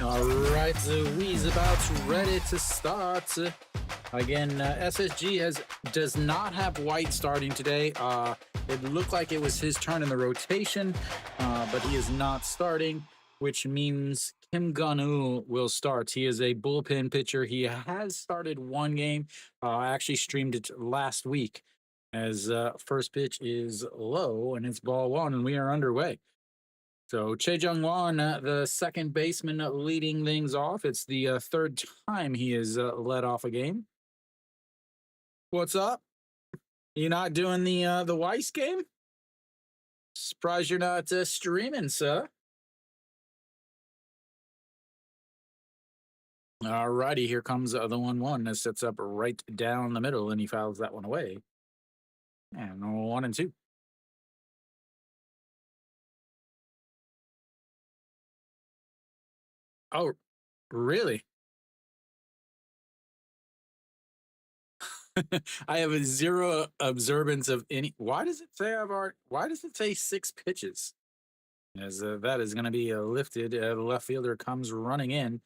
All right, we's about ready to start. Again, SSG does not have White starting today. It looked like it was his turn in the rotation, but he is not starting, which means Kim Gun-woo will start. He is a bullpen pitcher. He has started one game. I actually streamed it last week as first pitch is low and it's ball one, and we are underway. So Che Jung-won, the second baseman, leading things off. It's the third time he has led off a game. What's up? You not doing the Weiss game? Surprised you're not streaming, sir. All righty, here comes the 1-1. That sets up right down the middle, and he fouls that one away. And 1-2. Oh, really? I have a zero observance of any. Why does it say Why does it say 6 pitches? As that is going to be lifted. The left fielder comes running in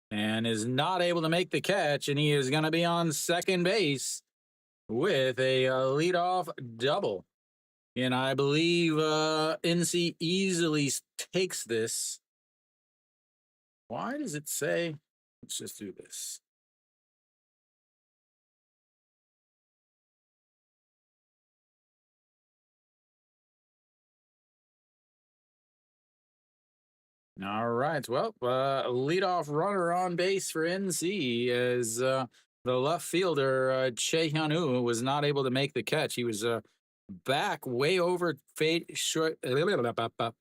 and is not able to make the catch, and he is going to be on second base with a leadoff double. And I believe NC easily takes this. Why does it say? Let's just do this. All right. Well, leadoff runner on base for NC as the left fielder, Che Hyun-woo, was not able to make the catch. He was back way over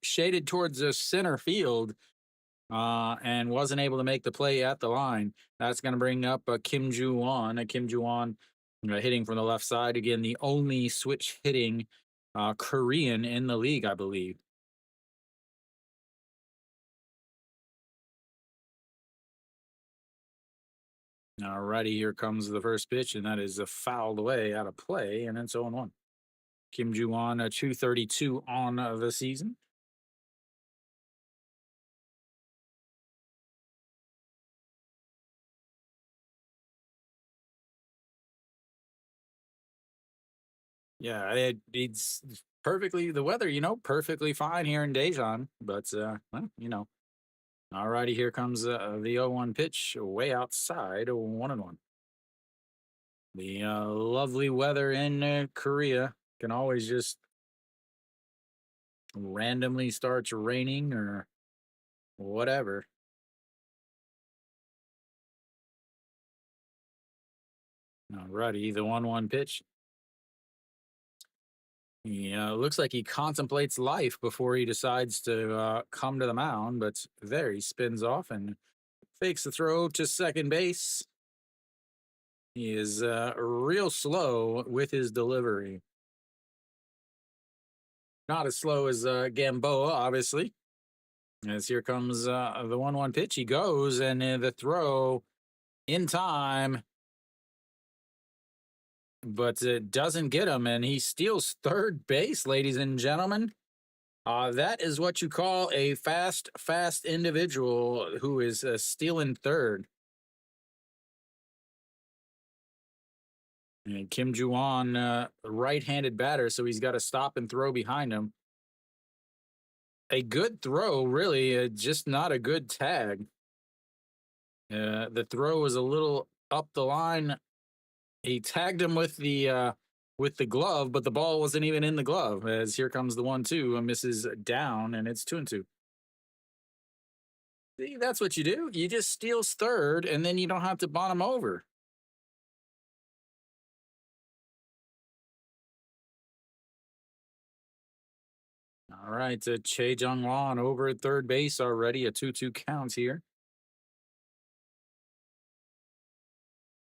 shaded towards the center field and wasn't able to make the play at the line. That's going to bring up Kim Ju-won. Kim Ju-won hitting from the left side. Again, the only switch hitting Korean in the league, I believe. All righty, here comes the first pitch, and that is fouled away out of play, and it's 0-1. Kim Ju-won, 232 on the season. Yeah, it's perfectly the weather, perfectly fine here in Daejeon, but well. All righty, here comes the 0-1 pitch way outside, 1-1. The lovely weather in Korea can always just randomly starts raining or whatever. All righty, the 1-1 pitch. Looks like he contemplates life before he decides to come to the mound, but there he spins off and fakes the throw to second base. He is real slow with his delivery. Not as slow as Gamboa, obviously. As here comes the 1-1 pitch. He goes, and the throw in time, but it doesn't get him, and he steals third base, ladies and gentlemen. That is what you call a fast individual who is stealing third. And Kim Ju-won, right-handed batter, so he's got to stop and throw behind him. A good throw, really, just not a good tag. The throw was a little up the line. He tagged him with the glove, but the ball wasn't even in the glove. As here comes the 1-2, misses down, and it's 2-2. See, that's what you do. You just steals third, and then you don't have to bunt him over. All right, Che Jung-won over at third base already. A 2-2 count here.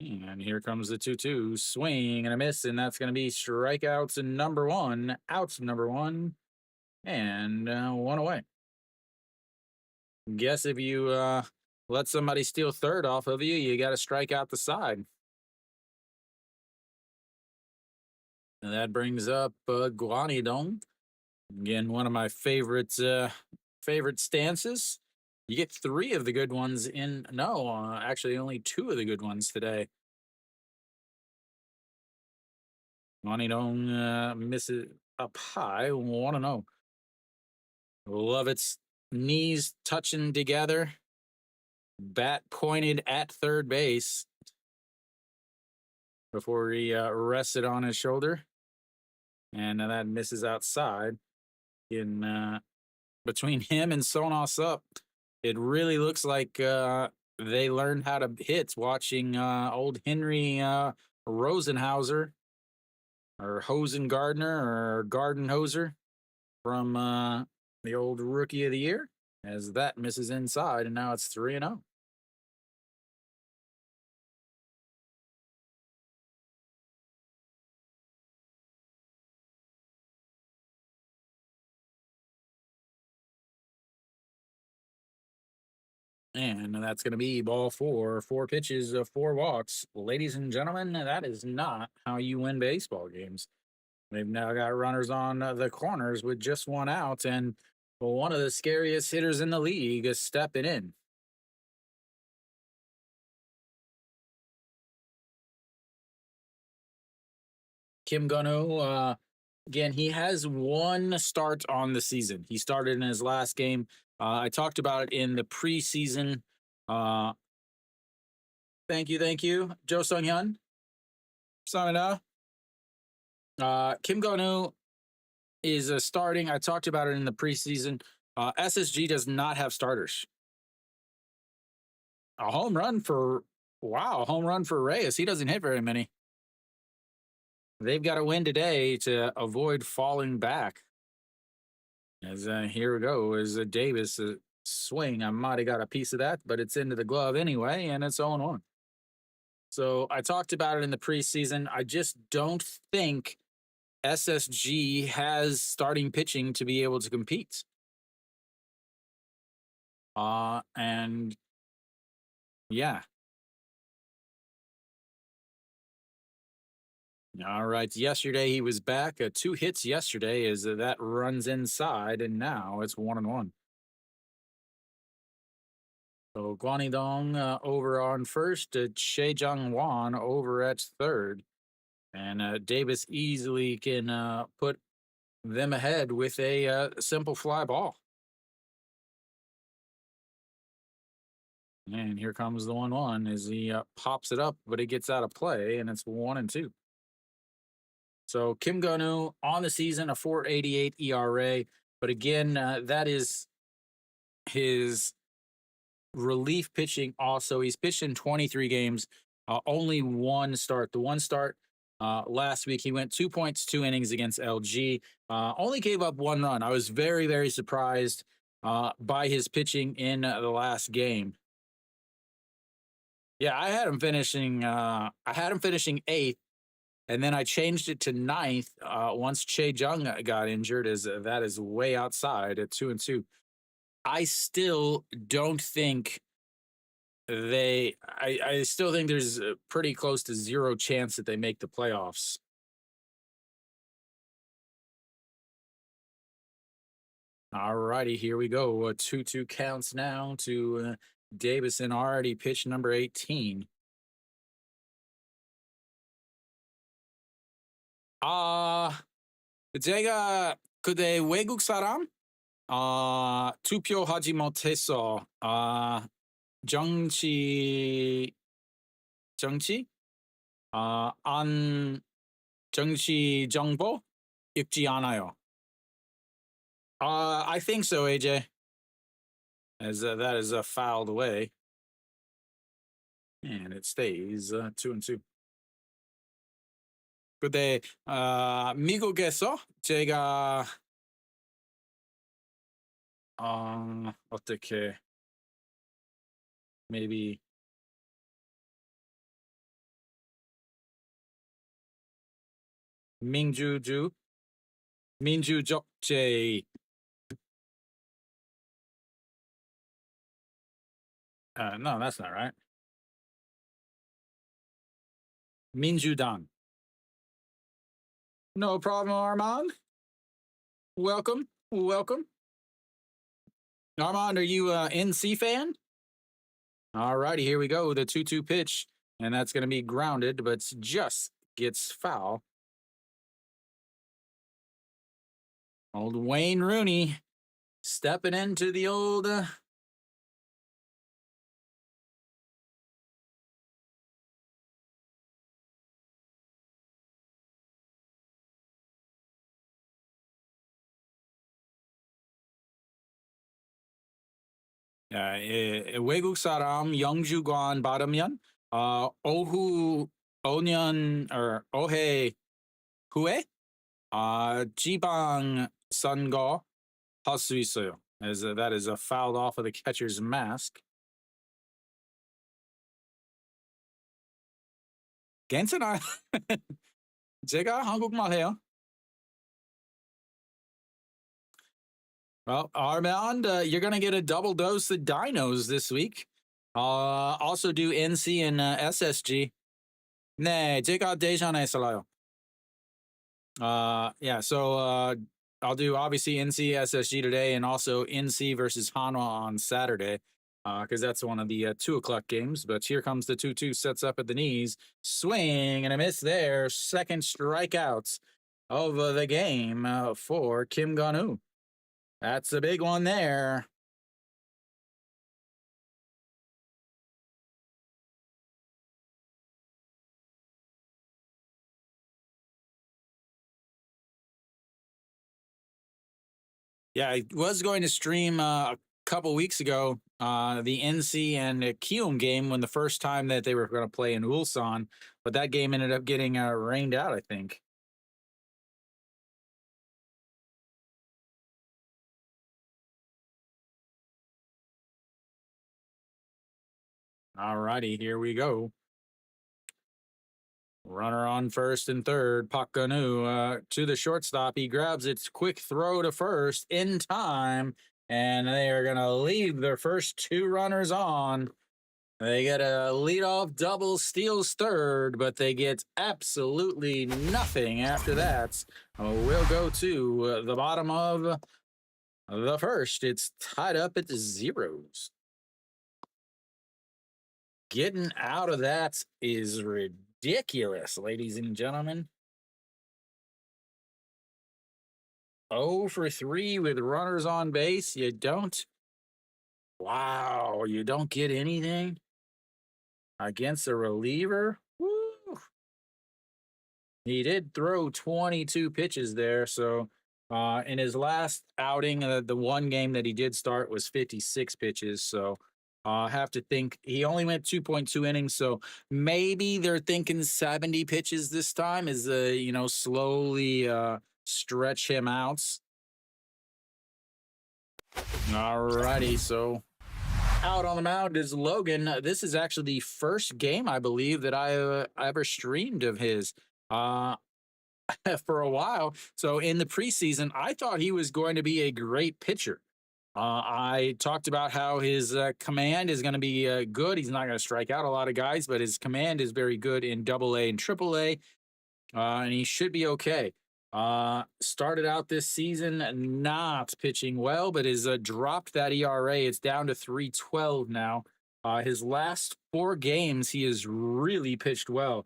And here comes the 2-2 swing and a miss, and that's going to be strikeouts number 1, outs number 1, and 1 away. Guess if you let somebody steal third off of you, you got to strike out the side. And that brings up Guanidong. Again, one of my favorite stances. You get 3 of the good ones in no, actually only 2 of the good ones today. Money don't miss it up high. 1-0. Lovett's knees touching together. Bat pointed at third base before he rested on his shoulder. And that misses outside. In between him and Sonos up, it really looks like they learned how to hit watching old Henry Rosenhauser or Hosen Gardner or Garden Hoser from the old Rookie of the Year, as that misses inside, and now it's 3-0. And that's going to be ball 4, 4 pitches, 4 walks. Ladies and gentlemen, that is not how you win baseball games. They've now got runners on the corners with just 1 out, and one of the scariest hitters in the league is stepping in. Kim Gun-ho, again, he has 1 start on the season. He started in his last game. I talked about it in the preseason. Uh, thank you, Jo Sung Hyun. Samina. Kim Gun-ho is starting. I talked about it in the preseason. SSG does not have starters. A home run for Reyes. He doesn't hit very many. They've got to win today to avoid falling back. As here we go, as Davis swing. I might have got a piece of that, but it's into the glove anyway, and it's 0-1. So I talked about it in the preseason. I just don't think SSG has starting pitching to be able to compete. And yeah. All right. Yesterday he was back. 2 hits yesterday as that runs inside, and now it's 1-1. So Guanidong over on first, Che Jung Wan over at third, and Davis easily can put them ahead with a simple fly ball. And here comes the 1-1 as he pops it up, but it gets out of play, and it's 1-2. So Kim Gun-ho on the season, a 4.88 ERA. But again, that is his relief pitching also. He's pitched in 23 games, only 1 start. The 1 start last week, he went 2.2 innings against LG, only gave up 1 run. I was very, very surprised by his pitching in the last game. Yeah, I had him finishing 8th. And then I changed it to 9th once Che Jung got injured, as that is way outside at 2-2. I still don't think I still think there's pretty close to 0 chance that they make the playoffs. All righty, here we go. 2-2 counts now to Davison, already pitch number 18. 제가 그때 외국 사람 투표하지 못해서 정치 안 정치 정보 읽지 않아요. I think so, AJ. As that is fouled away, and it stays 2-2. 근데 미국에서 제가 어떻게 maybe 민주적제 no, that's not right. 민주당. No problem, Armand. Welcome. Armand, are you a NC fan? All righty, here we go. The 2-2 pitch, and that's going to be grounded, but just gets foul. Old Wayne Rooney stepping into the old 외국 사람 영주권 받으면 오후 5년 올해 후에 지방 선거 할 수 있어요. As that is a fouled off of the catcher's mask. 괜찮아요. 제가 한국말 해요. Well, Armand, you're going to get a double dose of dinos this week. Also do NC and SSG. 네, 제가 대전했어요. Yeah, so I'll do obviously NC SSG today and also NC versus Hanwha on Saturday because that's one of the 2 o'clock games. But here comes the 2-2, sets up at the knees, swing and a miss there. Second strikeouts of the game for Kim Gun-woo. That's a big one there. Yeah, I was going to stream a couple weeks ago the NC and Kium game when the first time that they were going to play in Ulsan, but that game ended up getting rained out, I think. All righty, here we go. Runner on first and third. Park Geun-woo to the shortstop. He grabs its quick throw to first in time, and they are going to leave their first 2 runners on. They get a leadoff double, steals third, but they get absolutely nothing after that. We'll go to the bottom of the first. It's tied up at 0s. Getting out of that is ridiculous, ladies and gentlemen. 0 for 3 with runners on base. You don't. Wow, you don't get anything against a reliever. Woo. He did throw 22 pitches there. So in his last outing, the one game that he did start was 56 pitches. So I have to think he only went 2.2 innings. So maybe they're thinking 70 pitches this time is, slowly stretch him out. All righty. So out on the mound is Logan. This is actually the first game, I believe, that I ever streamed of his for a while. So in the preseason, I thought he was going to be a great pitcher. I talked about how his command is going to be good. He's not going to strike out a lot of guys, but his command is very good in AA and AAA, and he should be okay. Started out this season not pitching well, but has dropped that ERA. It's down to 3.12 now. His last 4 games, he has really pitched well.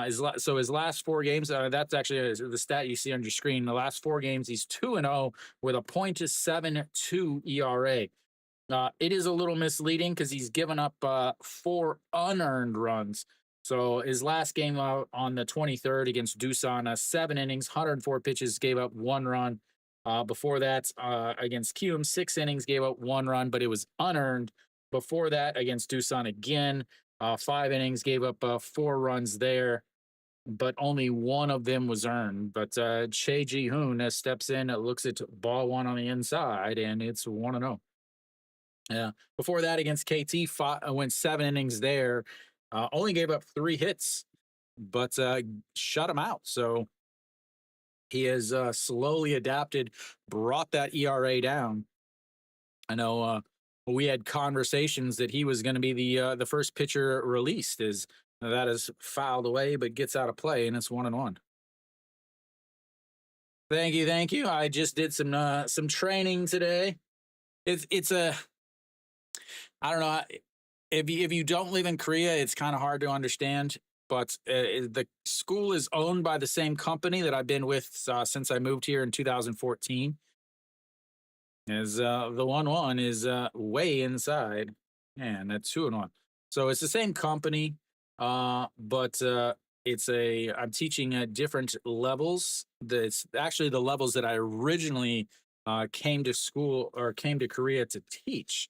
His last 4 games, that's actually the stat you see on your screen. The last 4 games, he's 2-0 with a .72 ERA. It is a little misleading because he's given up 4 unearned runs. So his last game on the 23rd against Doosan, 7 innings, 104 pitches, gave up 1 run. Before that, against Kium, 6 innings, gave up 1 run, but it was unearned. Before that, against Doosan again, 5 innings, gave up 4 runs there, but only 1 of them was earned. But Che Ji-hoon steps in, looks at ball 1 on the inside, and it's 1-0. Yeah. Before that, against KT, went 7 innings there, only gave up 3 hits, but shut him out. So he has slowly adapted, brought that ERA down. I know we had conversations that he was going to be the first pitcher released. Is that is fouled away, but gets out of play, and it's 1-1. Thank you. I just did some training today. It's a I don't know. If you don't live in Korea, it's kind of hard to understand. But the school is owned by the same company that I've been with since I moved here in 2014. As the 1-1 is way inside, and that's 2-1. So it's the same company, but it's a I'm teaching at different levels. That's actually the levels that I originally came to school or came to Korea to teach.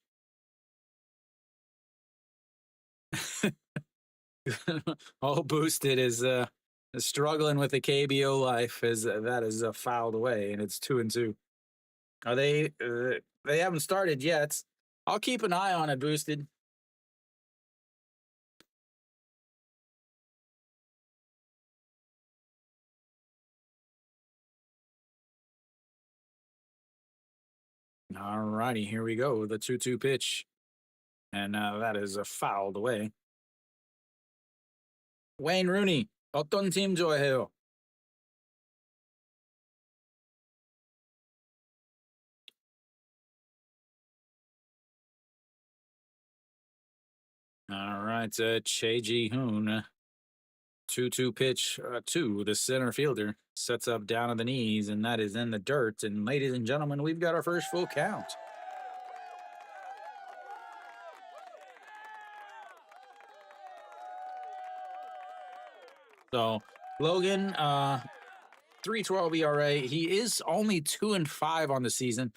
All boosted is struggling with the KBO life as that is fouled away, and it's 2-2. Are they haven't started yet. I'll keep an eye on it, boosted. All righty, here we go. The 2-2 pitch, and that is fouled away. Wayne Rooney, 어떤 팀 좋아해요? All right, Che Ji Hoon, 2-2 pitch to the center fielder, sets up down on the knees, and that is in the dirt. And ladies and gentlemen, we've got our first full count. So Logan, 3.12 ERA. He is only 2-5 on the season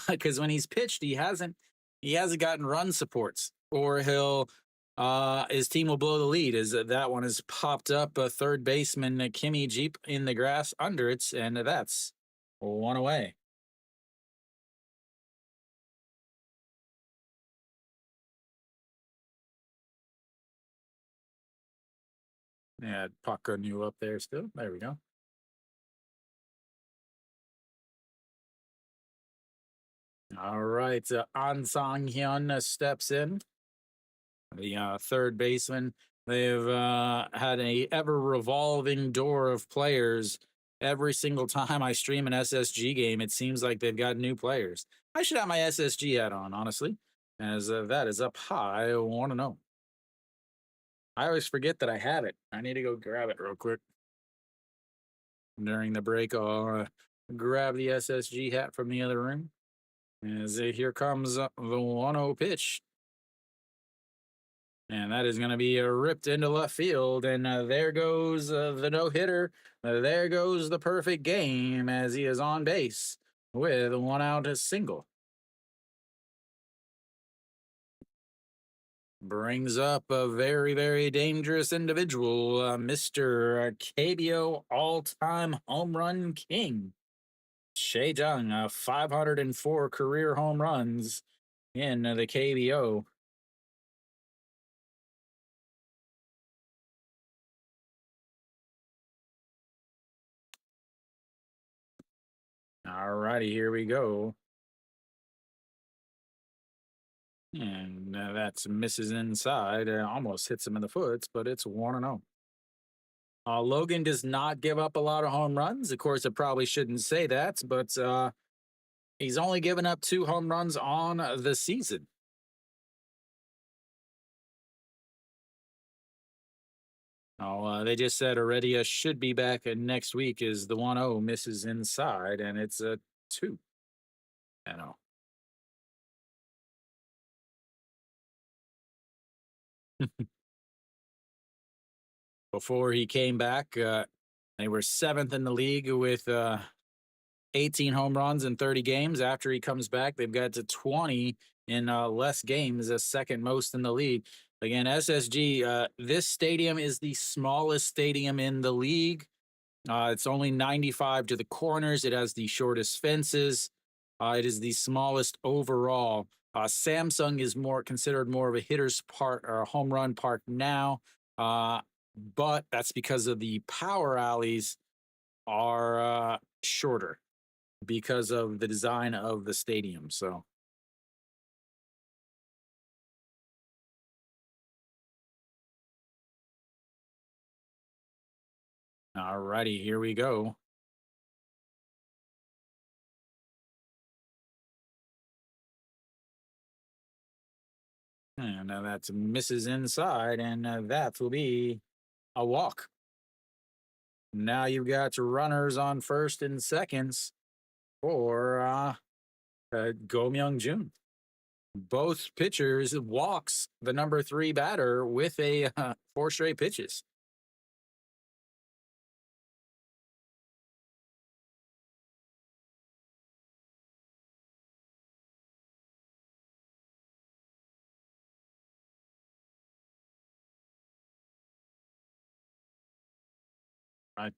because when he's pitched, he hasn't gotten run supports, or he'll his team will blow the lead. As that one has popped up, third baseman Kimmy Jeep in the grass under it, and that's one away. Yeah, Puck new up there still. There we go. All right, An Sang Hyun steps in. The third baseman. They've had a ever revolving door of players. Every single time I stream an SSG game, it seems like they've got new players. I should have my SSG hat on, honestly, as that is up high. I want to know. I always forget that I have it. I need to go grab it real quick. During the break, I'll grab the SSG hat from the other room. As here comes the 1-0 pitch. And that is going to be ripped into left field. And there goes the no hitter. There goes the perfect game as he is on base with one out, a single. Brings up a very, very dangerous individual, Mr. KBO all time home run king, Shea Jung, 504 career home runs in the KBO. All righty, here we go. And that's misses inside. Almost hits him in the foot, but it's 1-0. Logan does not give up a lot of home runs. Of course, I probably shouldn't say that, but he's only given up 2 home runs on the season. They just said Heredia should be back next week. Is the 1-0 misses inside, and it's a 2. I know. Before he came back, they were 7th in the league with 18 home runs in 30 games. After he comes back, they've got to 20 in less games, the second most in the league. Again, SSG, this stadium is the smallest stadium in the league. It's only 95 to the corners. It has the shortest fences. It is the smallest overall. Samsung is considered more of a hitter's park or a home run park now, but that's because of the power alleys are shorter because of the design of the stadium. So, all righty, here we go. And that misses inside, and that will be a walk. Now you've got runners on first and seconds for Go Myung Jun. Both pitchers walks the number three batter with a four straight pitches.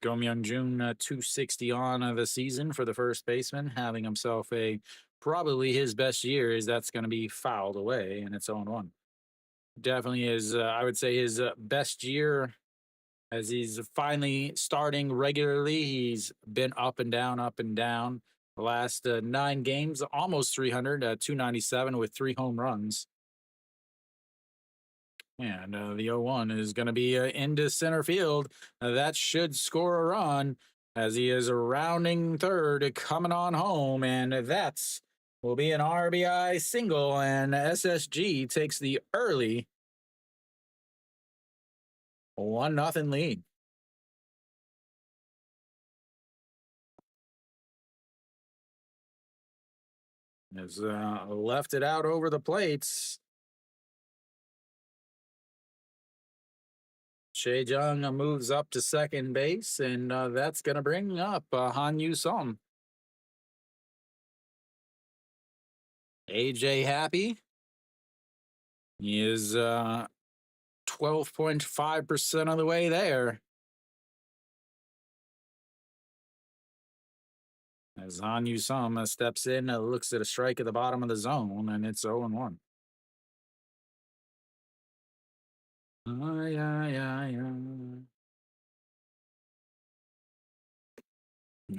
Go Myung Jun, 260 on the season for the first baseman, having himself a probably his best year. Is that's going to be fouled away, and it's 0-1. Definitely is, I would say, his best year as he's finally starting regularly. He's been up and down, up and down. The last 9 games, almost 300, 297 with 3 home runs. And the 0-1 is going to be into center field. That should score a run as he is rounding third, coming on home. And that's will be an RBI single. And SSG takes the early 1-0 lead. Has left it out over the plates. Shea Jung moves up to second base, and that's going to bring up Han Yu Sung. AJ happy. He is 12.5% of the way there. As Han Yu Sung steps in, looks at a strike at the bottom of the zone, and it's 0-1.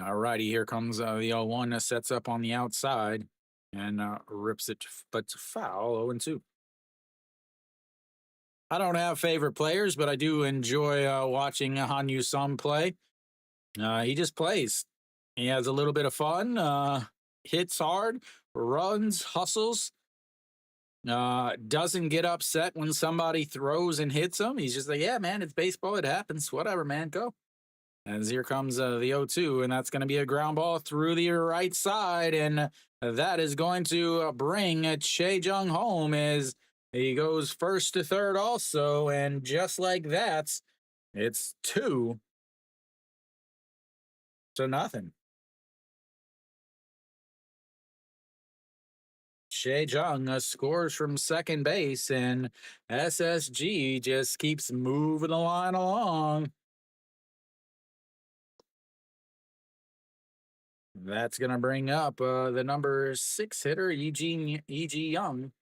All righty, here comes the 0-1 sets up on the outside and rips it, but foul 0-2. I don't have favorite players, but I do enjoy watching Han Yu Sung play. He just plays. He has a little bit of fun, hits hard, runs, hustles. Doesn't get upset when somebody throws and hits him. He's just like, yeah, man, it's baseball. It happens. Whatever, man, go. As here comes the 0-2, and that's going to be a ground ball through the right side, and that is going to bring Chae Jung home as he goes first to third also, and just like that, it's 2-0. Chae Jung scores from second base, and SSG just keeps moving the line along. That's going to bring up the number 6 hitter, E.G. Young.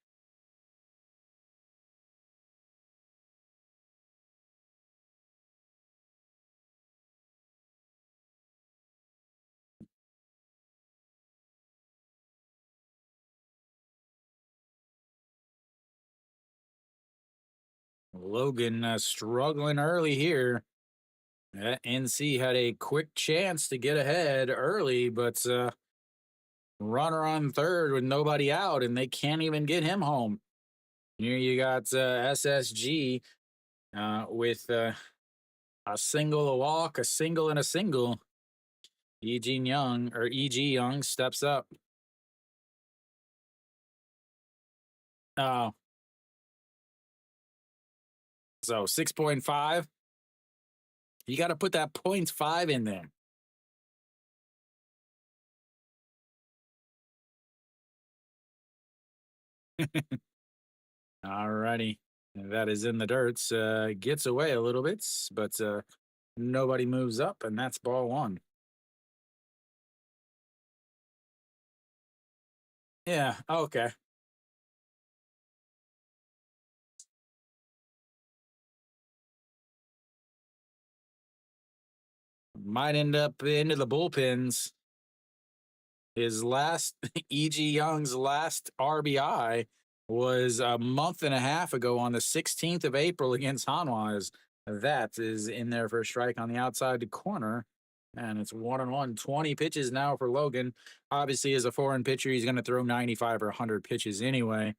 Logan struggling early here. NC had a quick chance to get ahead early, but runner on third with nobody out, and they can't even get him home. Here you got SSG with a single, a walk, a single, and a single. E.G. Young steps up. Oh. So 6.5. You got to put that 0.5 in there. All righty. That is in the dirt. Gets away a little bit, but nobody moves up, and that's ball 1. Yeah, okay. Might end up into the bullpens. His last, E.G. Young's last RBI was a month and a half ago on the 16th of April against Hanwha. That is in there for a strike on the outside corner. And it's 1-1. 20 pitches now for Logan. Obviously, as a foreign pitcher, he's going to throw 95 or 100 pitches anyway.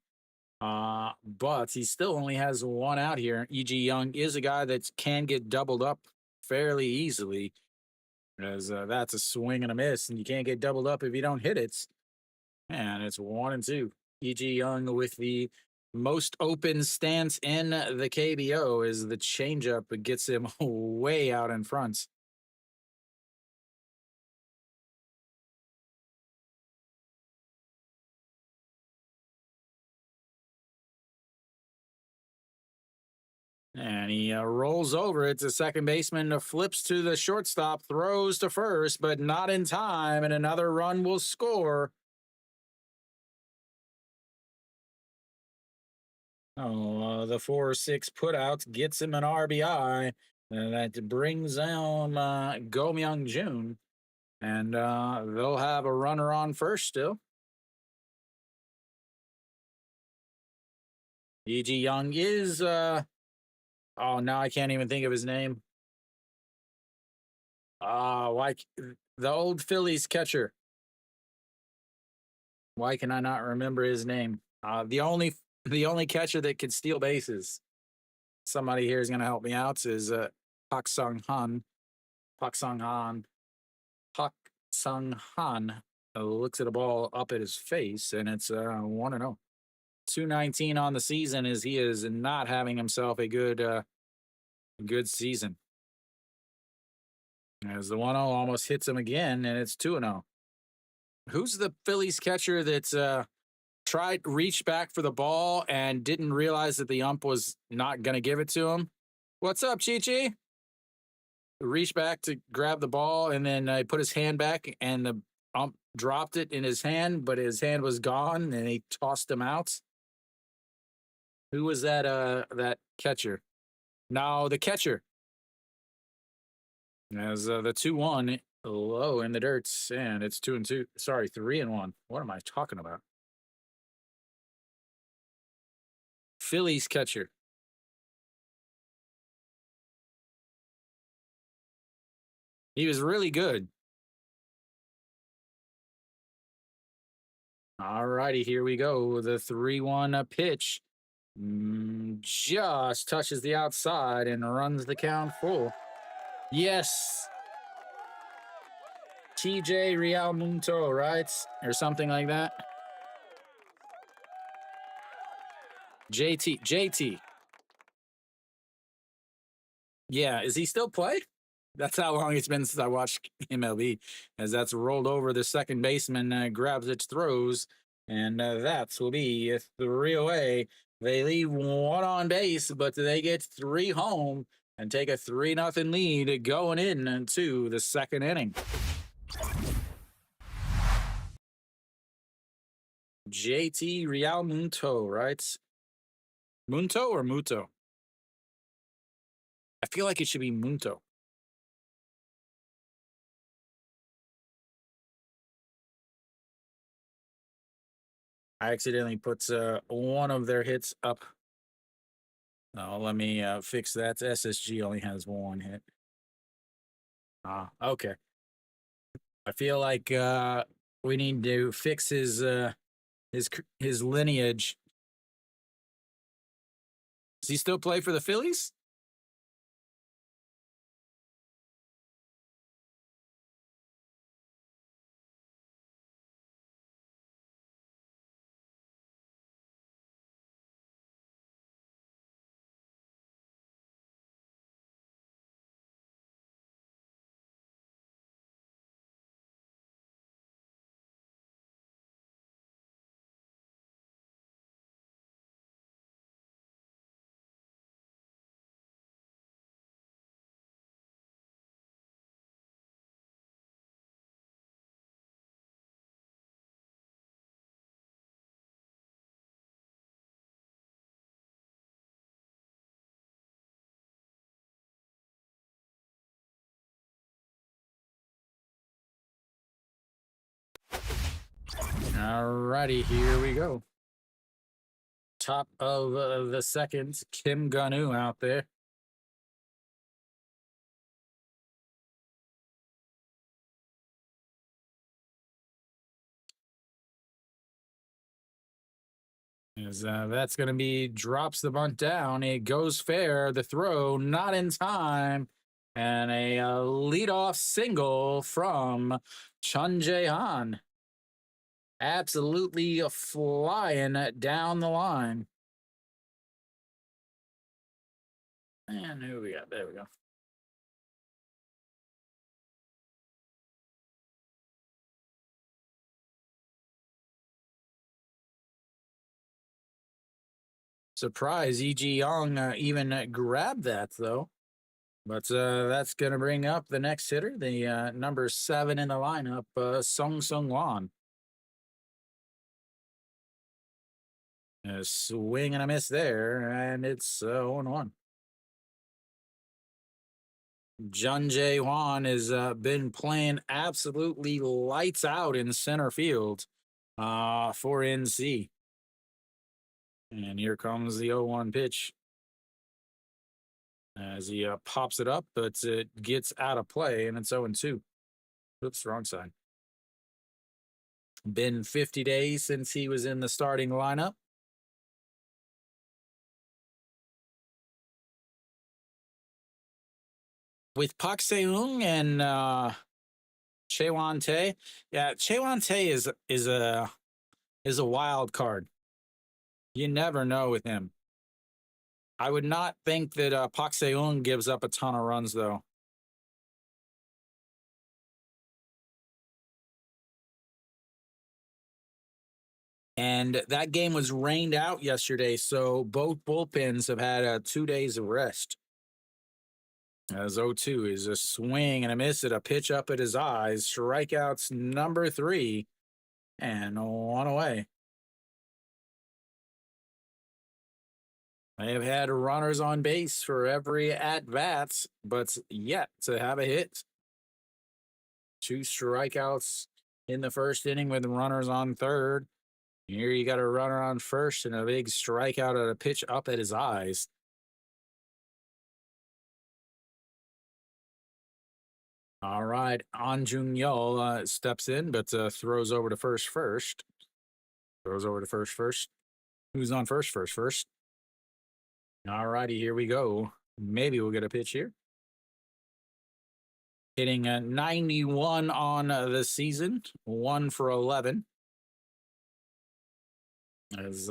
But he still only has one out here. E.G. Young is a guy that can get doubled up fairly easily, as that's a swing and a miss, and you can't get doubled up if you don't hit it. And it's 1-2. E.G. Young with the most open stance in the KBO as the changeup gets him way out in front. And he rolls over it to second baseman, flips to the shortstop, throws to first, but not in time, and another run will score. Oh, the 4-6 putout gets him an RBI. That brings down Go Myung Jun, and they'll have a runner on first still. E.G. Young is, oh, now I can't even think of his name. Why the old Phillies catcher? Why can I not remember his name? The only catcher that can steal bases. Somebody here is going to help me out. Is Pak Sung Han. Pak Sung Han. Pak Sung Han looks at a ball up at his face, and it's 1-0. 219 on the season as he is not having himself a good season. As the 1-0 almost hits him again, and it's 2-0. Who's the Phillies catcher that's tried reach back for the ball and didn't realize that the ump was not going to give it to him? What's up, Chi? Reached back to grab the ball, and then he put his hand back, and the ump dropped it in his hand, but his hand was gone, and he tossed him out. Who was that? That catcher? No, the catcher. As the 2-1 low in the dirt, and it's 2-2. Sorry, 3-1. What am I talking about? Phillies catcher. He was really good. All righty, here we go. The 3-1 pitch just touches the outside and runs the count full. Yes. TJ Real Munto, right? Or something like that. JT. Yeah, is he still play? That's how long it's been since I watched MLB, as that's rolled over. The second baseman grabs its throws, and that will be a 3 away. They leave one on base, but they get 3 home and take a 3-0 lead going into the second inning. JT Real Munto, right? Munto or Muto? I feel like it should be Munto. I accidentally put one of their hits up. Oh, let me fix that. SSG only has 1 hit. Okay. I feel like we need to fix his lineage. Does he still play for the Phillies? Alrighty, here we go. Top of the second, Kim Ganu out there. As that's going to be drops the bunt down. It goes fair. The throw not in time. And a leadoff single from Chun Jae Han. Absolutely flying down the line. And who we got? There we go. Surprise, E.G. Young even grabbed that, though. But that's going to bring up the next hitter, the number 7 in the lineup, Sung Sung Won. A swing and a miss there, and it's 0-1. Jun Jae Hwan has been playing absolutely lights out in center field for NC. And here comes the 0-1 pitch. As he pops it up, but it gets out of play, and it's 0-2. Oops, wrong side. Been 50 days since he was in the starting lineup. With Pak Seung and Chaewon Tae, yeah, Chaewon Tae is a wild card. You never know with him. I would not think that Pak Seung gives up a ton of runs, though. And that game was rained out yesterday, so both bullpens have had 2 days of rest. As 0-2 is a swing and a miss at a pitch up at his eyes. Strikeouts number 3 and 1 away. They have had runners on base for every at-bats, but yet to have a hit. 2 strikeouts in the first inning with runners on third. Here you got a runner on first and a big strikeout at a pitch up at his eyes. All right, An Jung Yeol steps in, but throws over to first. Throws over to first. Who's on first? All righty, here we go. Maybe we'll get a pitch here. Hitting 91 on the season, 1 for 11. As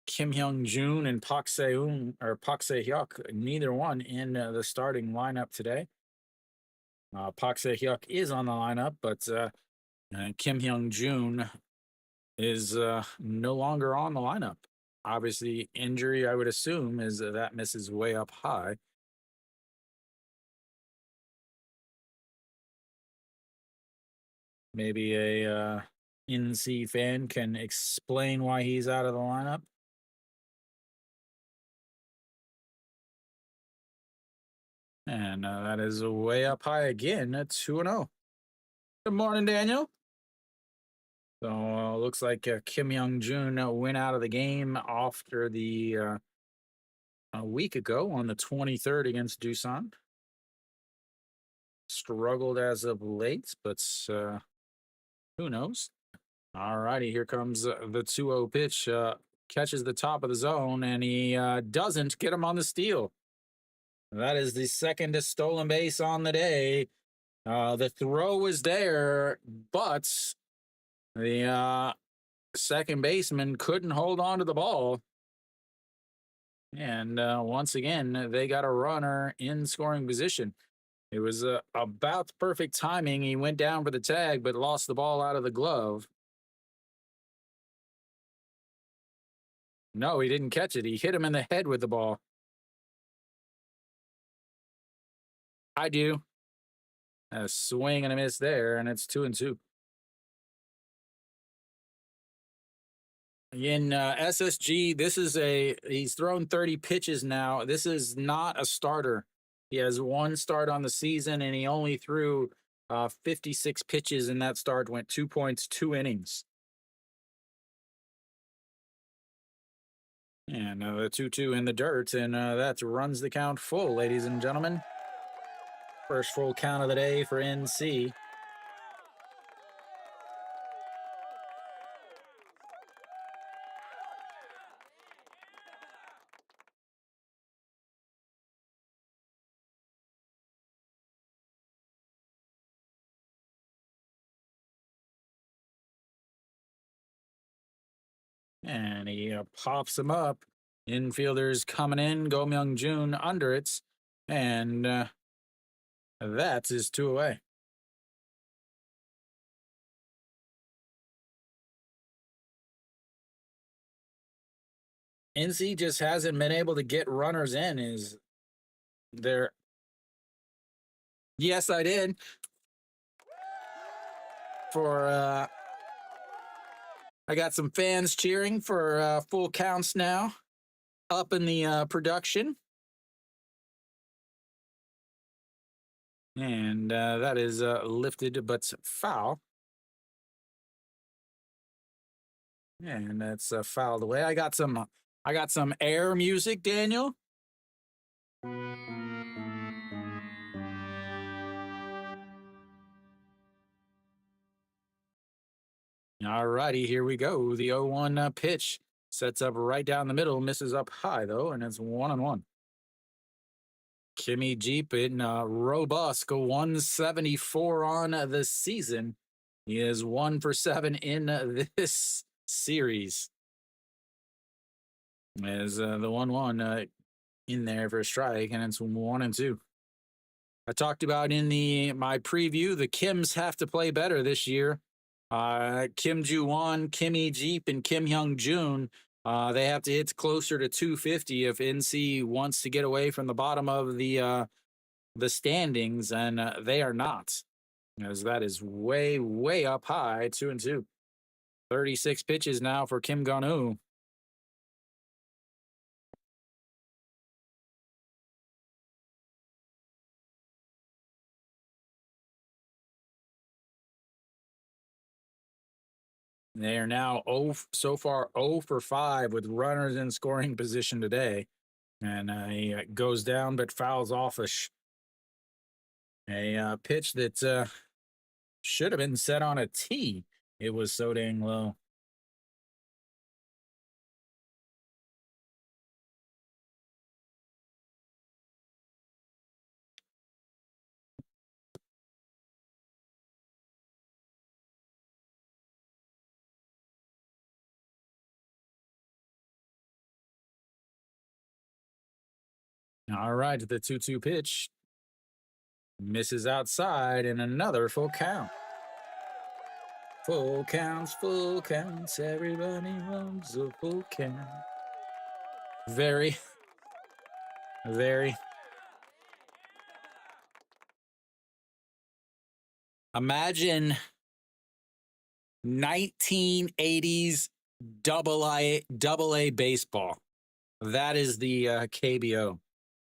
Kim Hyung Jun and Pak Se-hyuk, neither one in the starting lineup today. Pak Se-hyuk is on the lineup, but Kim Hyung Jun is no longer on the lineup. Obviously, injury, I would assume, is that misses way up high. Maybe a NC fan can explain why he's out of the lineup. And that is way up high again at 2-0. Good morning, Daniel. So looks like Kim Young Jun went out of the game after the a week ago on the 23rd against Doosan. Struggled as of late, but who knows? All righty, here comes the 2-0 pitch. Catches the top of the zone, and he doesn't get him on the steal. That is the second stolen base on the day. The throw was there, but the second baseman couldn't hold on to the ball. And once again, they got a runner in scoring position. It was about perfect timing. He went down for the tag, but lost the ball out of the glove. No, he didn't catch it. He hit him in the head with the ball. I do. A swing and a miss there, and it's 2-2. In SSG, he's thrown 30 pitches now. This is not a starter. He has 1 start on the season, and he only threw 56 pitches in that start, went 2 points, 2 innings. And the 2-2 in the dirt, and that runs the count full, ladies and gentlemen. First full count of the day for NC. And he pops him up. Infielders coming in. Go Myung Jun under it. And that is 2 away. NC just hasn't been able to get runners in. Is there? Yes, I did. For I got some fans cheering for full counts now. Up in the production. And that is lifted but foul. And that's fouled away. I got some air music, Daniel. All righty, here we go. The 0-1 pitch sets up right down the middle, misses up high though, and it's 1-1. Kimmy Jeep in robust 174 on the season. He is 1 for 7 in this series. As the 1-1 in there for a strike, and it's 1-2. I talked about in my preview, the Kims have to play better this year. Kim Ju-won, Kimmy Jeep, and Kim Hyung Jun. They have to hit closer to 250 if NC wants to get away from the bottom of the standings, and they are not, as that is way, way up high, 2-2. 36 pitches now for Kim Gun-woo. They are now so far 0 for 5 with runners in scoring position today. And he goes down but fouls off a pitch that should have been set on a tee. It was so dang low. All right, the 2-2 pitch misses outside, and another full count. Full counts, everybody loves a full count. Very, very. Imagine 1980s double A baseball. That is the KBO.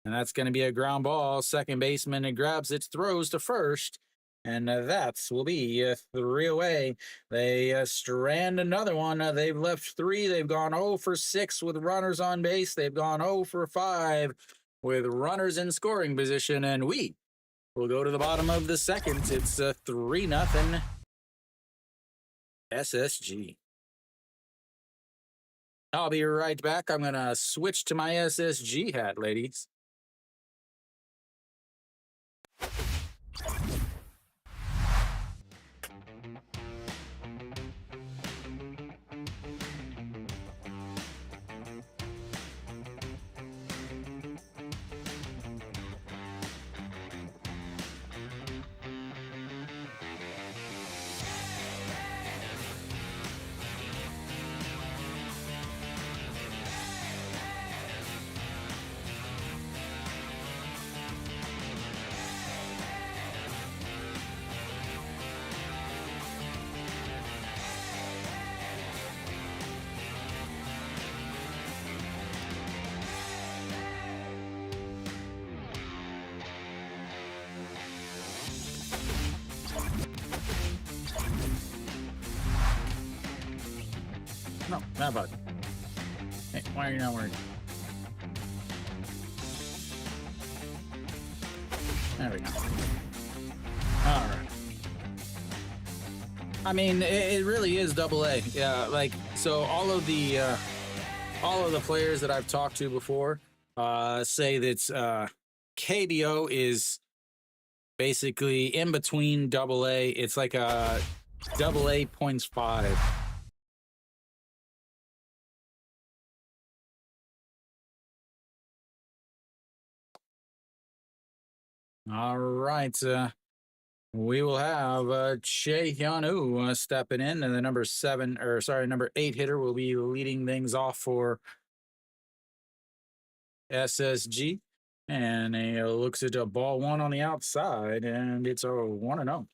And that's going to be a ground ball. Second baseman grabs it, throws to first. And that will be 3 away. They strand another one. They've left 3. They've gone 0 for 6 with runners on base. They've gone 0 for 5 with runners in scoring position. And we will go to the bottom of the second. It's 3-0 SSG. I'll be right back. I'm going to switch to my SSG hat, ladies. No, not bad. Hey, why are you not worried? There we go. All right. I mean, it really is double A. Yeah, like, so all of the players that I've talked to before say that KBO is basically in between double A. It's like a double A points 5. All right. We will have Che Hyun-woo stepping in, and the number seven, or sorry, number eight hitter will be leading things off for SSG. And he looks at a ball one on the outside, and it's a 1-0.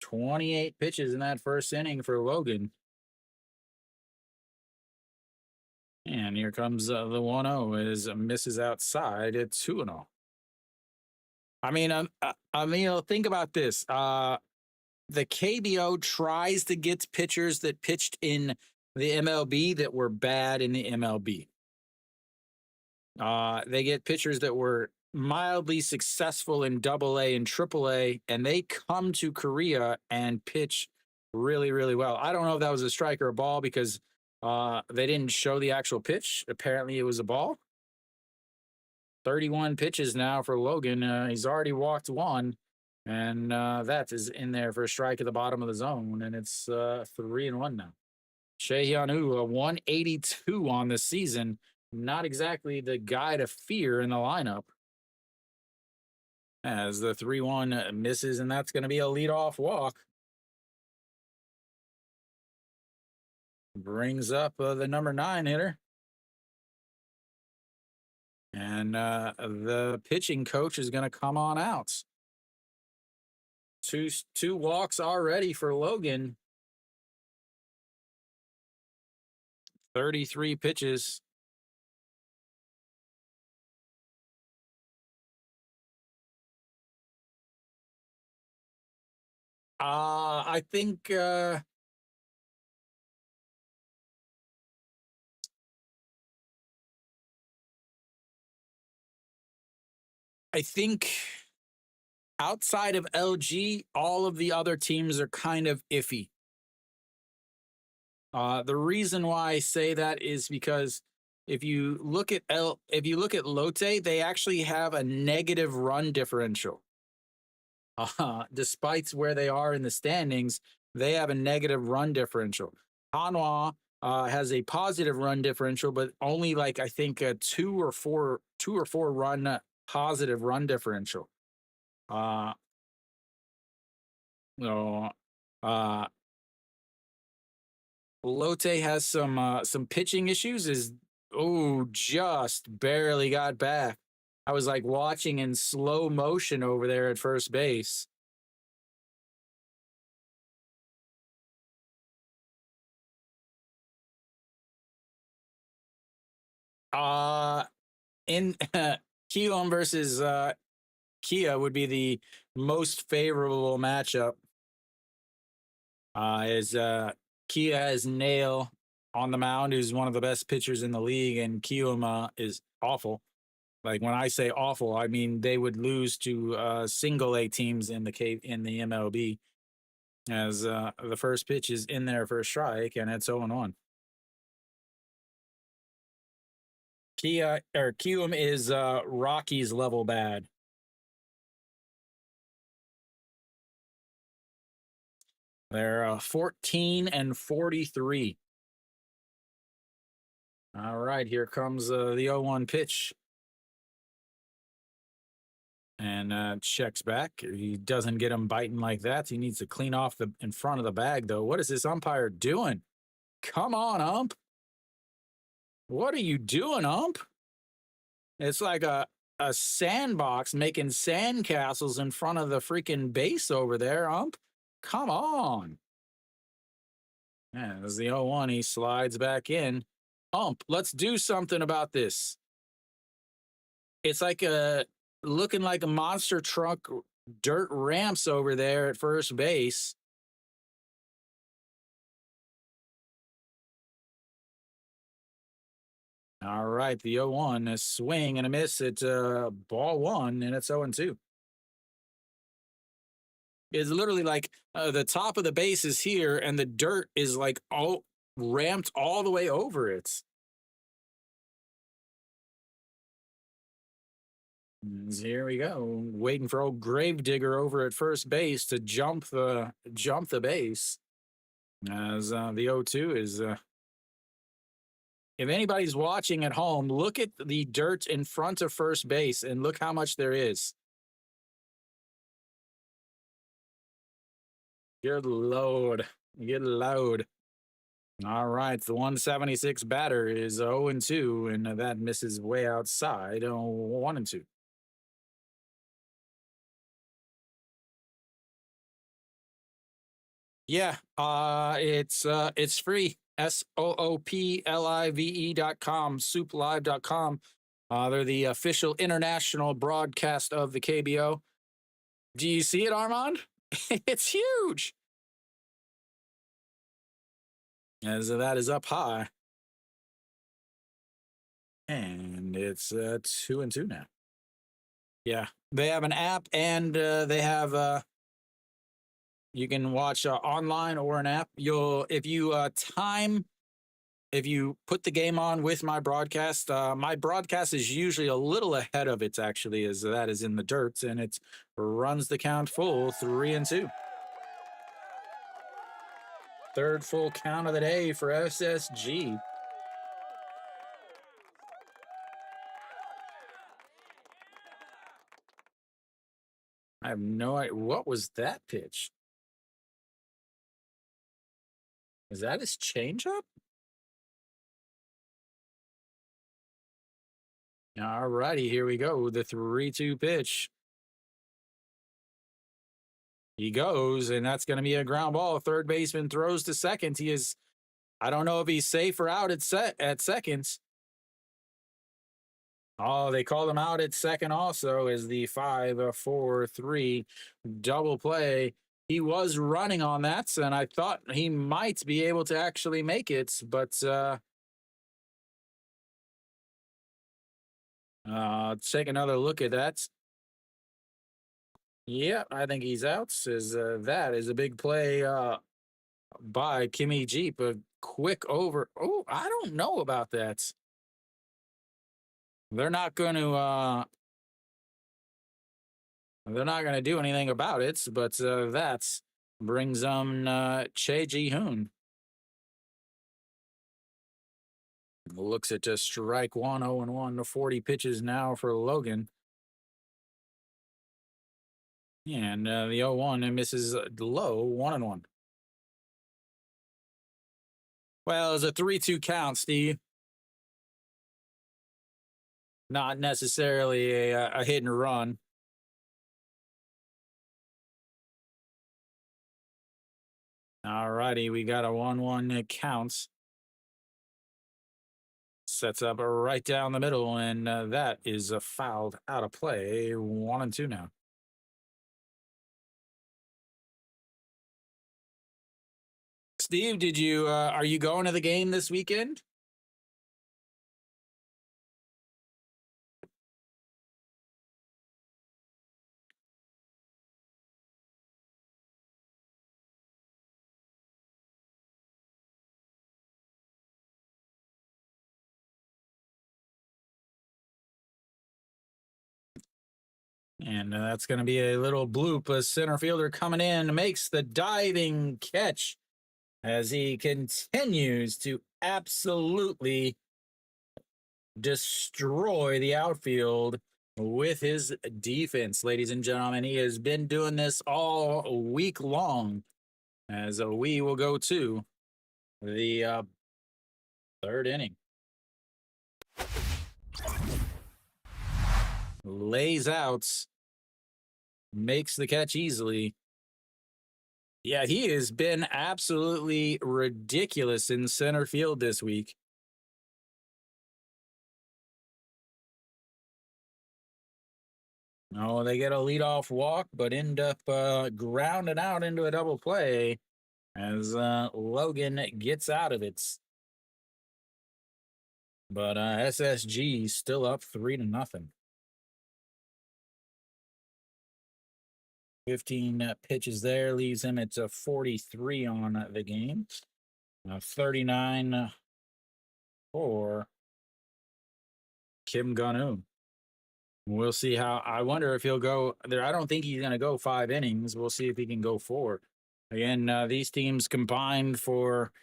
28 pitches in that first inning for Logan. And here comes the 1-0 as misses outside at 2-0. Think about this. The KBO tries to get pitchers that pitched in the MLB that were bad in the MLB. They get pitchers that were mildly successful in AA and AAA, and they come to Korea and pitch really, really well. I don't know if that was a strike or a ball because they didn't show the actual pitch. Apparently, it was a ball. 31 pitches now for Logan. He's already walked one, and that is in there for a strike at the bottom of the zone, and it's 3-1 now. Che Hyun-woo, a 182 on the season. Not exactly the guy to fear in the lineup. As the 3-1 misses, and that's going to be a leadoff walk. Brings up the number 9 hitter. And the pitching coach is going to come on out. Two walks already for Logan. 33 pitches. I think outside of LG, all of the other teams are kind of iffy. The reason why I say that is because if you look at Lotte, they actually have a negative run differential. Despite where they are in the standings, they have a negative run differential. Hanwha has a positive run differential, but only like I think a two or four run positive run differential. Lotte has some pitching issues. Just barely got back. I was like watching in slow motion over there at first base. In Kiwoom versus Kia would be the most favorable matchup. Is Kia has Nail on the mound, who's one of the best pitchers in the league, and Kiwoom is awful. Like when I say awful, I mean they would lose to single A teams in the MLB. As the first pitch is in there for a strike, and it's 0-1. Kiwoom is Rockies level bad. They're 14 and 43. All right, here comes the 0-1 pitch. And checks back. He doesn't get him biting like that. He needs to clean off in front of the bag, though. What is this umpire doing? Come on, ump. What are you doing, ump? It's like a sandbox making sandcastles in front of the freaking base over there, ump. Come on. Yeah, as the 0-1, he slides back in. Ump, let's do something about this. It's like looking like a monster truck dirt ramps over there at first base. All right, the 0-1, a swing and a miss at ball one, and it's 0-2. It's literally like the top of the base is here, and the dirt is like all ramped all the way over it. And here we go, waiting for old Gravedigger over at first base to jump the base. As the 0-2 is if anybody's watching at home, look at the dirt in front of first base and look how much there is. Good Lord. Good Lord. All right. The 176 batter is 0-2, and that misses way outside. 1-2. Yeah, it's free. SOOPLIVE.com, souplive.com. They're the official international broadcast of the KBO. Do you see it, Armand? It's huge. As that is up high. And it's 2-2 now. Yeah, they have an app, and they have you can watch online or an app. If you put the game on with my broadcast is usually a little ahead of it, actually, as that is in the dirt, and it runs the count full 3-2. Third full count of the day for SSG. I have no idea. What was that pitch? Is that his changeup? All righty, here we go. The 3-2 pitch. He goes, and that's going to be a ground ball. Third baseman throws to second. I don't know if he's safe or out at second. Oh, they called him out at second also as the 5-4-3 double play. He was running on that, and I thought he might be able to actually make it, but take another look at that. Yeah, I think he's out. That is a big play by Kimmy Jeep. A quick over. Oh, I don't know about that. They're not going to do anything about it, but that brings on Che Ji-hoon. Looks at strike 1, 0-1 to 40 pitches now for Logan. And the 0-1 and misses low, 1-1. Well, it's a 3-2 count, Steve. Not necessarily a hit and run. All righty, we got a 1-1 count. Sets up right down the middle, and that is fouled out of play. 1-2 now. Steve, are you going to the game this weekend? And that's going to be a little bloop. A center fielder coming in makes the diving catch as he continues to absolutely destroy the outfield with his defense, ladies and gentlemen. He has been doing this all week long, as we will go to the third inning. Lays out, makes the catch easily. Yeah, he has been absolutely ridiculous in center field this week. Oh, they get a leadoff walk, but end up grounded out into a double play as Logan gets out of it. But SSG still up 3-0. 15 pitches there leaves him at 43 on the game. 39 for Kim Gun-eun. We'll see how. I wonder if he'll go there. I don't think he's going to go 5 innings. We'll see if he can go 4. Again, these teams combined for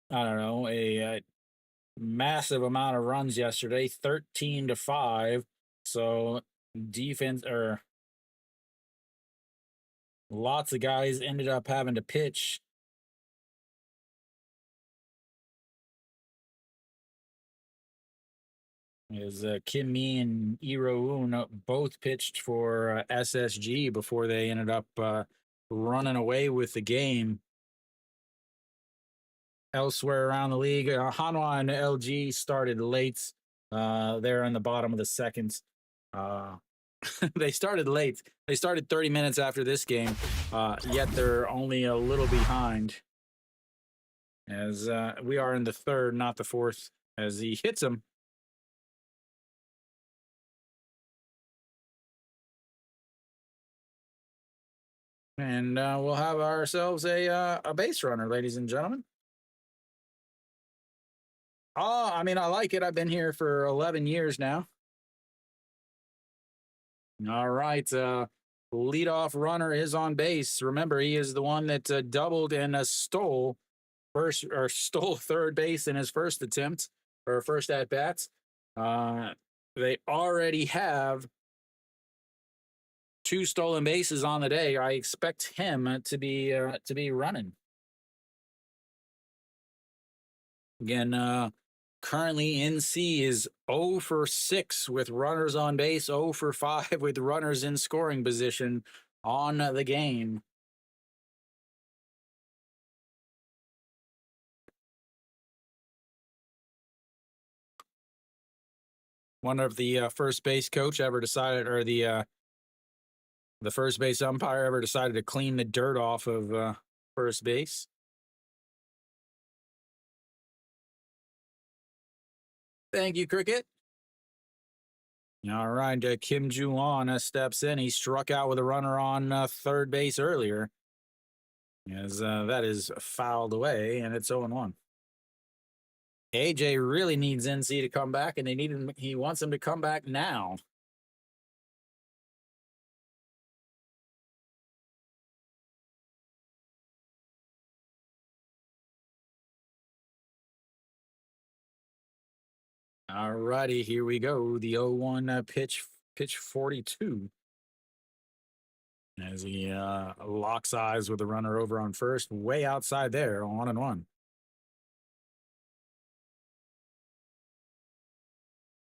I don't know, a massive amount of runs yesterday, 13-5. So defense or lots of guys ended up having to pitch. As Kim Mee and Iro Un both pitched for SSG before they ended up running away with the game. Elsewhere around the league, Hanwha and LG started late. They're in the bottom of the second. They started late. They started 30 minutes after this game, yet they're only a little behind. As we are in the third, not the fourth, as he hits him. And we'll have ourselves a base runner, ladies and gentlemen. Oh, I mean, I like it. I've been here for 11 years now. All right. Leadoff runner is on base. Remember, he is the one that doubled and stole third base in his first attempt or first at bats. They already have 2 stolen bases on the day. I expect him to be running. Again, currently NC is 0 for 6 with runners on base, 0 for 5 with runners in scoring position on the game. Wonder if the first base coach ever decided, or the first base umpire ever decided to clean the dirt off of first base. Thank you, Cricket. All right, Kim Ju-won steps in. He struck out with a runner on third base earlier. As that is fouled away, and it's 0-1. AJ really needs NC to come back, and he wants him to come back now. All righty, here we go. The 0-1 pitch 42. As he locks eyes with the runner over on first, way outside there, 1-1.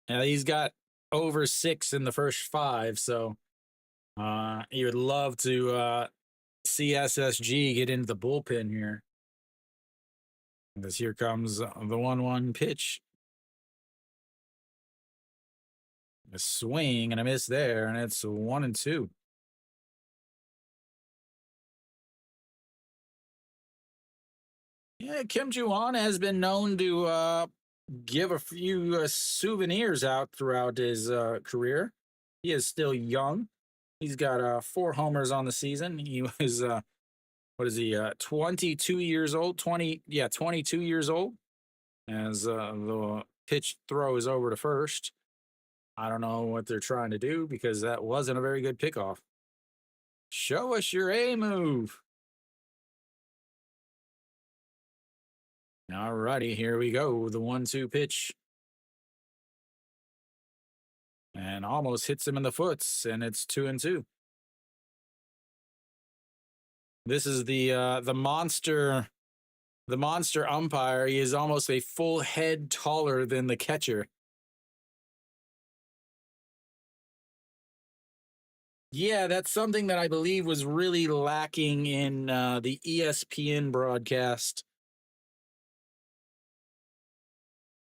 Now he's got over 6 in the first 5, so he would love to see SSG get into the bullpen here. As here comes the 1-1 pitch. A swing and a miss there, and it's 1-2. Yeah, Kim Ju-won has been known to give a few souvenirs out throughout his career. He is still young. He's got 4 homers on the season. He was what is he? 22 years old. 22 years old. As the pitch throw is over to first. I don't know what they're trying to do because that wasn't a very good pickoff. Show us your A move. All righty, here we go. The 1-2 pitch. And almost hits him in the foots, and it's 2-2. This is the monster umpire. He is almost a full head taller than the catcher. Yeah, that's something that I believe was really lacking in the ESPN broadcast.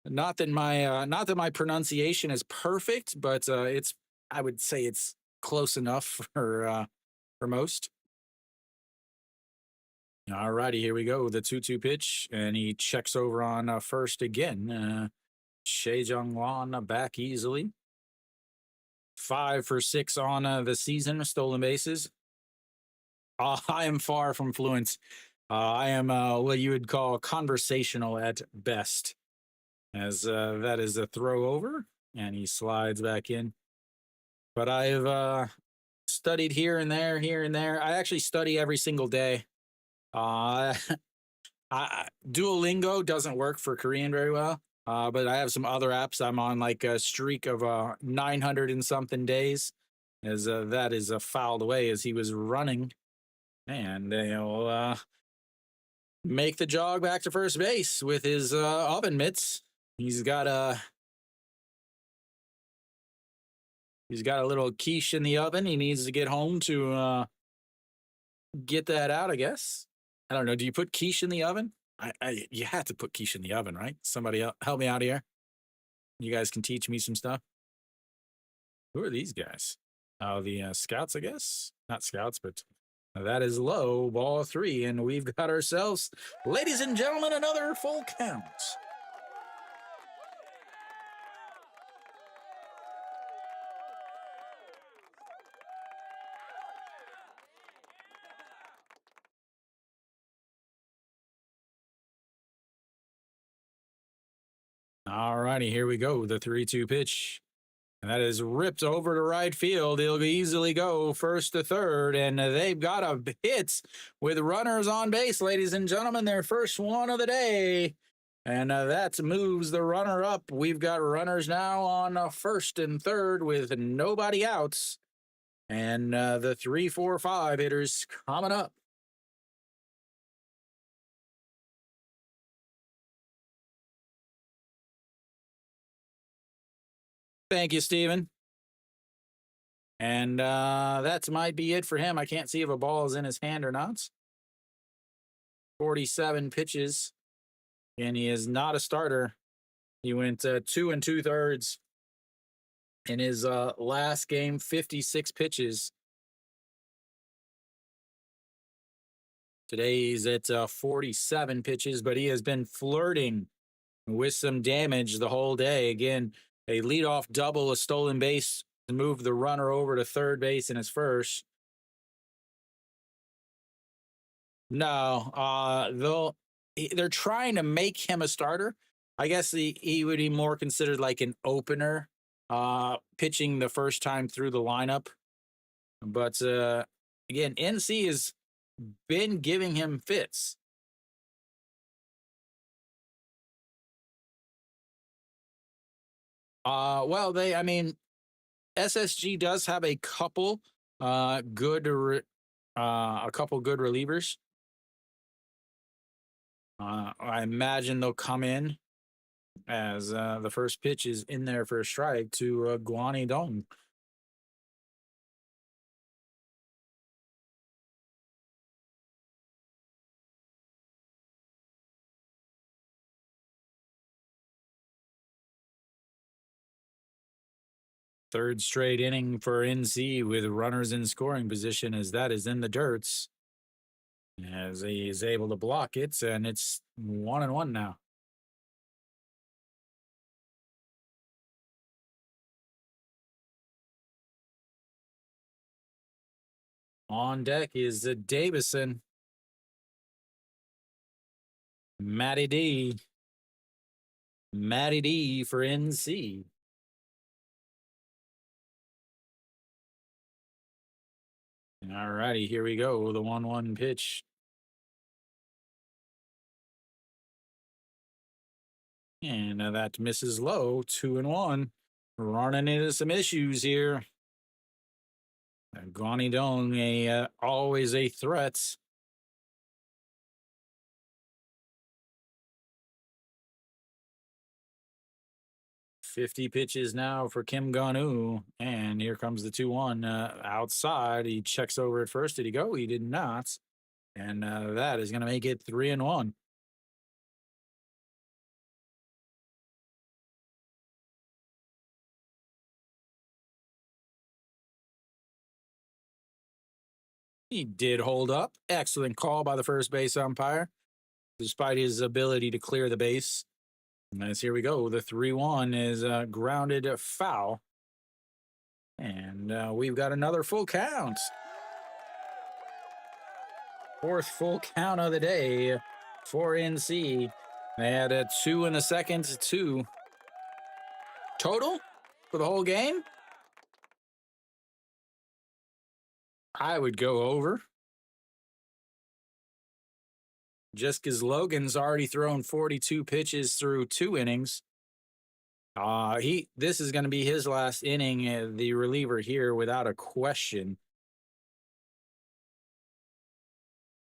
Not that my pronunciation is perfect, but I would say it's close enough for most. All righty, here we go. The 2-2 pitch, and he checks over on first again. Shea Jung-won back easily. 5 for 6 on the season, stolen bases. I am far from fluent. I am what you would call conversational at best. As that is a throw over, and he slides back in. But I've studied here and there. I actually study every single day. Duolingo doesn't work for Korean very well, but I have some other apps. I'm on like a streak of 900 and something days, as that is fouled away as he was running, and he'll make the jog back to first base with his oven mitts. He's got a little quiche in the oven. He needs to get home to get that out, I guess. I don't know. Do you put quiche in the oven? You have to put quiche in the oven, right? Somebody help me out here. You guys can teach me some stuff. Who are these guys? Oh, the scouts, I guess. Not scouts, but that is low, ball 3, and we've got ourselves, ladies and gentlemen, another full count. All righty, here we go. The 3-2 pitch. And that is ripped over to right field. He'll easily go first to third, and they've got a hit with runners on base, ladies and gentlemen. Their first one of the day. And that moves the runner up. We've got runners now on first and third with nobody outs. And the 3, 4, 5 hitters coming up. Thank you, Steven. And that might be it for him. I can't see if a ball is in his hand or not. 47 pitches, and he is not a starter. He went 2 2/3 in his last game, 56 pitches. Today he's at 47 pitches, but he has been flirting with some damage the whole day. Again, a leadoff double, a stolen base to move the runner over to third base in his first. No, they're trying to make him a starter. I guess he would be more considered like an opener, pitching the first time through the lineup. But again, NC has been giving him fits. Well, SSG does have a couple good relievers. I imagine they'll come in as the first pitch is in there for a strike to Guani Dong. Third straight inning for NC with runners in scoring position as that is in the dirts. As he is able to block it, and it's 1-1 now. On deck is Davison. Matty D. Matty D for NC. All righty, here we go. The 1-1 pitch. And that misses low, 2-1. Running into some issues here. Guani Dong, always a threat. "50 pitches now for Kim Gonu, and here comes the 2-1 outside. He checks over at first. Did he go? He did not, and that is going to make it 3-1. He did hold up. Excellent call by the first base umpire, despite his ability to clear the base. As here we go, the 3-1 is grounded foul. And we've got another full count. Fourth full count of the day for NC. They had a 2 in the second, 2 total for the whole game. I would go over. just because Logan's already thrown 42 pitches through 2 innings. This is going to be his last inning, the reliever here, without a question.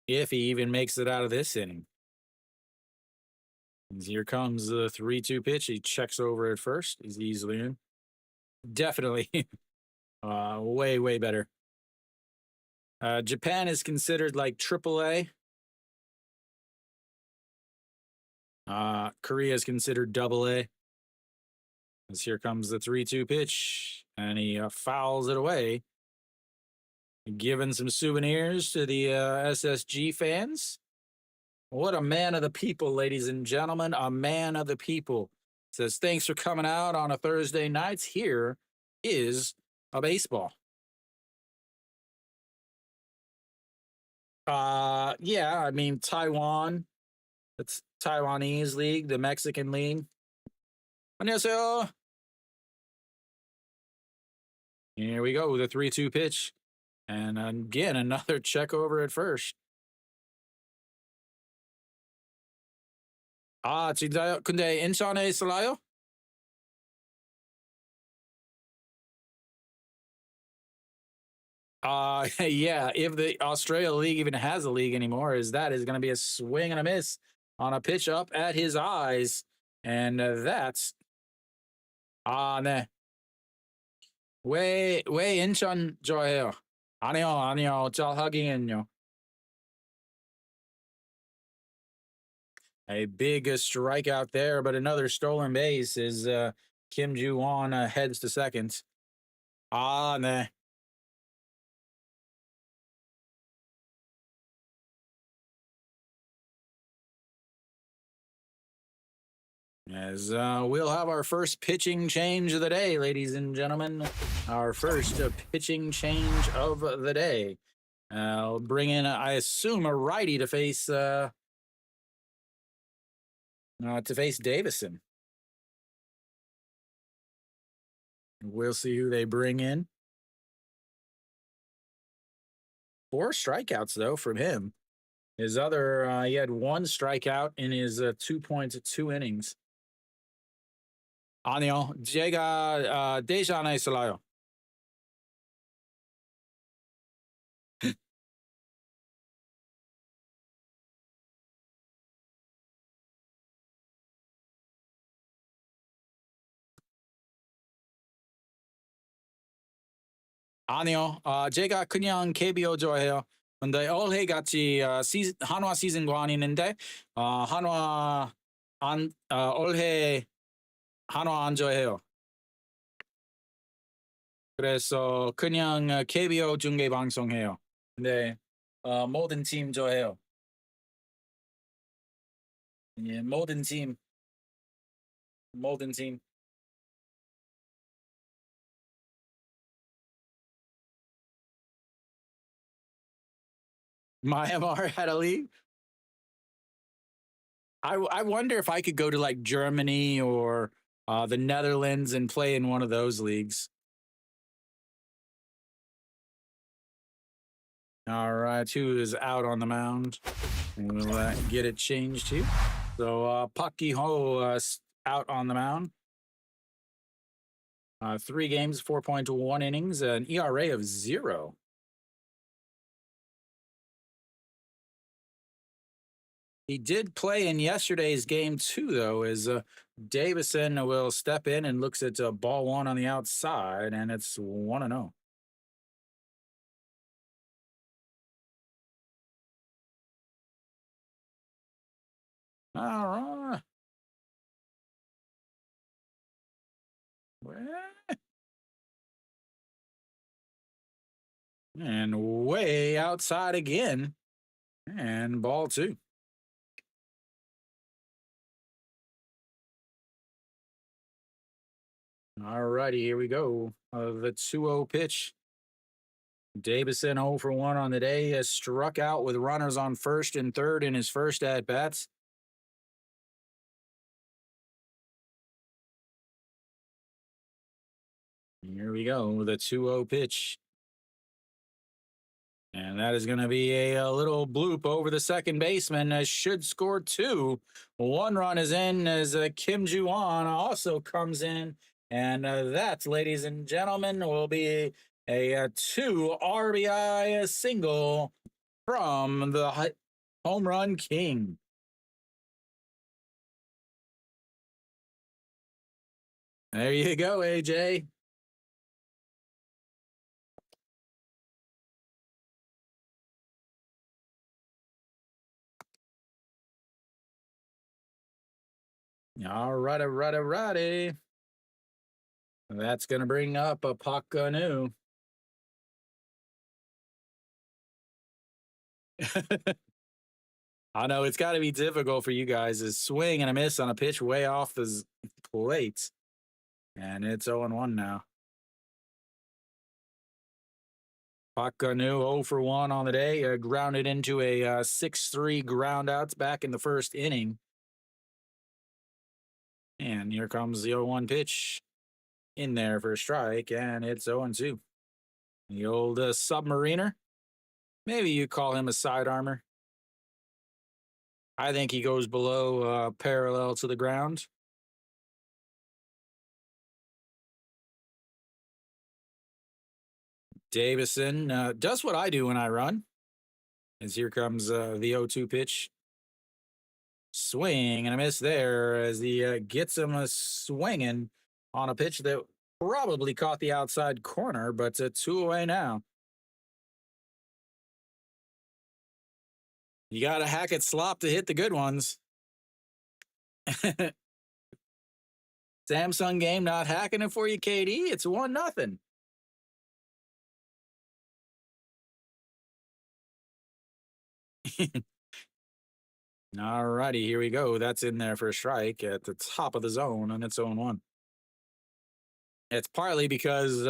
If he even makes it out of this inning. Here comes the 3-2 pitch. He checks over at first. He's easily in. Definitely. Way better. Japan is considered like AAA. Korea is considered AA. As here comes the 3-2 pitch, and he fouls it away. Giving some souvenirs to the SSG fans. What a man of the people, ladies and gentlemen. A man of the people. Says, thanks for coming out on a Thursday night. Here is a baseball. Yeah, I mean, Taiwan. It's Taiwanese league, the Mexican league. 안녕하세요. Here we go, the 3-2 pitch. And again, another check over at first. 진짜요? 근데 인천에 있어요? Yeah, if the Australia League even has a league anymore, is going to be a swing and a miss on a pitch up at his eyes. And that's 네. 왜 인천 좋아해요? 아니요. 잘 하긴요. A big strikeout there, but another stolen base as Kim Ju-won heads to second. 네. As we'll have our first pitching change of the day, ladies and gentlemen. Our first pitching change of the day. I'll bring in, I assume, a righty to face Davison. We'll see who they bring in. 4 strikeouts, though, from him. His other, he had 1 strikeout in his 2.2 innings. 아니요, 제가 대전에 있어요. 아니요, 제가 그냥 KBO 좋아해요. 근데 올해 같이 한화 시즌과 아니는데 한화 올해 한화 안 좋아해요. 그래서 그냥 KBO 중계 방송해요. 네, 모든 팀 좋아해요. 예, 모든 팀. Myanmar had a league. I wonder if I could go to like Germany or the Netherlands and play in one of those leagues. All right, who is out on the mound? We'll get it changed here. So Park Gi-ho out on the mound. 3 games, 4.1 innings, an ERA of 0. He did play in yesterday's game too, though, as Davison will step in and looks at ball 1 on the outside, and it's 1-0. All right. And way outside again, and ball 2. All righty, here we go. The 2-0 pitch. Davison 0 for 1 on the day. Has struck out with runners on first and third in his first at bats. Here we go. The 2-0 pitch. And that is going to be a little bloop over the second baseman. Should score 2. 1 run is in as Kim Ju-won also comes in. And that, ladies and gentlemen, will be a 2 RBI single from the home run king. There you go, AJ. All righty. That's going to bring up a Park Gun-woo. I know it's got to be difficult for you guys. A swing and a miss on a pitch way off the plate. And it's 0-1 now. Park Gun-woo 0 for 1 on the day. Grounded into a 6-3 ground outs back in the first inning. And here comes the 0-1 pitch in there for a strike. And it's 0-2. The old submariner. Maybe you call him a side armor. I think he goes below parallel to the ground. Davison does what I do when I run. As here comes the 0-2 pitch. Swing and a miss there as he gets him swinging on a pitch that probably caught the outside corner, but 2 away now. You got to hack it slop to hit the good ones. Samsung game not hacking it for you, KD. It's 1-0. All righty, here we go. That's in there for a strike at the top of the zone, and it's 0-1. It's partly because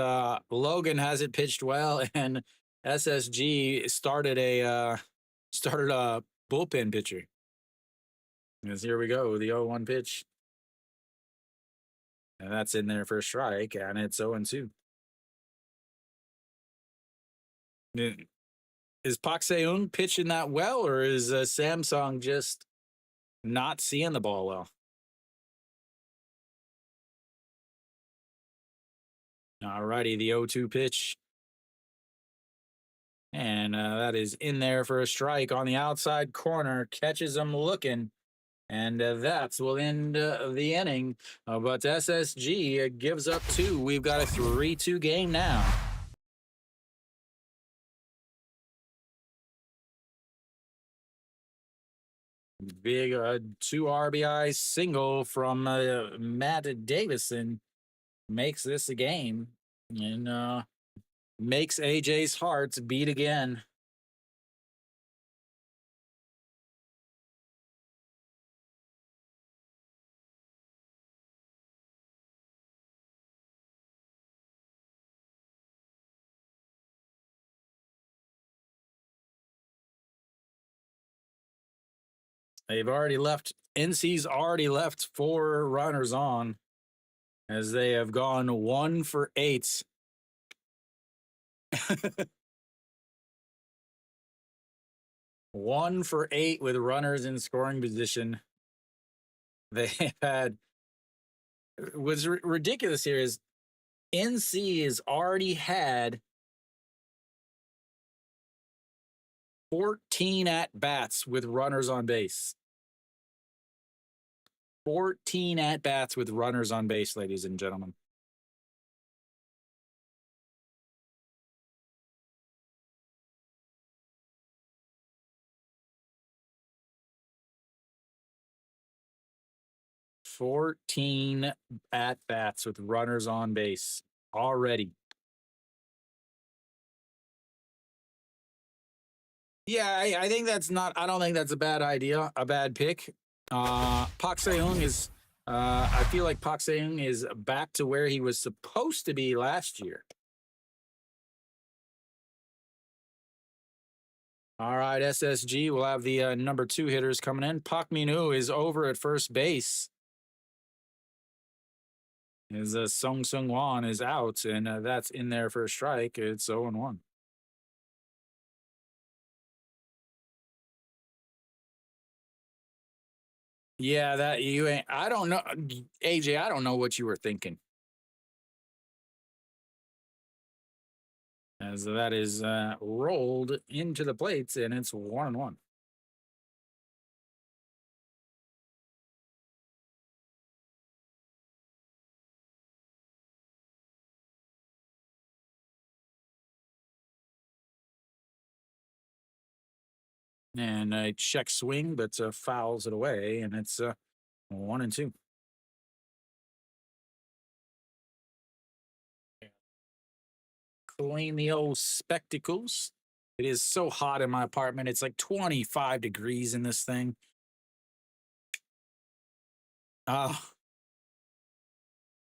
Logan hasn't pitched well, and SSG started a bullpen pitcher. Because here we go, the 0-1 pitch. And that's in there for a strike, and it's 0-2. Is Pak Seung pitching that well, or is Samsung just not seeing the ball well? All righty, the 0-2 pitch. And that is in there for a strike on the outside corner. Catches him looking. And that will end the inning. But SSG gives up 2. We've got a 3-2 game now. Big 2 RBI single from Matt Davison makes this a game. And makes AJ's heart beat again. NC's already left 4 runners on as they have gone 1 for 8. 1 for 8 with runners in scoring position. They had what's ridiculous here is NC has already had 14 at bats with runners on base. 14 at bats with runners on base, ladies and gentlemen. "14 at bats with runners on base already." Yeah, I think that's not. I don't think that's a bad idea, a bad pick. Pak Seung is. I feel like Pak Seung is back to where he was supposed to be last year. All right, SSG will have the number 2 hitters coming in. Pak Min-woo is over at first base. As Sung Sung Won is out, and that's in there for a strike. It's 0-1. Yeah, that you ain't. I don't know, AJ. I don't know what you were thinking. As that is rolled into the plates, and it's 1-1. And a check swing, but fouls it away, and it's 1-2. Clean the old spectacles. It is so hot in my apartment. It's like 25 degrees in this thing. As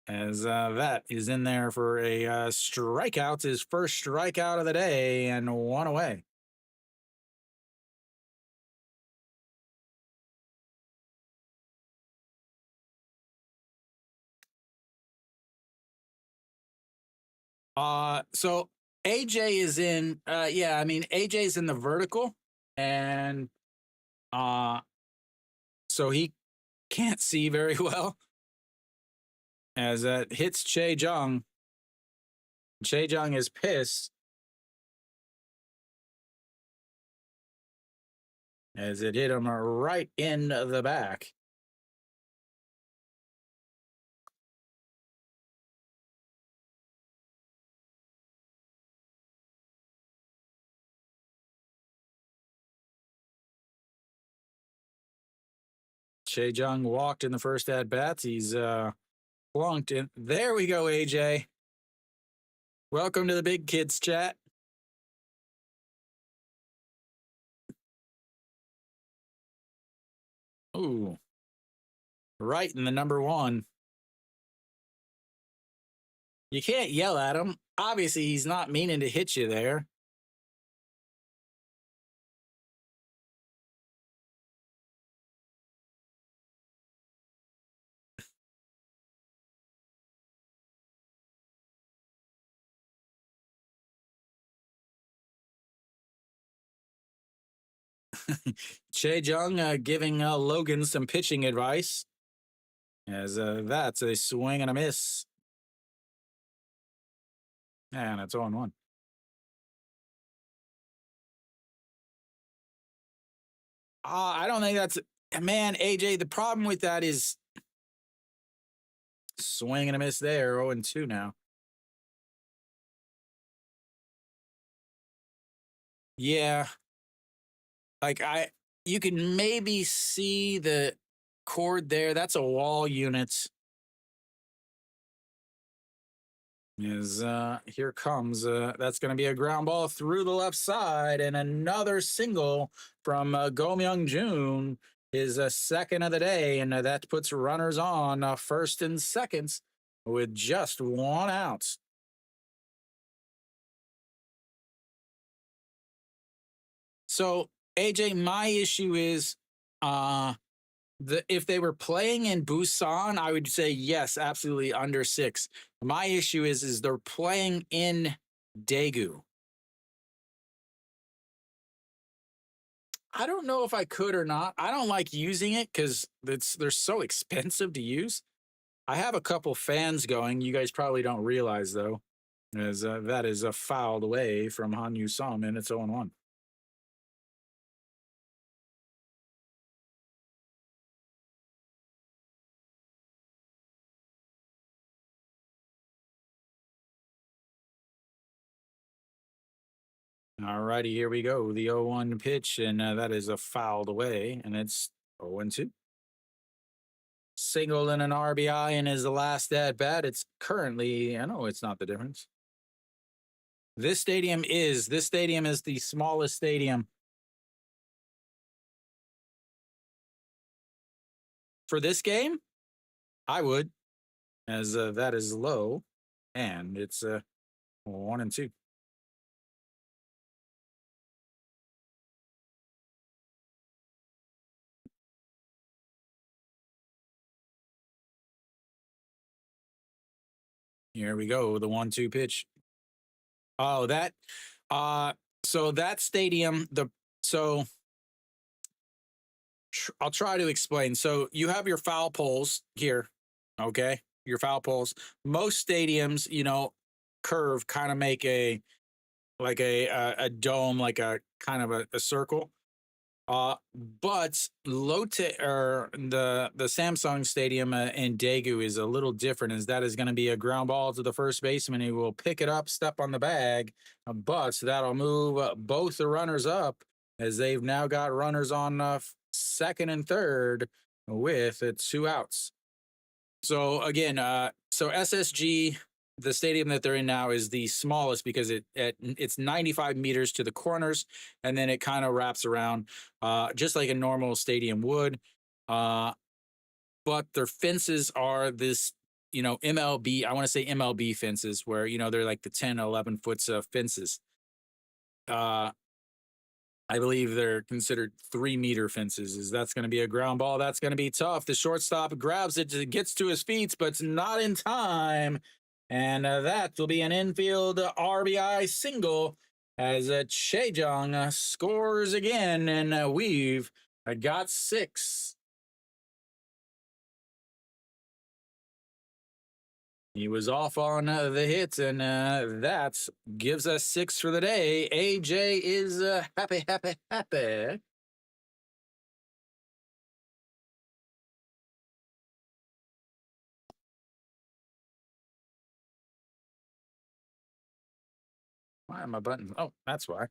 that is in there for a strikeout, his first strikeout of the day, and one away. So AJ is in. Yeah, I mean AJ's in the vertical, and uh, so he can't see very well. As that hits Che Jung. Che Jung is pissed as it hit him right in the back. Che Jung walked in the first at bats. He's plunked in. There we go, AJ. Welcome to the big kids chat. Ooh, right in the number one. You can't yell at him. Obviously, he's not meaning to hit you there. Che Jung giving Logan some pitching advice. As that's a swing and a miss. And it's 0-1. I don't think that's. Man, AJ, the problem with that is swing and a miss there. 0-2 now. Yeah. Like you can maybe see the cord there. That's a wall unit. Is here comes that's going to be a ground ball through the left side, and another single from Go Myung Jun, his second of the day, and that puts runners on first and seconds with just one out. So AJ, my issue is if they were playing in Busan, I would say yes, absolutely under 6. My issue is they're playing in Daegu. I don't know if I could or not. I don't like using it because they're so expensive to use. I have a couple fans going. You guys probably don't realize though, as that is a fouled away from Han Yu Sum, and it's 0-1. All righty, here we go. The 0-1 pitch, and that is a fouled away, and it's 0-2. Single and an RBI in his last at bat. It's currently, I know it's not the difference. This stadium is the smallest stadium for this game. I would, as that is low, and it's 1-2. Here we go. The 1-2 pitch. Oh, that. So that stadium. So I'll try to explain. So you have your foul poles here, okay? Your foul poles. Most stadiums, curve kind of make a dome, like a kind of a circle. But Lotte or the Samsung Stadium in Daegu is a little different. As that is going to be a ground ball to the first baseman. He will pick it up, step on the bag, but that'll move both the runners up as they've now got runners on second and third with 2 outs. So again, so SSG, the stadium that they're in now, is the smallest because it's 95 meters to the corners, and then it kind of wraps around, just like a normal stadium would. But their fences are this, MLB. I want to say MLB fences, where they're like the 10, 11 foot fences. I believe they're considered 3 meter fences. Is that's going to be a ground ball? That's going to be tough. The shortstop grabs it, gets to his feet, but it's not in time. And that will be an infield RBI single as Chejong scores again. And we've got 6. He was off on the hit, and that gives us 6 for the day. AJ is happy, happy, happy. Why are my buttons? Oh, that's why.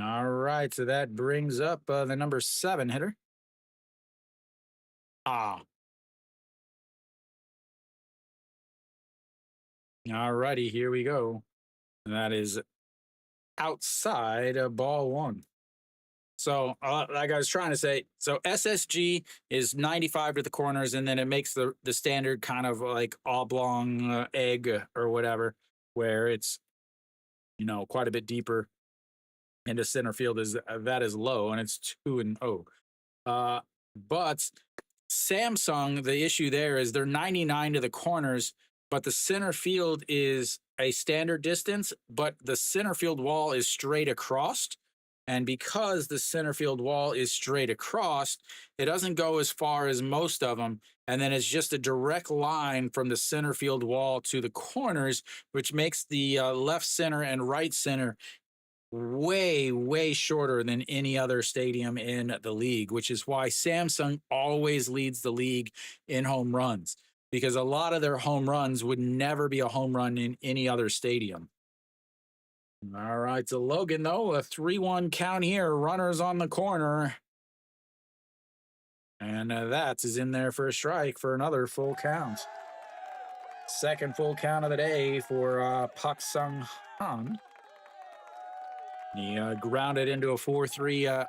All right, so that brings up the number 7 hitter. Ah. All righty, here we go. That is outside of ball 1. So, like I was trying to say, so SSG is 95 to the corners, and then it makes the standard kind of like oblong egg or whatever, where it's quite a bit deeper into center field. Is that is low, and it's 2-0. But Samsung, the issue there is they're 99 to the corners, but the center field is a standard distance, but the center field wall is straight across. And because the center field wall is straight across, it doesn't go as far as most of them. And then it's just a direct line from the center field wall to the corners, which makes the left center and right center way, way shorter than any other stadium in the league, which is why Samsung always leads the league in home runs, because a lot of their home runs would never be a home run in any other stadium. All right, so Logan, though, a 3-1 count here. Runners on the corner. And that is in there for a strike for another full count. Second full count of the day for Pak Sung Han. He grounded into a 4-3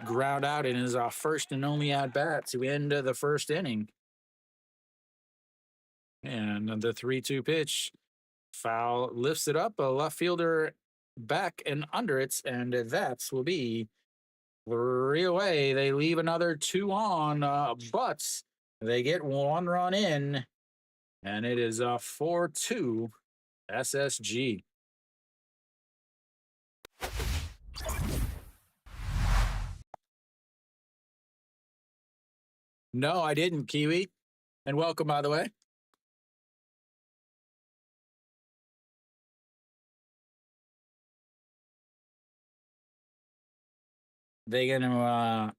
ground out in his first and only at bat to end the first inning. And the 3-2 pitch. Foul lifts it up. A left fielder back and under it. And that will be 3 away. They leave another 2 on, but they get 1 run in. And it is 4-2 SSG. No, I didn't, Kiwi. And welcome, by the way. They gonna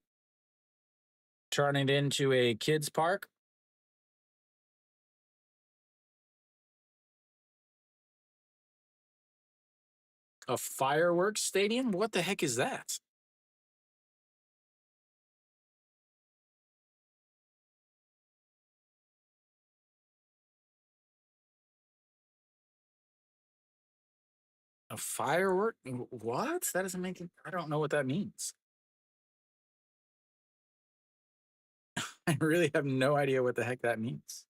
turn it into a kids park? A fireworks stadium? What the heck is that? A firework? What? That doesn't make it. I don't know what that means. I really have no idea what the heck that means.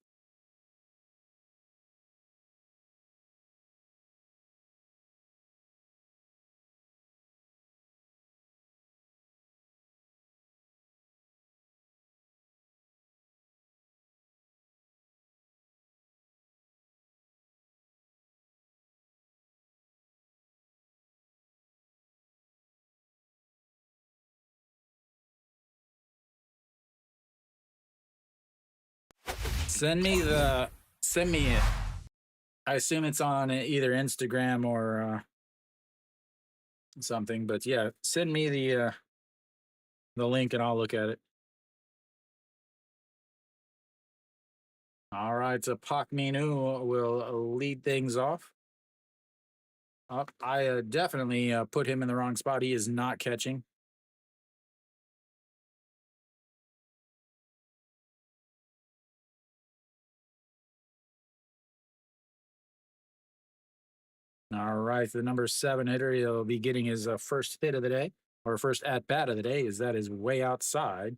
Send me it. I assume it's on either Instagram or something, but yeah, send me the link and I'll look at it. All right, so Pak Minu will lead things off. I definitely put him in the wrong spot. He is not catching. All right, the number 7 hitter, he'll be getting his first hit of the day, or first at bat of the day, is that is way outside.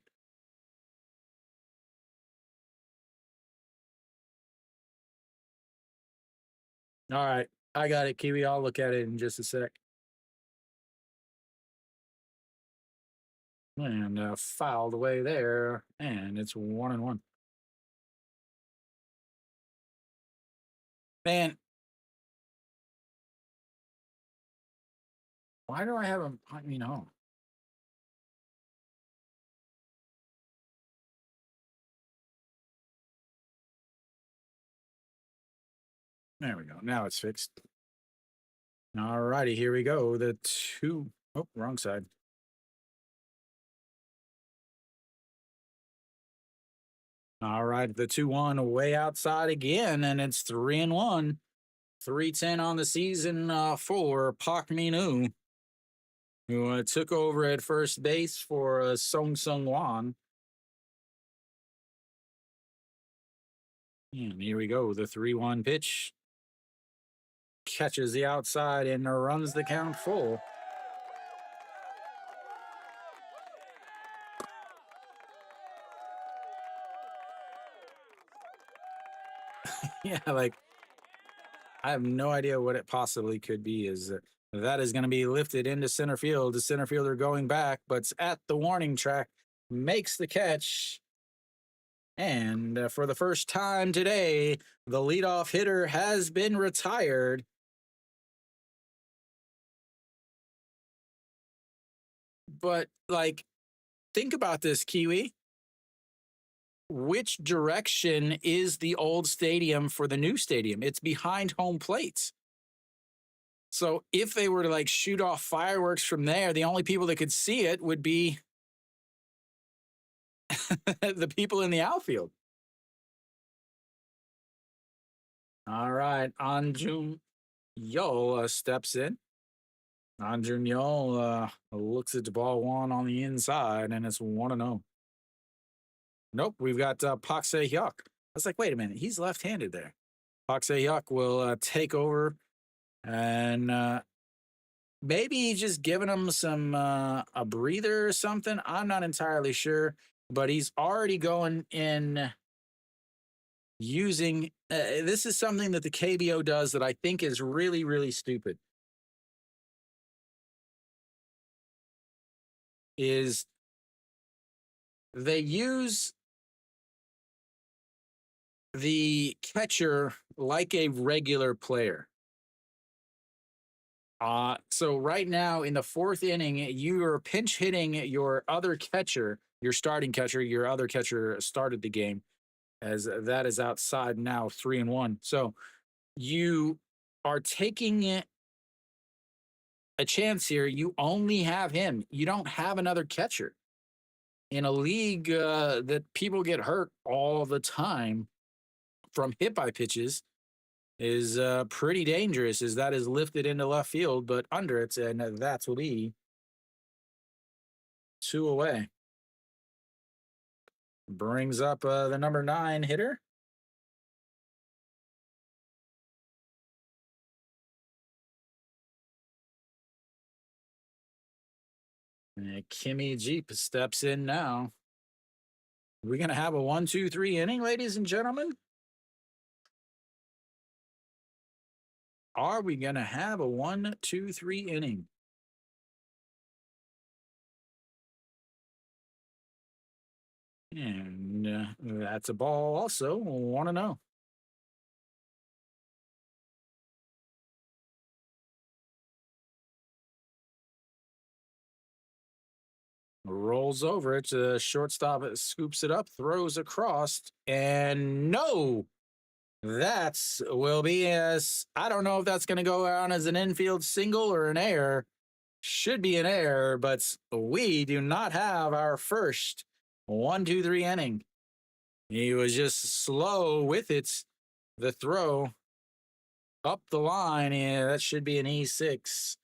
All right, I got it, Kiwi. I'll look at it in just a sec. And fouled away there, and it's 1-1. Man, why do I have him? I mean, oh, there we go. Now it's fixed. All righty, here we go. The two, oh, wrong side. All right, the 2-1 way outside again, and it's 3-1. 3-10 on the season for Pak Minu, who took over at first base for Song Sung Wan. And here we go. The 3-1 pitch catches the outside and runs the count full. Yeah, like I have no idea what it possibly could be. Is that is going to be lifted into center field. The center fielder going back, but it's at the warning track, makes the catch. And for the first time today, the leadoff hitter has been retired. But, like, think about this, Kiwi. Which direction is the old stadium for the new stadium? It's behind home plate. So if they were to like shoot off fireworks from there, the only people that could see it would be the people in the outfield. All right, Anjun Yo steps in. Anjun Yo looks at the ball one on the inside, and it's 1-0. Nope, we've got Pak Se Hyuk. I was like, wait a minute, he's left-handed there. Pak Se Hyuk will take over, and maybe he's just giving him some a breather or something. I'm not entirely sure, but he's already going in using. This is something that the KBO does that I think is really, really stupid. Is they use the catcher like a regular player. So right now in the 4th inning, you are pinch hitting your other catcher, your starting catcher. Your other catcher started the game, as that is outside now, 3-1. So you are taking a chance here. You only have him. You don't have another catcher in a league that people get hurt all the time from hit by pitches. Is pretty dangerous as that is lifted into left field, but under it, and that will be 2 away. Brings up the number 9 hitter. And Kimmy Jeep steps in now. We're going to have a 1-2-3 inning, ladies and gentlemen. Are we going to have a 1-2-3 inning? And that's a ball also. 1-0. Rolls over it. Shortstop scoops it up, throws across, and no. That's will be as I don't know if that's going to go on as an infield single or an error. Should be an error, but we do not have our first 1-2-3 inning. He was just slow with it. The throw up the line, yeah, that should be an E6.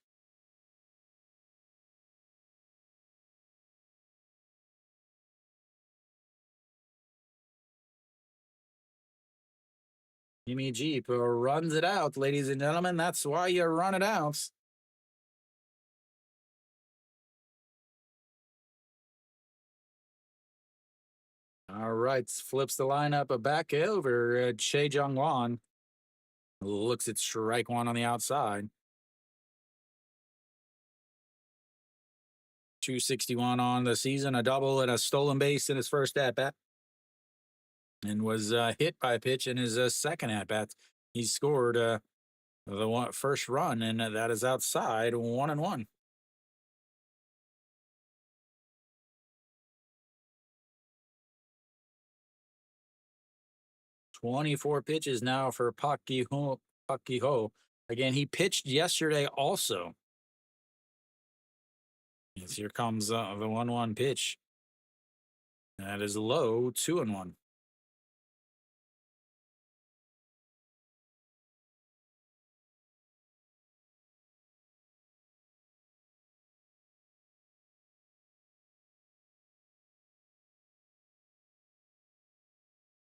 Jimmy Jeep runs it out, ladies and gentlemen. That's why you run it out. All right, flips the lineup back over. Che Jung Wan looks at strike one on the outside. 261 on the season, a double and a stolen base in his first at bat, and was hit by a pitch in his second at bat. He scored the first run, and that is outside 1-1. 24 pitches now for Pak Ki-ho. Again, he pitched yesterday also. Yes, here comes the 1-1 pitch. That is low, 2-1.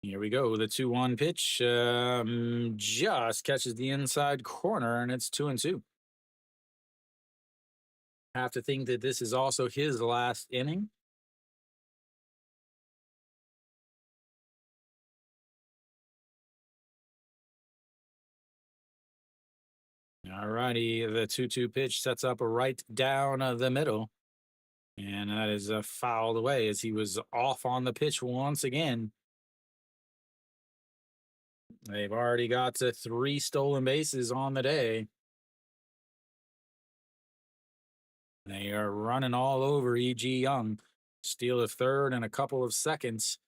Here we go. The 2-1 pitch just catches the inside corner, and it's 2-2. Have to think that this is also his last inning. All righty. The 2-2 pitch sets up right down the middle, and that is fouled away as he was off on the pitch once again. They've already got 3 stolen bases on the day. They are running all over E.G. Young. Steal a third in a couple of seconds.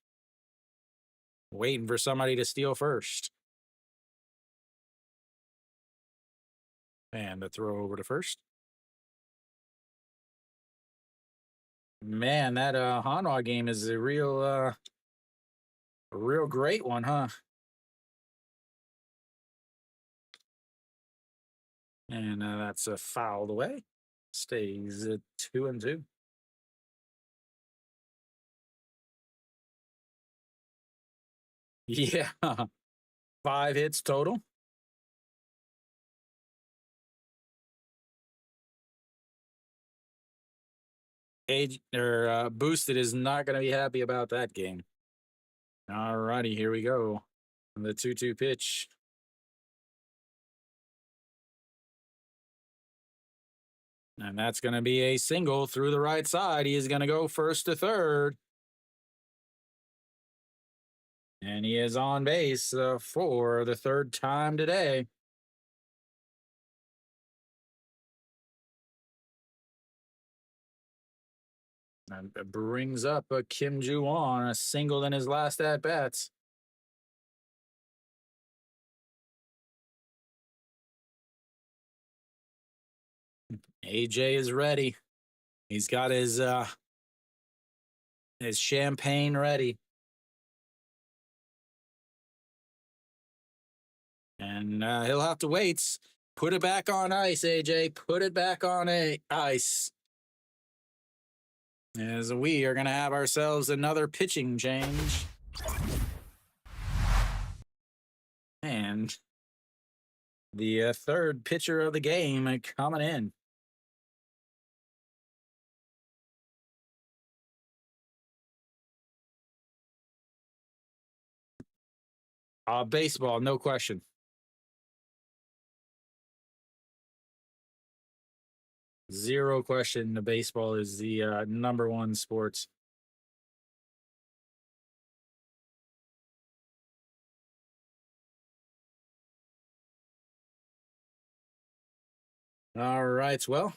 Waiting for somebody to steal first. And the throw over to first. Man, that Hanwha game is a real great one, huh? And that's fouled away. Stays at 2-2. Yeah, 5 hits total. Boosted is not going to be happy about that game. All righty, here we go. The 2-2 pitch. And that's going to be a single through the right side. He is going to go first to third. And he is on base for the third time today. And brings up Kim Ju-won, a single in his last at-bats. AJ is ready. He's got his champagne ready. And he'll have to wait. Put it back on ice, AJ. Put it back on ice. As we are going to have ourselves another pitching change. And the third pitcher of the game coming in. Baseball, no question. Zero question. The baseball is the #1 sports. All right. Well,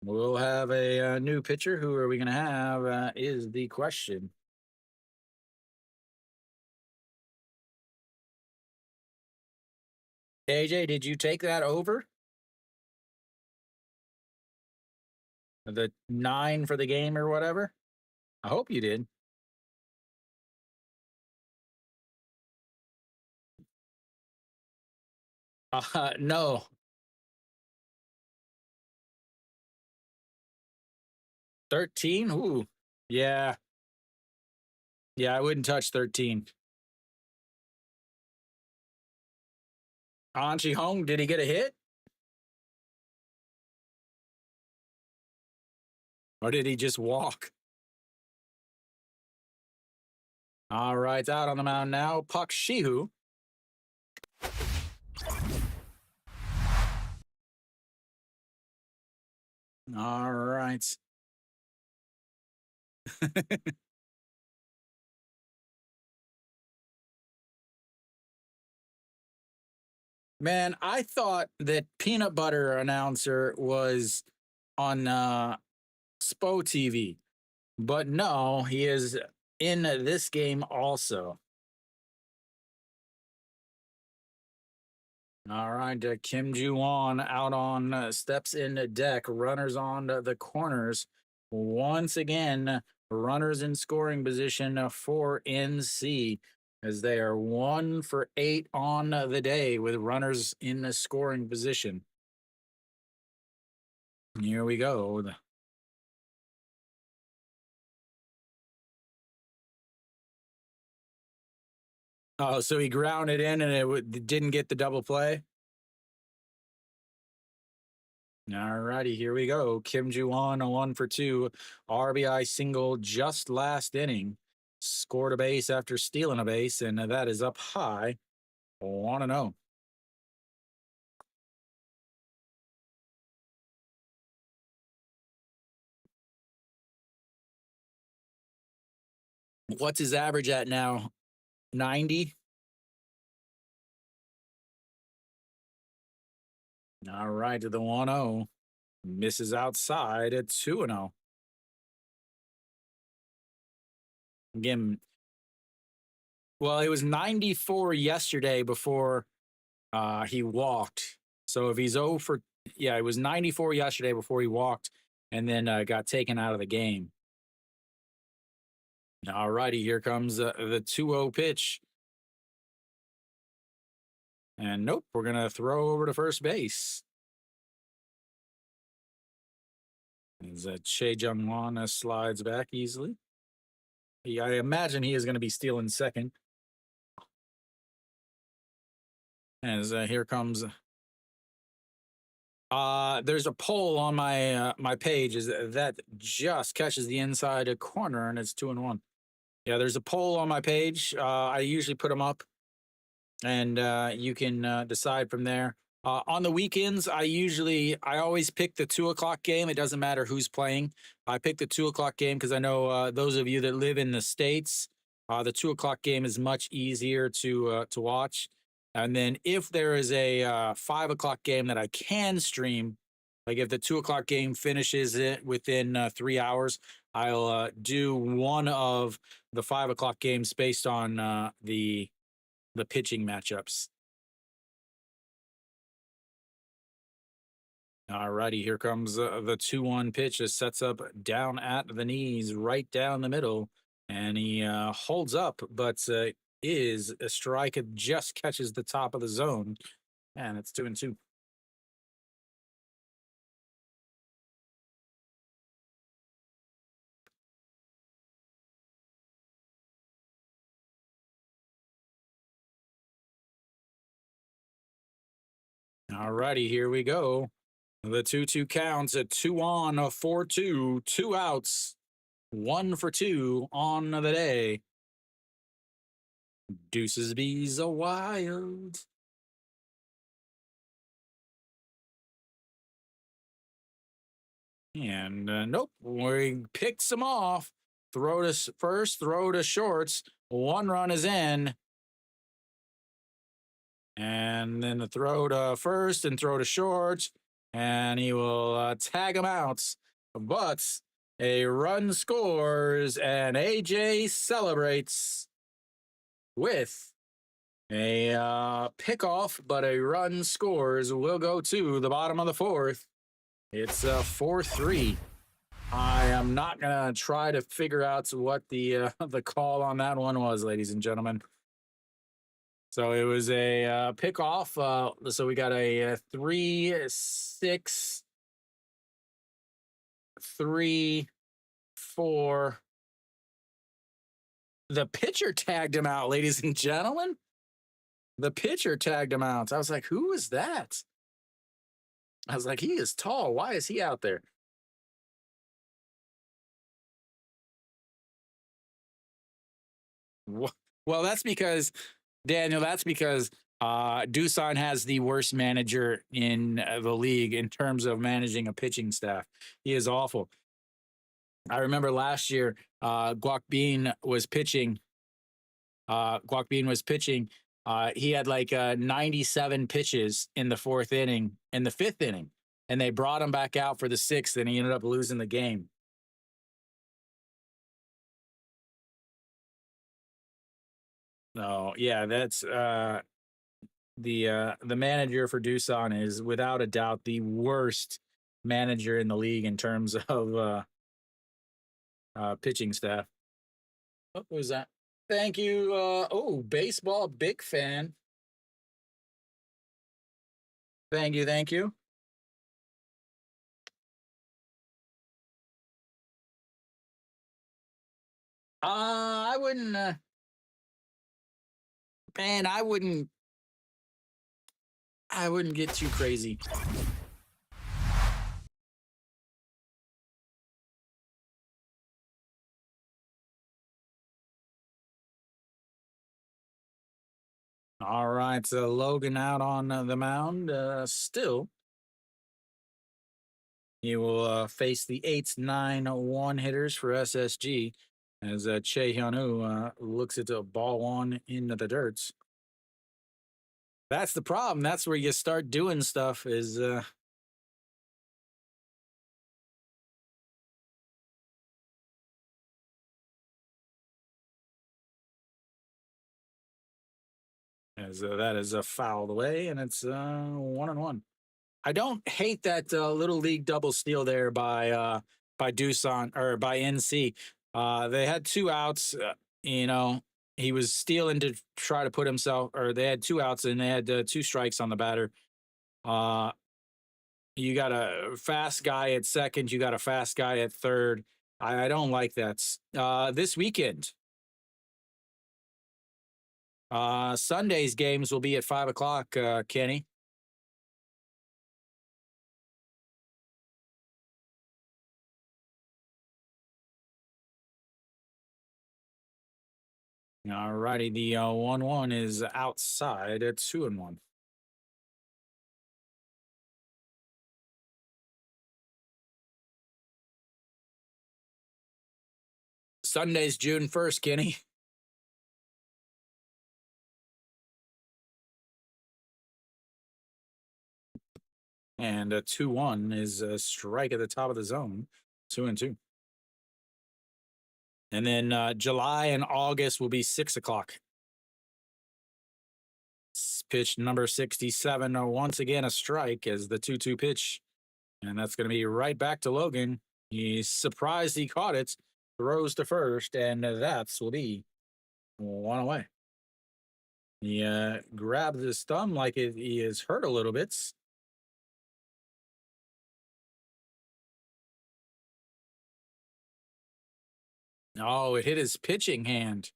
We'll have a new pitcher. Who are we going to have is the question. AJ, did you take that over? The 9 for the game or whatever? I hope you did. No. 13? Ooh. Yeah. Yeah, I wouldn't touch 13. Anchi Hong, did he get a hit? Or did he just walk? All right, out on the mound now, Puck Shihu. All right. Man, I thought that Peanut Butter Announcer was on SPO TV, but no, he is in this game also. All right, Kim Ju-won out on steps in the deck, runners on the corners. Once again, runners in scoring position for NC as they are 1 for 8 on the day with runners in the scoring position. Here we go. Oh, so he grounded in and it didn't get the double play? All righty, here we go. Kim Ju-won, a 1 for 2. RBI single just last inning. Scored a base after stealing a base, and that is up high. 1-0. What's his average at now? 90? All right, to the 1-0. Misses outside at 2-0. Again, well, it was 94 yesterday before he walked. So if he's 0 for, yeah, it was 94 yesterday before he walked and then got taken out of the game. All righty, here comes the 2-0 pitch. And nope, we're going to throw over to first base. As Che Jung-won slides back easily. I imagine he is going to be stealing second. As here comes. There's a poll on my my page is that just catches the inside corner and it's 2-1. Yeah, there's a poll on my page. I usually put them up, and you can decide from there. On the weekends, I always pick the 2 o'clock game. It doesn't matter who's playing. I pick the 2 o'clock game because I know those of you that live in the States, the 2 o'clock game is much easier to watch. And then if there is a 5 o'clock game that I can stream, like if the 2 o'clock game finishes it within 3 hours, I'll do one of the 5 o'clock games based on the pitching matchups. All righty, here comes the 2-1 pitch. It sets up down at the knees, right down the middle, and he holds up, but is a strike. It just catches the top of the zone, and it's 2-2. All righty, here we go. The 2-2 counts at 2 on, a 4-2, 2 outs, 1 for 2 on the day. Deuces B's a wild. And nope, we picks him off. Throw to first, throw to shorts. 1 run is in. And then the throw to first and throw to shorts. and he will tag him out. But a run scores, and AJ celebrates with a pickoff, but a run scores. Will go to the bottom of the fourth. It's 4-3. I am not gonna try to figure out what the the call on that one was, ladies and gentlemen. So it was a pickoff. So we got a 3-6, 3-4. The pitcher tagged him out, ladies and gentlemen. The pitcher tagged him out. I was like, who is that? I was like, he is tall. Why is he out there? Well, that's because, Daniel, that's because Doosan has the worst manager in the league in terms of managing a pitching staff. He is awful. I remember last year, Guac Bean was pitching. Guac Bean was pitching. He had like 97 pitches in the fourth inning, in the fifth inning, and they brought him back out for the sixth, and he ended up losing the game. No, yeah, that's the manager for Doosan is without a doubt the worst manager in the league in terms of pitching staff. What was that? Thank you. Oh, baseball, big fan. Thank you, thank you. I wouldn't. Man, I wouldn't. I wouldn't get too crazy. All right, so Logan out on the mound. Still, he will face the 8-9-1 hitters for SSG as Che Hyunwoo looks at the ball one into the dirt. That's the problem. That's where you start doing stuff is as that is fouled away, and it's 1-1. I don't hate that little league double steal there by Doosan or by NC. They had two outs. You know, he was stealing to try to put himself, or they had two outs and they had two strikes on the batter. Uh, you got a fast guy at second. You got a fast guy at third. I don't like that. This weekend, Sunday's games will be at 5 o'clock. Kenny. All righty, the 1-1 is outside at 2-1. Sunday's June 1st, Kenny. And a 2-1 is a strike at the top of the zone, 2-2. And then July and August will be 6 o'clock. Pitch number 67, once again a strike as the 2-2 pitch. And that's going to be right back to Logan. He's surprised he caught it, throws to first, and that's will be one away. He grabbed his thumb like he is hurt a little bit. Oh, it hit his pitching hand.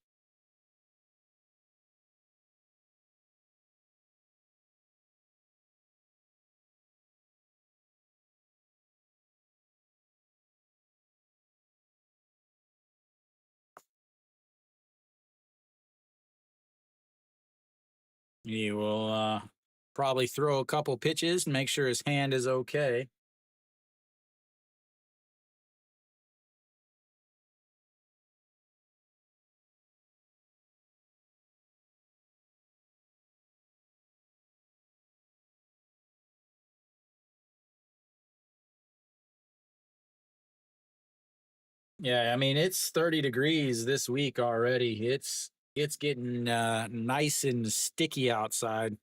He will probably throw a couple pitches and make sure his hand is okay. Yeah, I mean it's 30 degrees this week already. It's getting nice and sticky outside.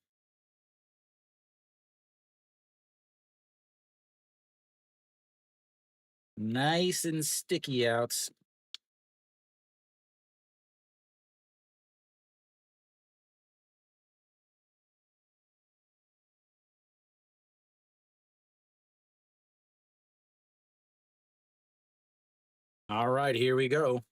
Nice and sticky out. All right, here we go.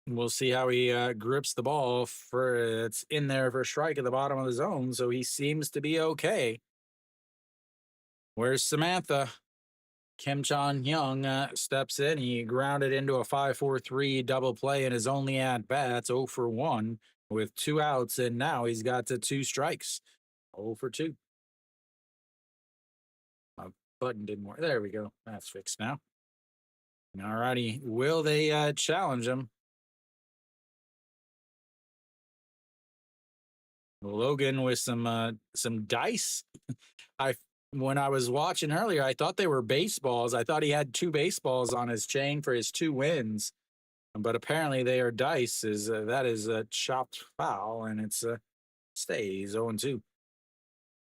We'll see how he grips the ball for it's in there for a strike at the bottom of the zone, so he seems to be okay. Where's Samantha? Kim Chan Young steps in. He grounded into a 5-4-3 double play in his only at bats, 0 for 1 with 2 outs, and now he's got to 2 strikes. 0 for 2. My button didn't work. There we go. That's fixed now. All righty. Will they challenge him? Logan with some dice. I when I was watching earlier, I thought they were baseballs. I thought he had 2 baseballs on his chain for his 2 wins, but apparently they are dice. Is that is a chopped foul, and it's stays 0-2.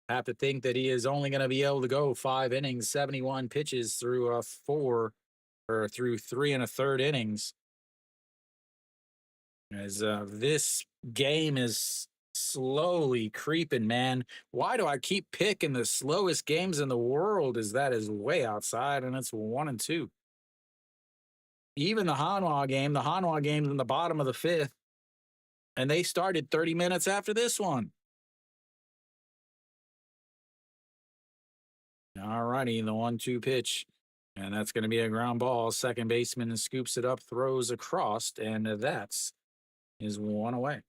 Have to think that he is only going to be able to go 5 innings, 71 pitches through through 3 1/3 innings. As this game is slowly creeping, man. Why do I keep picking the slowest games in the world? Is that is way outside, and it's 1-2. Even the Hanwha game's in the bottom of the 5th, and they started 30 minutes after this one. All righty, the 1-2 pitch. And that's going to be a ground ball. Second baseman scoops it up, throws across, and that's is 1 away.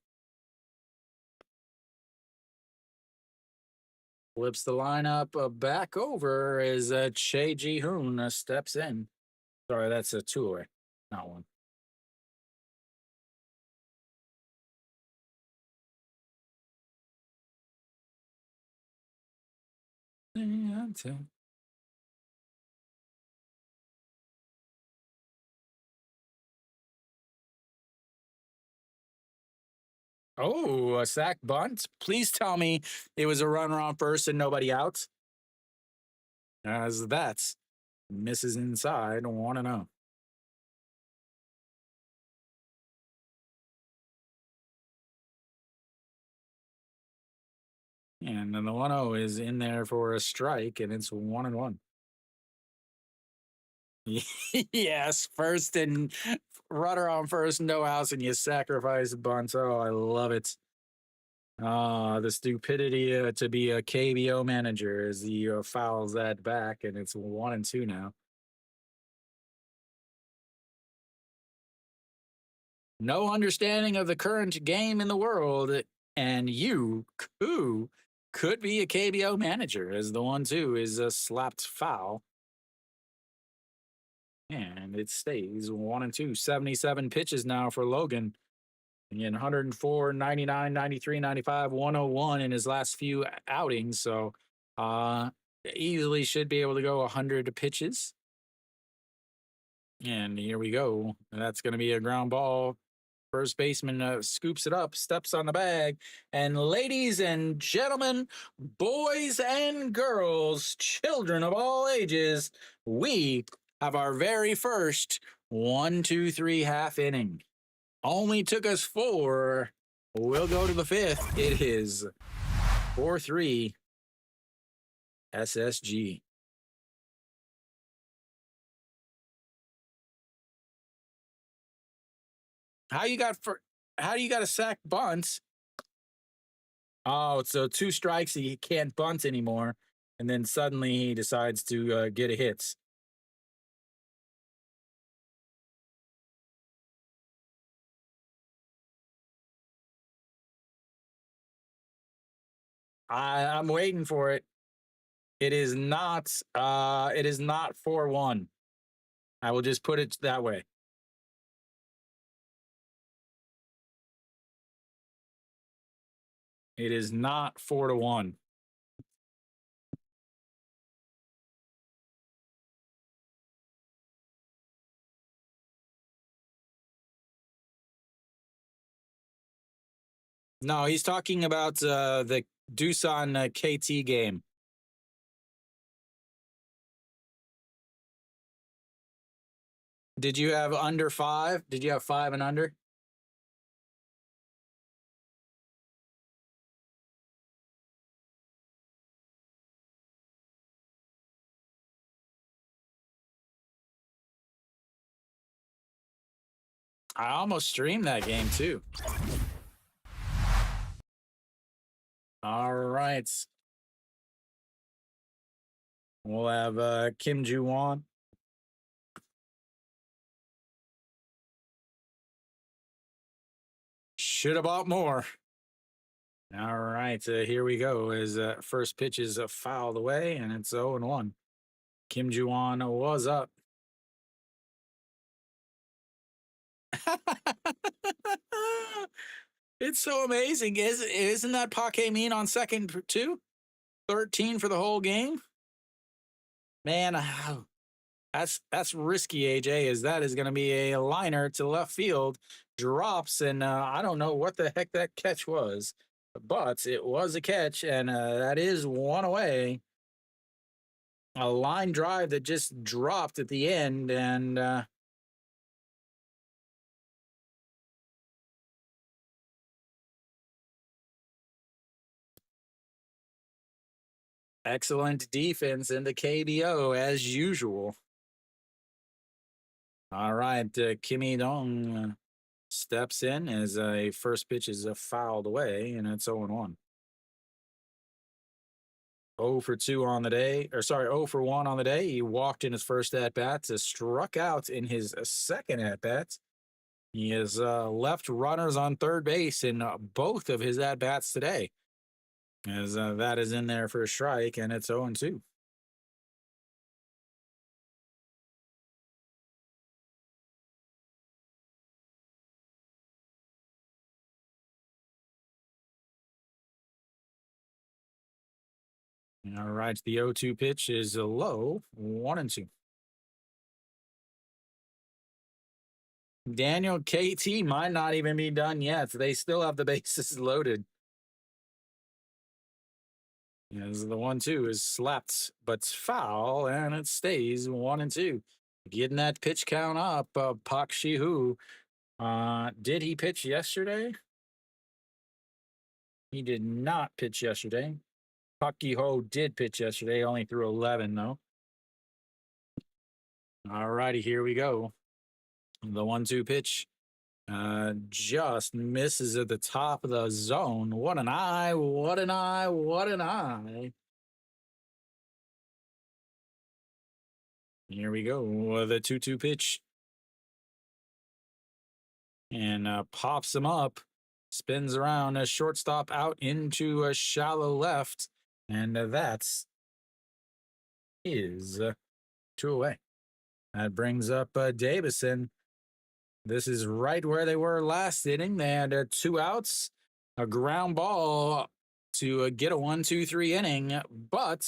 Flips the lineup back over as Che Ji Hoon steps in. Sorry, that's a 2 away, not 1. Oh, a sack bunt. Please tell me it was a runner on first and nobody out. As that misses inside, 1-0. And then the 1-0 is in there for a strike, and it's 1-1. Yes, first and runner on first, no outs, and you sacrifice bunts. Oh, I love it. Ah, the stupidity to be a KBO manager as he fouls that back, and it's 1-2 now. No understanding of the current game in the world, and you who could be a KBO manager as the 1-2 is a slapped foul. And it stays 1-2. 77 pitches now for Logan. Again, 104, 99, 93, 95, 101 in his last few outings. So easily should be able to go 100 pitches. And here we go. That's going to be a ground ball. First baseman scoops it up, steps on the bag. And ladies and gentlemen, boys and girls, children of all ages, we have our very first 1-2-3 half inning. Only took us 4. We'll go to the 5th. It is 4-3 SSG. How you got a sack bunt? Oh, so 2 strikes, he can't bunt anymore, and then suddenly he decides to get a hit. I'm waiting for it. It is not. It is not 4-1. I will just put it that way. It is not 4-1. No, he's talking about the Doosan KT game. Did you have under 5? Did you have 5 and under? I almost streamed that game too. All right. We'll have Kim Ju-won. Should have bought more. All right, here we go. His first pitch is fouled away, and it's 0-1. Kim Ju-won was up. It's so amazing. Isn't that Paque Min on second too? 13 for the whole game? Man, that's risky, AJ, as that is going to be a liner to left field. Drops, and I don't know what the heck that catch was, but it was a catch, and that is one away. A line drive that just dropped at the end, and excellent defense in the KBO as usual. All right, Kim Hee-dong steps in as a first pitch is fouled away, and it's 0-1. 0 for 2 on the day, or sorry, 0 for 1 on the day. He walked in his first at bat, struck out in his second at bat. He has left runners on third base in both of his at bats today, as that is in there for a strike, and it's 0-2. All right, the 0-2 pitch is a low, 1-2. Daniel KT might not even be done yet. They still have the bases loaded. As the 1-2 is slapped, but foul, and it stays 1-2. Getting that pitch count up. Pak Shi-hu. Did he pitch yesterday? He did not pitch yesterday. Pak Ki-ho did pitch yesterday, only threw 11 though. All righty, here we go. The 1-2 pitch just misses at the top of the zone. What an eye, what an eye, what an eye. Here we go, the 2-2 pitch. And pops him up, spins around a shortstop out into a shallow left. And that's 2 away. That brings up Davison. This is right where they were last inning. They had 2 outs, a ground ball to get a 1-2-3 inning, but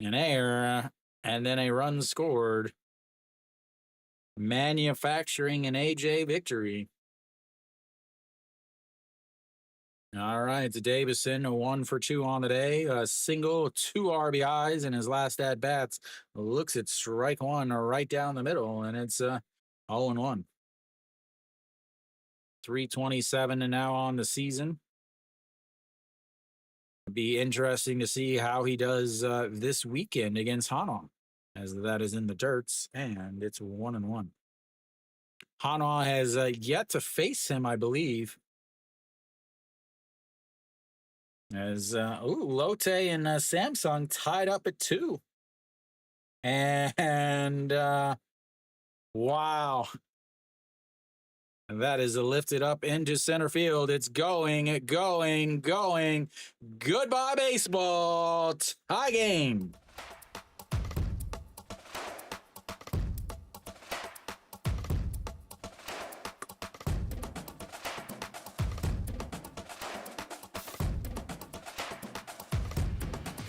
an error and then a run scored, manufacturing an AJ victory. All right, Davison, 1 for 2 on the day, a single, 2 RBIs in his last at bats. Looks at strike 1 right down the middle, and it's 0-1. 327 and now on the season. Be interesting to see how he does this weekend against Hanwha, as that is in the dirts, and it's 1-1. Hanwha has yet to face him, I believe. As Lotte and Samsung tied up at 2. And wow. That is lifted up into center field. It's going. Goodbye, baseball. Tie game.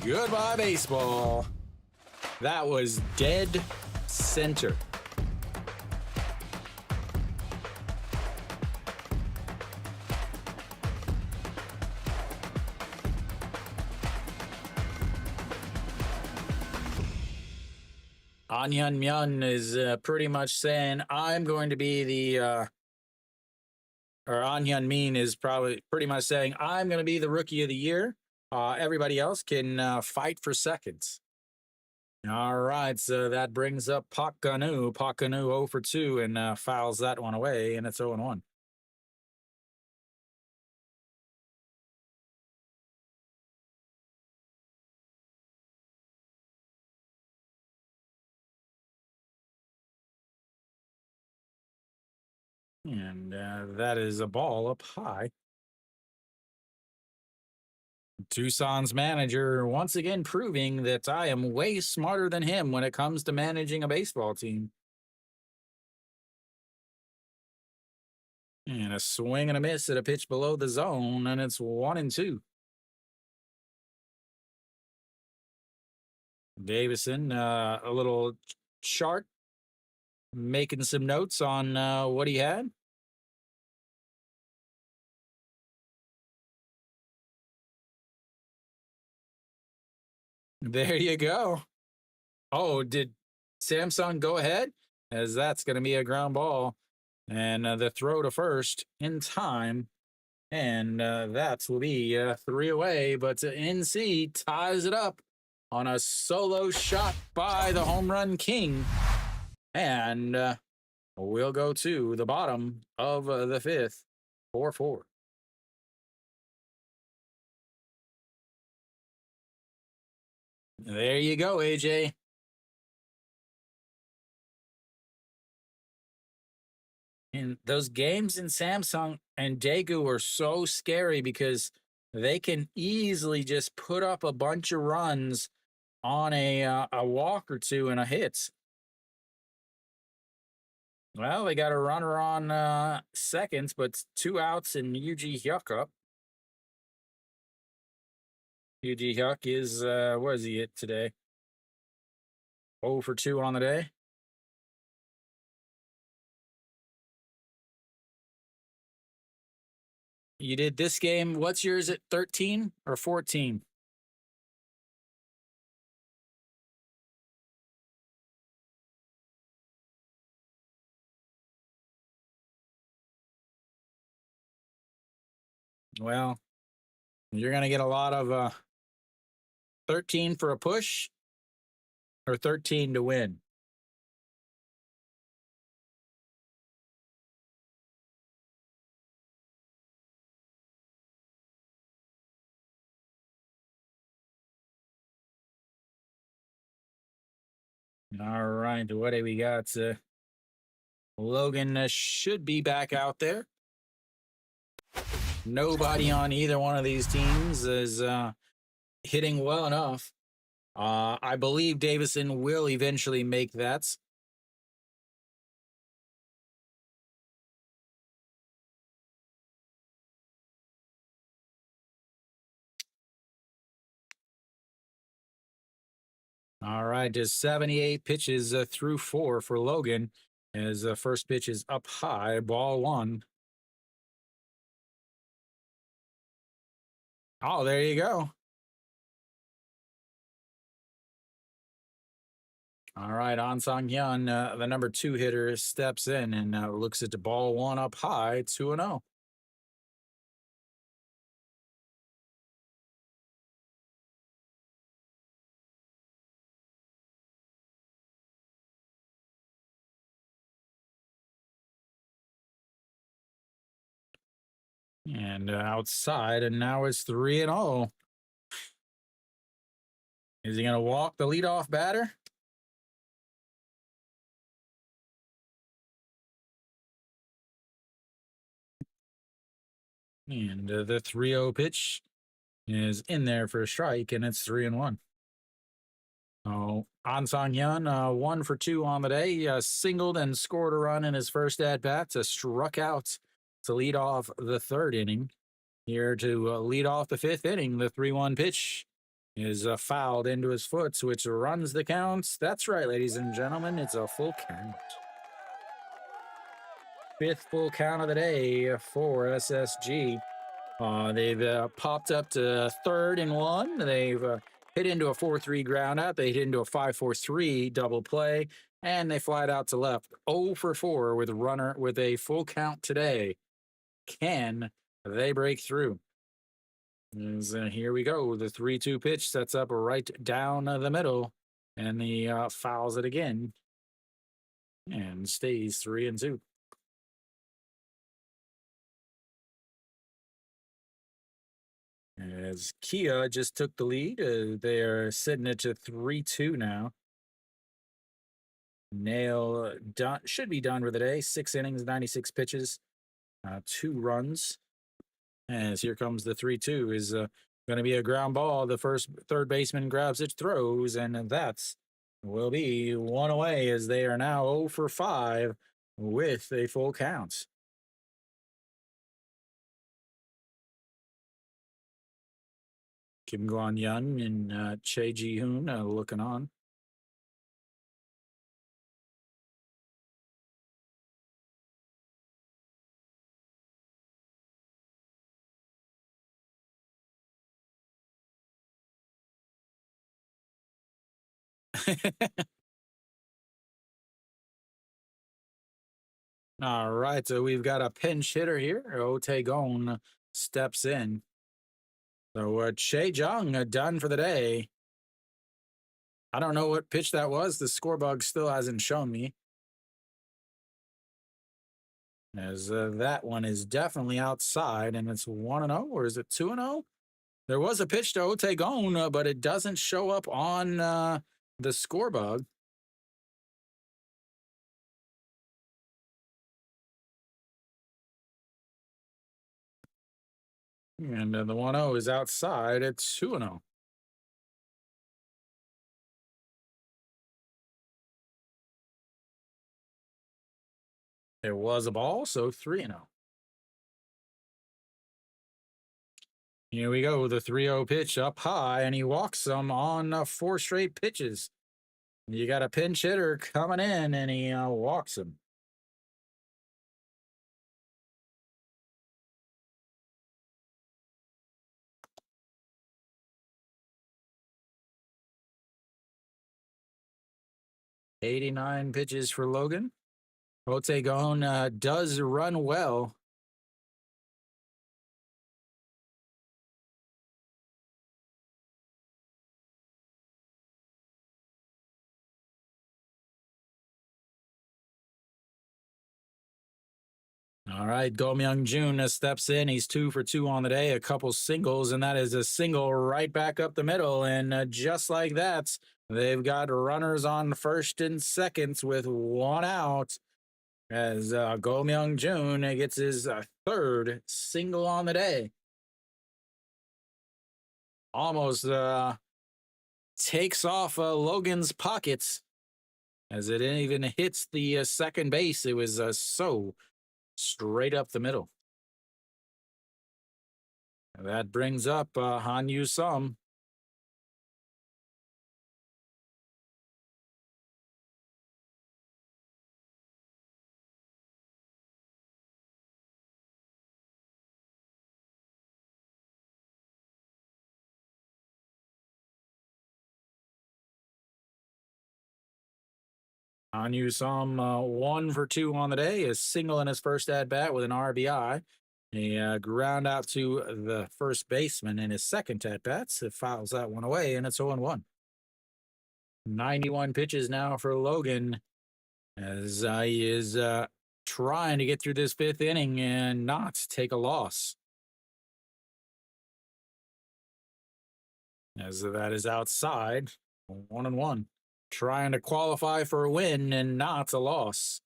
Goodbye, baseball. That was dead center. Anhyun Myun is pretty much saying, I'm going to be the, or Anhyun Min is probably pretty much saying, I'm going to be the rookie of the year. Everybody else can fight for seconds. All right, so that brings up Pak Ganu. Pak Ganu 0 for 2 and fouls that one away, and it's 0 1. And that is a ball up high. Tucson's manager once again proving that I am way smarter than him when it comes to managing a baseball team. And a swing and a miss at a pitch below the zone, and it's 1-2. Davison, a little chart, making some notes on what he had. There you go. Oh, did Samsung go ahead? As that's going to be a ground ball. And the throw to first in time. And that will be 3 away. But NC ties it up on a solo shot by the home run king. And we'll go to the bottom of the fifth, 4-4. There you go, AJ. And those games in Samsung and Daegu are so scary because they can easily just put up a bunch of runs on a walk or two and a hit. Well, they got a runner on seconds, but 2 outs and Yuji Hyuk up. Yuji Hyuk is, what is he at today? 0 for 2 on the day. You did this game. What's yours at 13 or 14? Well, you're going to get a lot of 13 for a push or 13 to win. All right, what do we got? Logan should be back out there. Nobody on either one of these teams is hitting well enough. I believe Davison will eventually make that. All right, just 78 pitches through 4 for Logan. As the first pitch is up high, ball 1. Oh, there you go. All right, An Sang-hyun, the number 2 hitter, steps in and looks at the ball 1 up high, 2-0. And outside, and now it's 3-0. Is he going to walk the leadoff batter? And the 3-0 pitch is in there for a strike, and it's 3-1. Oh, An Sang-hyun, 1 for 2 on the day, singled and scored a run in his first at bat, struck out to lead off the 3rd inning. Here to lead off the 5th inning, the 3-1 pitch is fouled into his foot, which runs the count. That's right, ladies and gentlemen, it's a full count. 5th full count of the day for SSG. They've popped up to 3rd and 1. They've hit into a 4-3 ground out. They hit into a 5-4-3 double play, and they fly it out to left. 0 for 4 with a runner with a full count today. Can they break through? Here we go. The 3-2 pitch sets up right down the middle, and he fouls it again and stays 3-2. As Kia just took the lead, they're sitting at 3-2 now. Nail done, should be done for the day. 6 innings, 96 pitches, 2 runs. As here comes the 3-2 is going to be a ground ball. The third baseman grabs it, throws, and that's will be one away as they are now 0 for 5 with a full count. Kim Guan-Yun and Che Ji-hoon looking on. All right, so we've got a pinch hitter here. Otagon steps in. So Che Jung done for the day. I don't know what pitch that was. The score bug still hasn't shown me. As that one is definitely outside, and it's 1-0, or is it 2-0? There was a pitch to Otagon, but it doesn't show up on the score bug. And the 1-0 is outside at 2-0. There was a ball, so 3-0. Here we go. The 3-0 pitch up high, and he walks them on 4 straight pitches. You got a pinch hitter coming in, and he walks him. "89 pitches for Logan. Otagon does run well. All right, Go Myung Jun steps in. He's 2 for 2 on the day, a couple singles, and that is a single right back up the middle. And just like that, they've got runners on first and seconds with 1 out. As Go Myung Jun gets his 3rd single on the day. Almost takes off Logan's pockets as it even hits the second base. It was so straight up the middle. That brings up Han Yu Sum. Han Yu Sum 1 for 2 on the day, a single in his first at bat with an RBI. A ground out to the first baseman in his second at bats. It fouls that one away, and it's 0-1. 91 pitches now for Logan, as he is trying to get through this 5th inning and not take a loss. As that is outside, 1-1. Trying to qualify for a win and not a loss.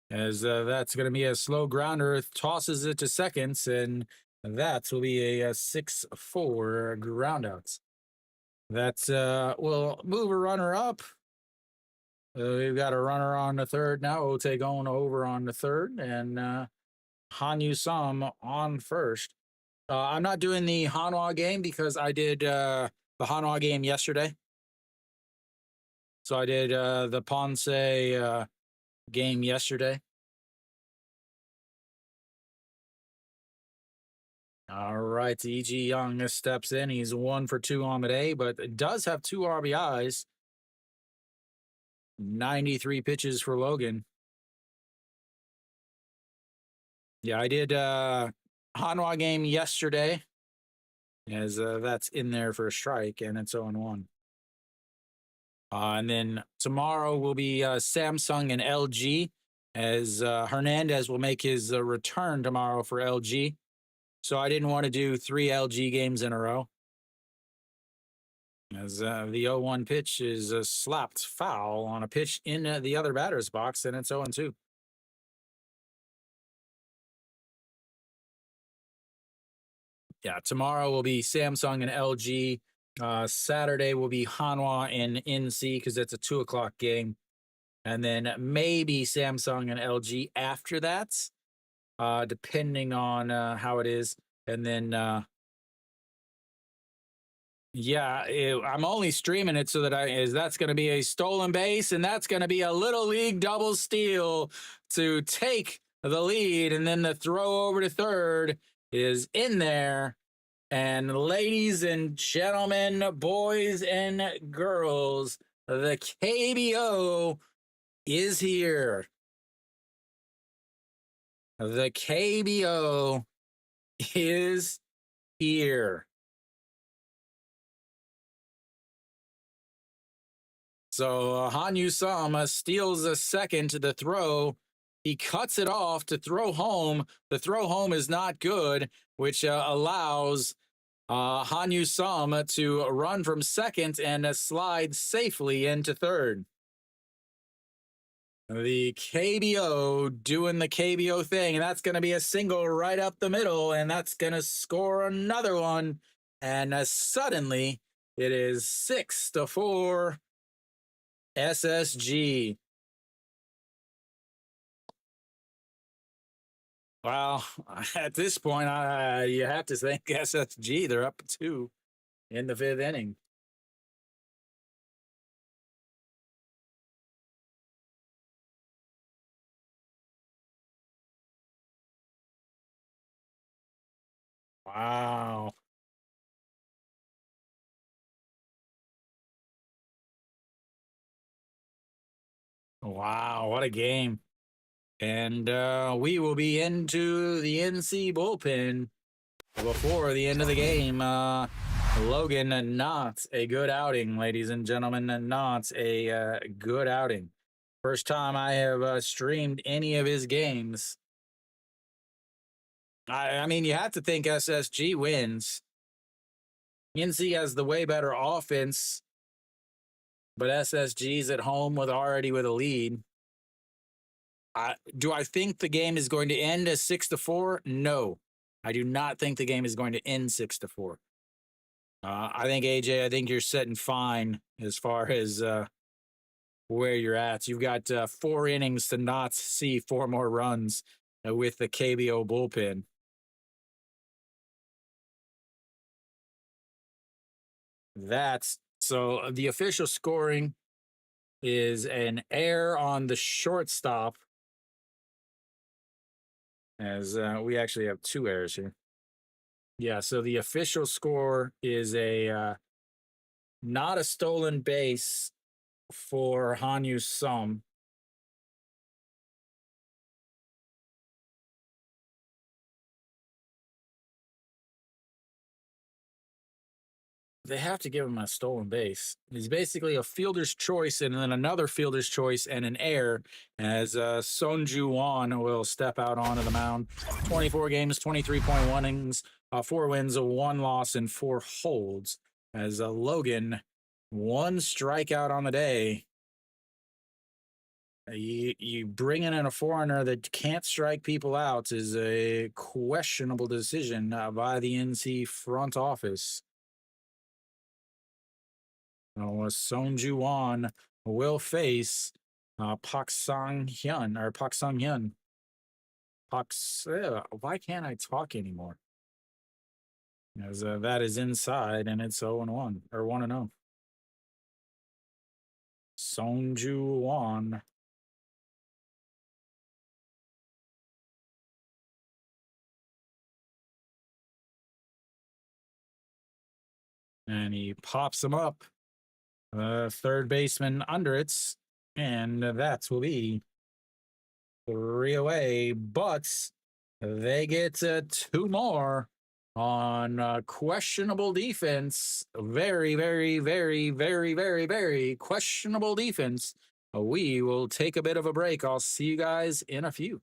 As that's going to be a slow grounder, tosses it to seconds, and that will be a 6-4 groundouts. That will move a runner up. We've got a runner on the 3rd now. Otagon over on the 3rd, and Han Yu Sum on 1st. I'm not doing the Hanwha game because I did the Hanwha game yesterday. So I did the Ponce game yesterday. All right, E.G. Young steps in. He's 1 for 2 on the day, but does have 2 RBIs. 93 pitches for Logan. Yeah, I did Hanwha game yesterday, as that's in there for a strike, and it's 0-1. And then tomorrow will be Samsung and LG, as Hernandez will make his return tomorrow for LG. So I didn't want to do 3 LG games in a row, as the 0-1 pitch is slapped foul on a pitch in the other batter's box, and it's 0-2. Yeah, tomorrow will be Samsung and LG. Saturday will be Hanwha and NC, because it's a 2 o'clock game. And then maybe Samsung and LG after that, depending on how it is. And then, I'm only streaming it so that that's going to be a stolen base, and that's going to be a little league double steal to take the lead. And then the throw over to third is in there. And ladies and gentlemen, boys and girls, the KBO is here. The KBO is here. So Hanyu Sam steals a second to the throw. He cuts it off to throw home. The throw home is not good, which allows Hanyu Sam to run from second and slide safely into third. The KBO doing the KBO thing, and that's going to be a single right up the middle, and that's going to score another one. And suddenly it is 6-4 SSG. Well, at this point, you have to think SSG. They're up 2 in the 5th inning. Wow. Wow, what a game. And we will be into the NC bullpen before the end of the game. Logan, not a good outing, ladies and gentlemen. Not a good outing. First time I have streamed any of his games. I mean, you have to think SSG wins. NC has the way better offense, but SSG's at home with a lead. Do I think the game is going to end as 6-4? No, I do not think the game is going to end 6-4. I think AJ, I think you're sitting fine as far as where you're at. You've got 4 innings to not see 4 more runs with the KBO bullpen. So the official scoring is an error on the shortstop, as we actually have 2 errors here. Yeah, so the official score is a not a stolen base for Hanyu Sam. They have to give him a stolen base. He's basically a fielder's choice and then another fielder's choice and an error, as Sonju Won will step out onto the mound. 24 games, 23.1 innings, 4 wins, 1 loss, and 4 holds, as Logan, 1 strikeout on the day. You bringing in a foreigner that can't strike people out is a questionable decision by the NC front office. Sonju Won will face Pak Sang Hyun. Why can't I talk anymore? As that is inside, and it's 0-1 or 1-0. Sonju Won. And he pops him up. Third baseman under it. And that will be 3 away. But they get 2 more on questionable defense. Very, very, very, very, very, very questionable defense. We will take a bit of a break. I'll see you guys in a few.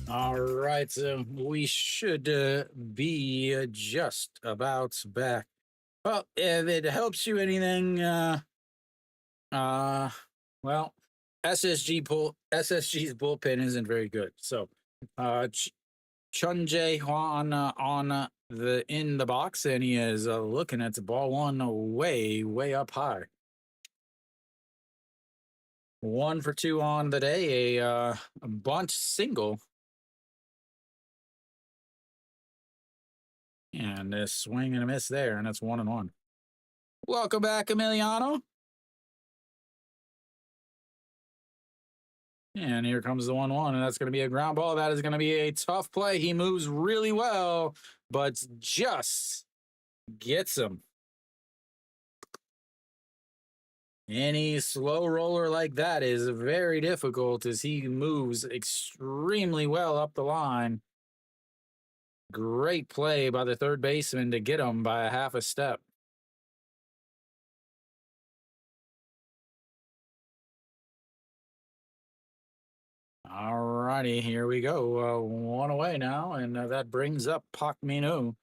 All right, so we should be just about back. Well, if it helps you anything, uh, well, SSG's bullpen isn't very good. So, Chun Jae Hwan on the in the box, and he is looking at the ball one way up high. 1 for 2 on the day, a bunt single. And a swing and a miss there, and that's 1-1. Welcome back, Emiliano. And here comes the 1-1, and that's going to be a ground ball. That is going to be a tough play. He moves really well, but just gets him. Any slow roller like that is very difficult as he moves extremely well up the line. Great play by the third baseman to get him by a half a step. All righty, here we go. One away now, and that brings up Pak Minu.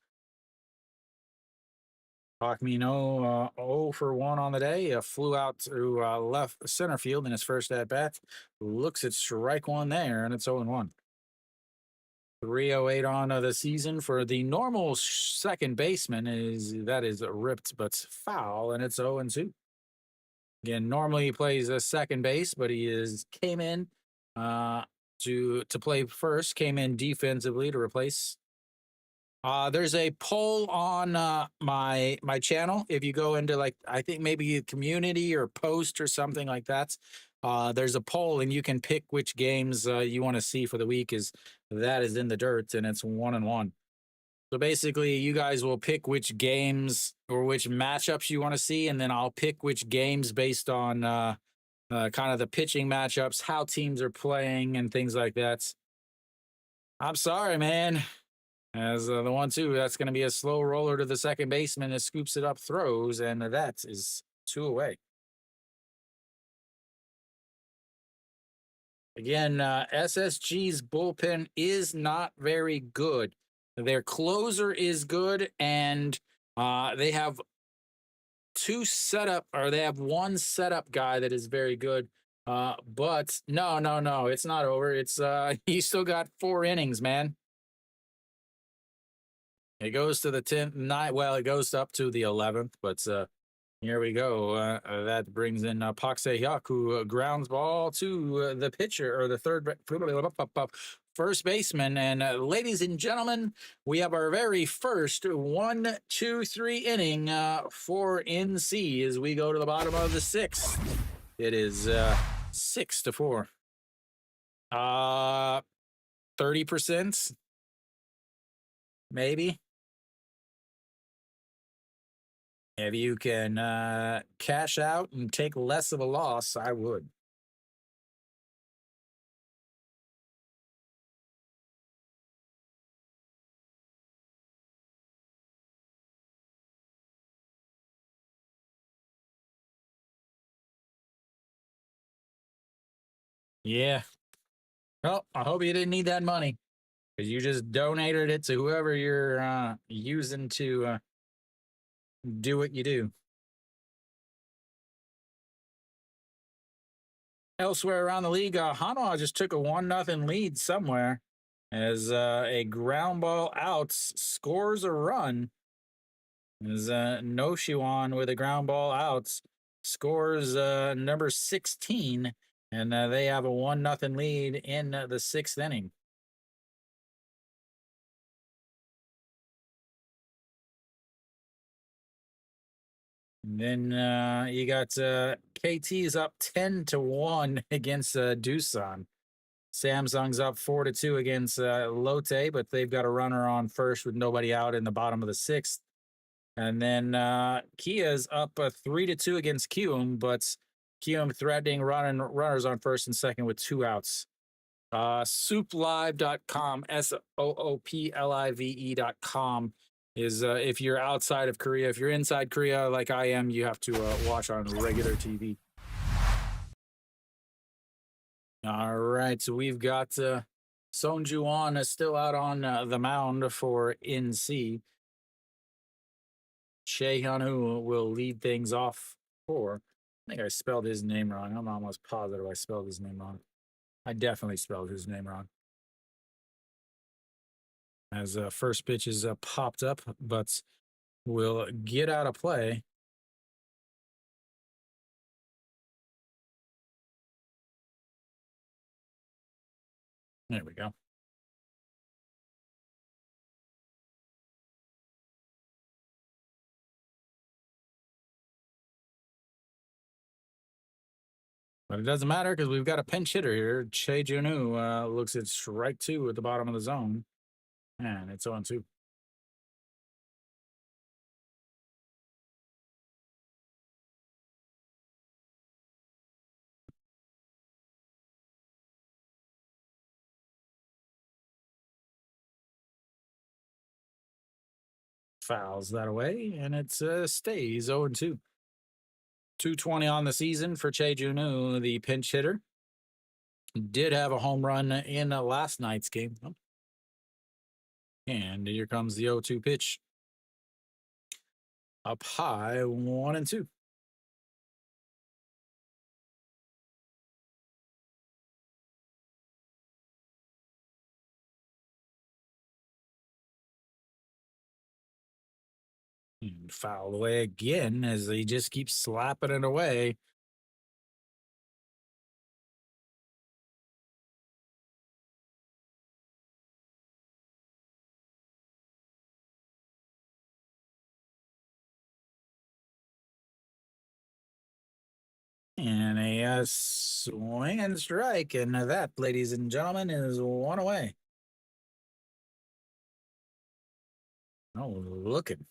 Pak Minu, 0 for 1 on the day. Flew out to left center field in his first at bat. Looks at strike one there, and it's 0 1. 308 on the season for the normal second baseman is ripped but foul, and it's 0 2. Again, normally he plays a second base, but he came in uh, to play first. Came in defensively to replace. There's a poll on my channel. If you go into like I think maybe community or post or something like that, there's a poll and you can pick which games you want to see for the week. Is that is in the dirt and it's 1 1. So basically, you guys will pick which games or which matchups you want to see, and then I'll pick which games based on kind of the pitching matchups, how teams are playing, and things like that. I'm sorry, man. As the 1-2, that's going to be a slow roller to the second baseman that scoops it up, throws, and that is 2 away. Again, SSG's bullpen is not very good. Their closer is good, and they have they have one setup guy that is very good. But no, it's not over. It's he still got 4 innings, man. It goes to the 10th night. Well, it goes up to the 11th, but here we go. That brings in Pak Se-hyuk, who grounds ball to the pitcher or the first baseman. And ladies and gentlemen, we have our very first 1, 2, 3 inning for NC as we go to the bottom of the 6th. It is 6-4. 30%, maybe. If you can cash out and take less of a loss, I would. Yeah. Well, I hope you didn't need that money because you just donated it to whoever you're using to do what you do. Elsewhere around the league, Hanwha just took a 1-0 lead somewhere as a ground ball out scores a run. As No Shiwan with a ground ball out scores number 16, and they have a 1-0 lead in the 6th inning. And then you got KT's up 10-1 against Doosan. Samsung's up 4-2 against Lotte, but they've got a runner on first with nobody out in the bottom of the 6th. And then Kia's up 3-2 against Kium, but Kium threatening runners on first and second with 2 outs. Souplive.com, SOOPLIVE.com is if you're outside of Korea. If you're inside Korea like I am, you have to watch on regular TV. All right, so we've got Son Ju-won is still out on the mound for NC. Che Hyun-woo will lead things off for. I think I spelled his name wrong. I'm almost positive I spelled his name wrong. I definitely spelled his name wrong. As first pitch is popped up, but will get out of play. There we go. But it doesn't matter because we've got a pinch hitter here. Che Junu looks at strike 2 at the bottom of the zone. And it's 0-2. Fouls that away, and it stays 0-2. 220 on the season for Che Junu, the pinch hitter. Did have a home run in last night's game. And here comes the 0-2 pitch. Up high, 1-2. And foul away again as he just keeps slapping it away. And a swing and strike. And that, ladies and gentlemen, is one away. Oh, looking.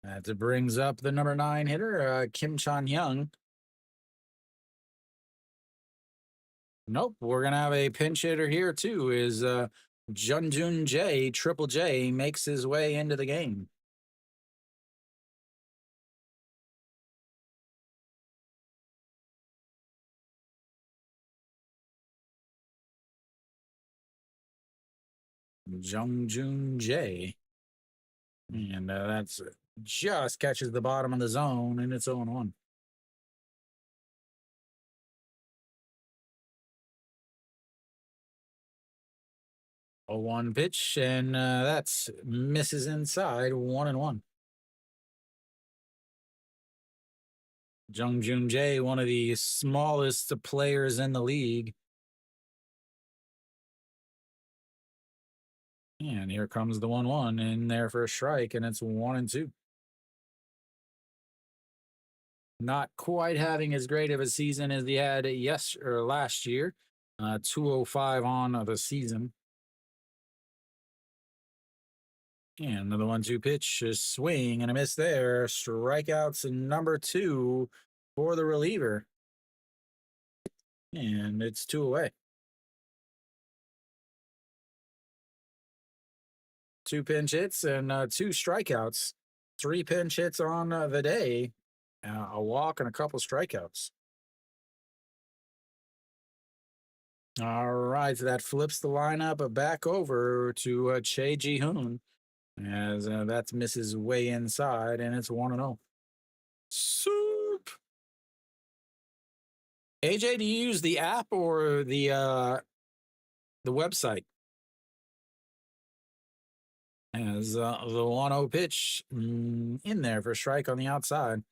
That brings up the number 9 hitter, Kim Chan-young. Nope, we're going to have a pinch hitter here, too, is Junjun J, Triple J, makes his way into the game. Junjun J. And that's just catches the bottom of the zone, and it's 0-1. A 1 pitch, and that's misses inside, 1-1. Jung Jun Jae, one of the smallest players in the league. And here comes the 1-1 in there for a strike, and it's 1-2. Not quite having as great of a season as he had last year. 205 on the season. And another 1-2 pitch, a swing and a miss there. Strikeouts number 2 for the reliever. And it's 2 away. 2 pinch hits and 2 strikeouts. 3 pinch hits on the day. A walk and a couple strikeouts. All right, so that flips the lineup back over to Che Ji-hoon as that misses way inside, and it's 1-0. Soup. AJ, do you use the app or the website? As the 1-0 pitch in there for a strike on the outside.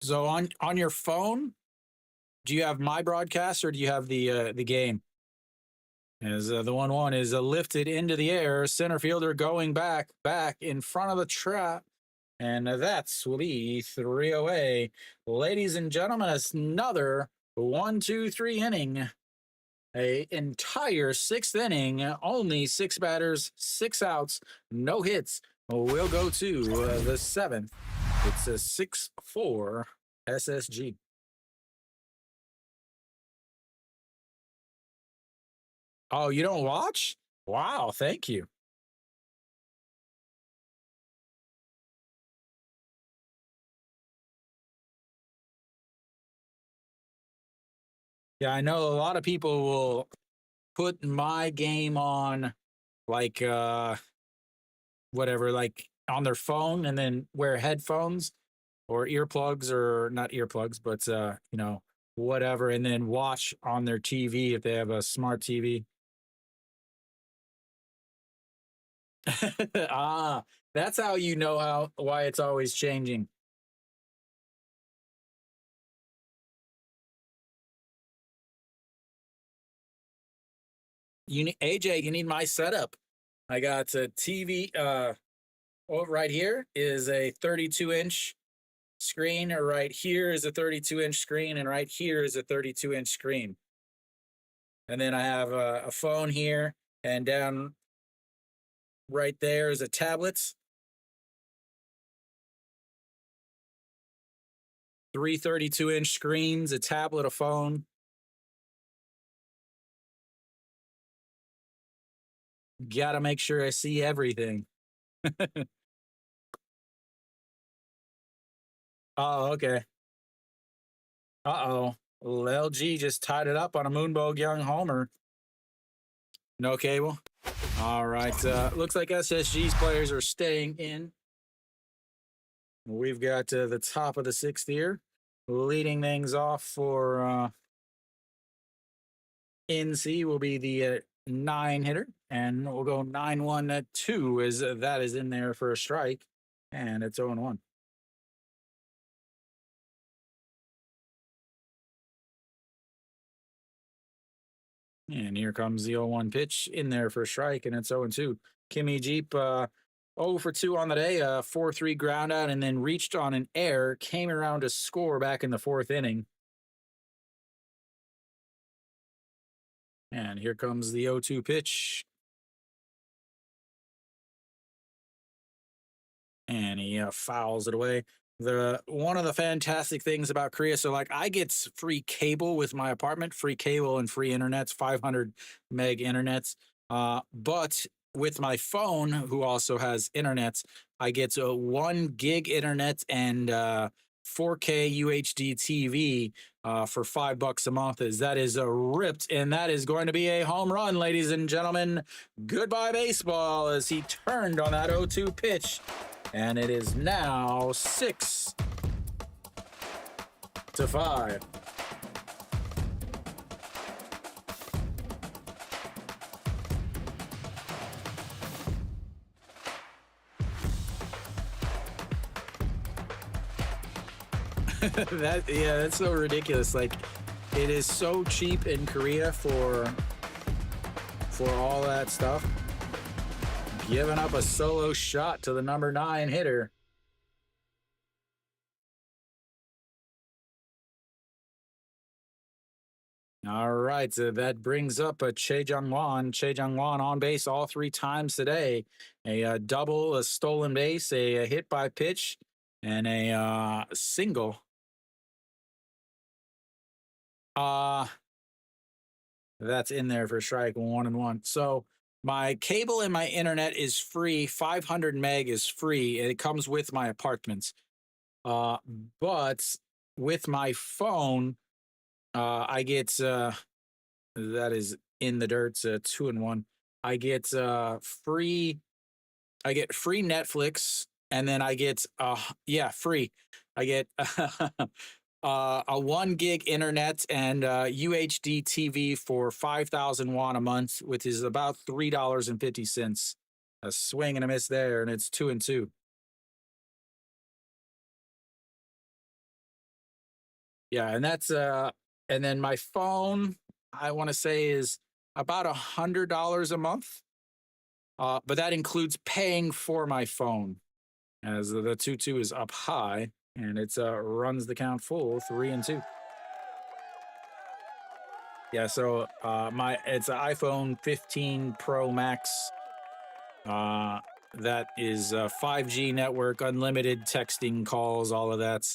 So on your phone, do you have my broadcast or do you have the game? As the 1-1 is lifted into the air, center fielder going back in front of the trap, and that's will be 3 away. Ladies and gentlemen, it's another 1-2-3 inning. A entire 6th inning, only 6 batters, 6 outs, no hits. We'll go to the 7th. It's a 6-4 SSG. Oh, you don't watch? Wow, thank you. Yeah, I know a lot of people will put my game on like whatever, like on their phone and then wear headphones or earplugs, or not earplugs, but whatever, and then watch on their TV if they have a smart TV. Ah, that's how you know why it's always changing. You need AJ, you need my setup. I got a TV right here is a 32-inch screen, or right here is a 32-inch screen, and right here is a 32-inch screen. And then I have a phone here, and down right there is a tablet. Three 32-inch screens, a tablet, a phone. Gotta make sure I see everything. Oh, okay. Uh-oh. LG just tied it up on a Moonbow Young homer. No cable. All right. Looks like SSG's players are staying in. We've got the top of the sixth here. Leading things off for NC will be the 9 hitter, and we'll go 9-1-2 as that is in there for a strike, and it's 0-1. And here comes the 0-1 pitch in there for a strike, and it's 0-2. Kimmy Jeep 0 for 2 on the day, 4-3 ground out, and then reached on an error, came around to score back in the fourth inning. And here comes the 0-2 pitch. And he fouls it away. One of the fantastic things about Korea, so like I get free cable with my apartment, free cable and free internets, 500 meg internets. But with my phone, who also has internets, I get a 1 gig internet and 4K UHD TV for $5 a month. As that is ripped, and that is going to be a home run, ladies and gentlemen. Goodbye baseball, as he turned on that 0-2 pitch. And it is now 6-5. That's so ridiculous. Like, it is so cheap in Korea for all that stuff. Giving up a solo shot to the number 9 hitter. All right, so that brings up a Che Jung-won. Che Jung-won on base all 3 times today. A double, a stolen base, a hit by pitch, and a single. That's in there for strike 1-1. So my cable and my internet is free. 500 meg is free. It comes with my apartments. But with my phone, I get that is in the dirt. 2-1. I get free. I get free Netflix, and then I get free. I get a 1 gig internet and UHD TV for 5,000 won a month, which is about $3.50. A swing and a miss there, and it's 2-2. Yeah, and that's and then my phone, I want to say, is about $100 a month. But that includes paying for my phone, as the 2-2 is up high, and it's runs the count full, 3-2. Yeah, so it's an iPhone 15 Pro Max. That is 5G network, unlimited texting, calls, all of that.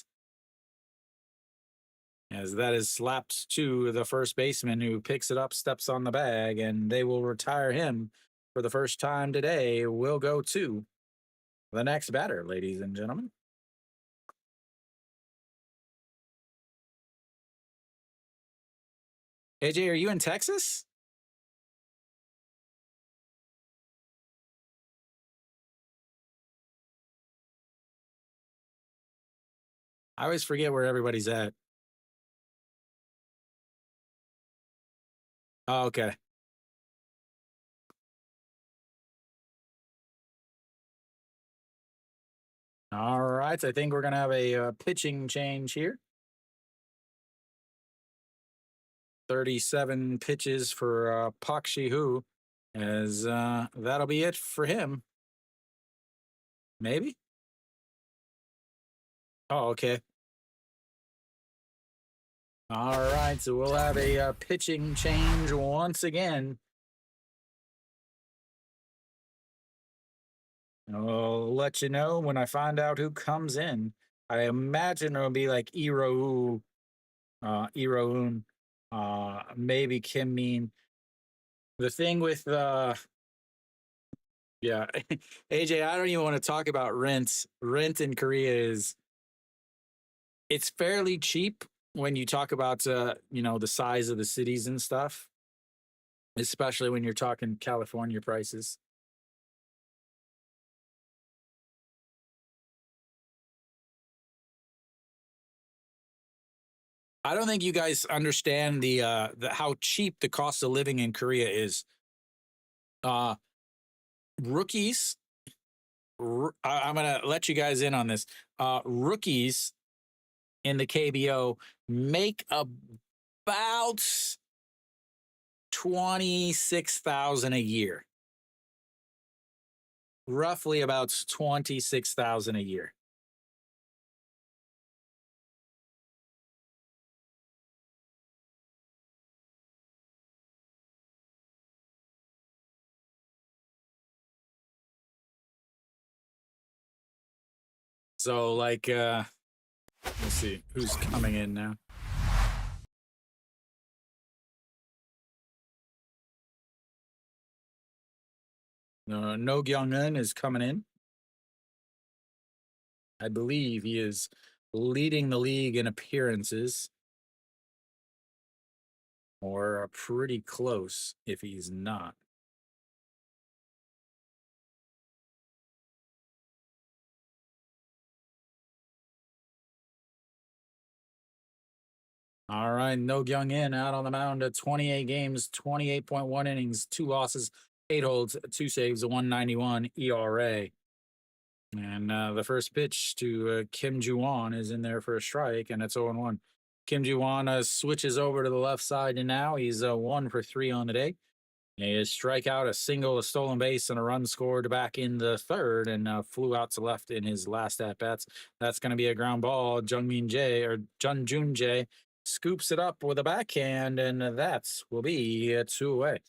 As that is slapped to the first baseman, who picks it up, steps on the bag, and they will retire him for the first time today. We'll go to the next batter, ladies and gentlemen. AJ, are you in Texas? I always forget where everybody's at. Oh, okay. All right. I think we're going to have a pitching change here. 37 pitches for Pak Shi-hu, as that'll be it for him. Maybe? Oh, okay. All right. So we'll have a pitching change once again. I'll let you know when I find out who comes in. I imagine it'll be like Iroun, maybe Kim Min. The thing with yeah, AJ, I don't even want to talk about rent. Rent in Korea is it's fairly cheap when you talk about the size of the cities and stuff, especially when you're talking California prices. I don't think you guys understand the how cheap the cost of living in Korea is. Uh Rookies, I'm gonna let you guys in on this. Rookies in the KBO make about 26,000 a year, roughly about 26,000 a year. So like let's see who's coming in now. No Kyung-un is coming in. I believe he is leading the league in appearances, or pretty close if he's not. All right, No Young In out on the mound at 28 games, 28.1 innings, 2 losses, 8 holds, 2 saves, a 191 ERA. And the first pitch to Kim Ju-won is in there for a strike, and it's 0-1. Kim Ju-won switches over to the left side, and now he's 1 for 3 on the day. A strikeout, a single, a stolen base, and a run scored back in the third, and flew out to left in his last at bats. That's going to be a ground ball. Jun Jun Jae scoops it up with a backhand, and that's will be a 2 away.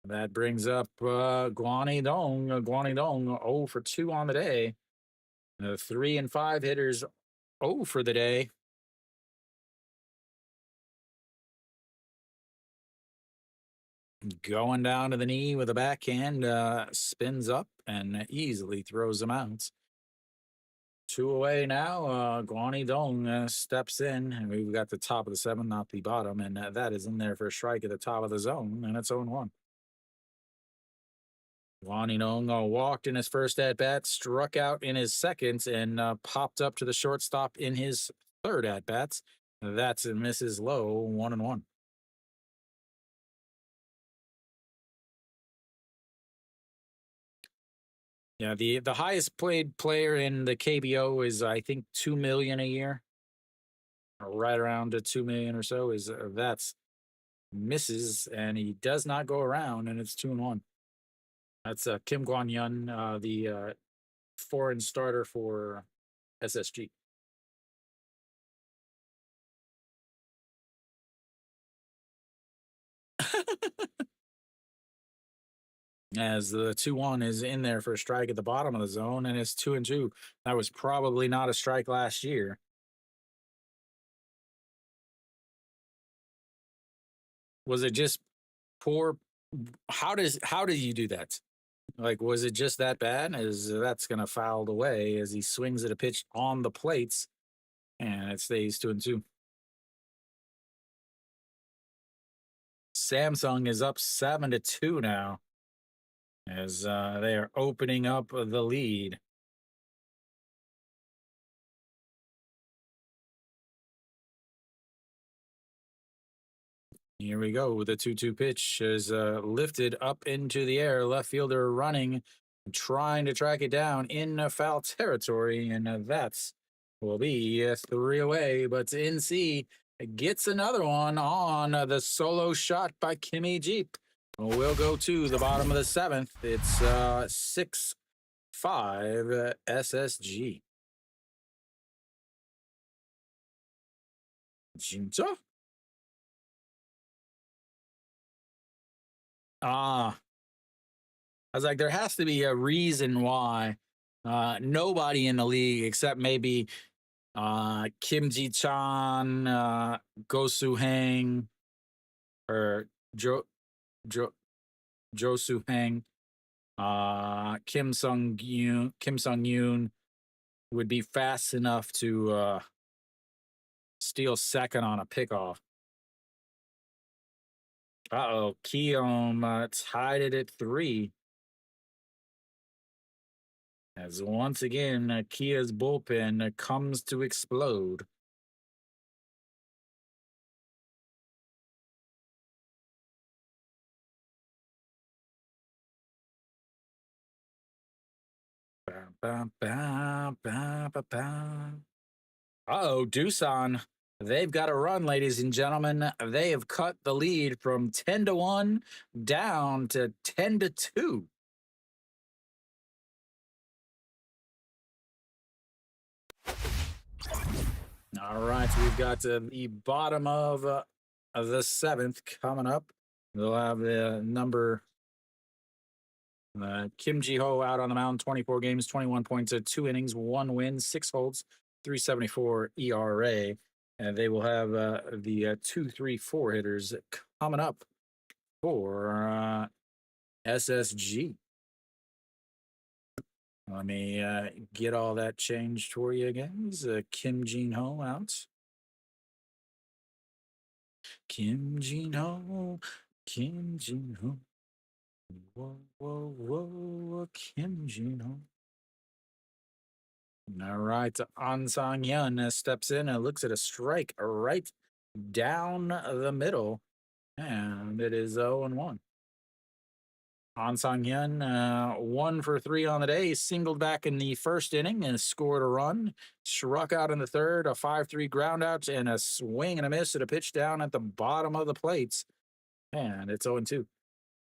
That brings up Guani Dong. Guani Dong 0 for 2 on the day. The 3 and 5 hitters 0 for the day. Going down to the knee with a backhand, spins up and easily throws them out. 2 away now. Guani Dong steps in, and we've got the top of the 7th, not the bottom, and that is in there for a strike at the top of the zone, and it's 0-1. Guani Dong walked in his first at bat, struck out in his second, and popped up to the shortstop in his third at bats. That's misses low, 1-1. Yeah, the highest played player in the KBO is I think 2 million a year, or right around to 2 million or so. Is that's misses, and he does not go around, and it's 2-1. That's Kim Guan Yun, the foreign starter for SSG. As the 2-1 is in there for a strike at the bottom of the zone, and it's 2-2. That was probably not a strike last year. Was it just poor? How do you do that? Like, was it just that bad? Is that's gonna fouled away as he swings at a pitch on the plates, and it stays 2-2. Samsung is up 7-2 now, as they are opening up the lead. Here we go. The 2-2 pitch is lifted up into the air. Left fielder running, trying to track it down in foul territory, and that's will be a 3 away. But NC gets another one on the solo shot by Kimmy Jeep. We'll go to the bottom of the 7th. It's 6-5 SSG. Jinja? Ah, I was like, there has to be a reason why Nobody in the league except maybe Kim Ji Chan, Go Soo Hang, or Jo Jo Jo Soo Hang, Kim Sung Yoon would be fast enough to steal second on a pickoff. Uh-oh, Keom tied it at 3. As once again, Kia's bullpen comes to explode. Uh-oh, Doosan. They've got a run, ladies and gentlemen. They have cut the lead from 10-1 down to 10-2. All right, so we've got the bottom of the 7th coming up. They'll have the number Kim Ji-ho out on the mound, 24 games, 21 points, 2 innings, 1 win, 6 holds, 3.74 ERA. And they will have the 2-3-4 hitters coming up for SSG. Let me get all that changed for you again. Kim Jin-ho out. Kim Jin-ho, Kim Jin-ho. Whoa, whoa, whoa, Kim Jin-ho. All right, An Sang-hyun steps in and looks at a strike right down the middle, and it is 0-1. An Sang-hyun, 1 for 3 on the day, singled back in the first inning and scored a run, struck out in the third, a 5-3 ground out, and a swing and a miss at a pitch down at the bottom of the plates, and it's 0-2.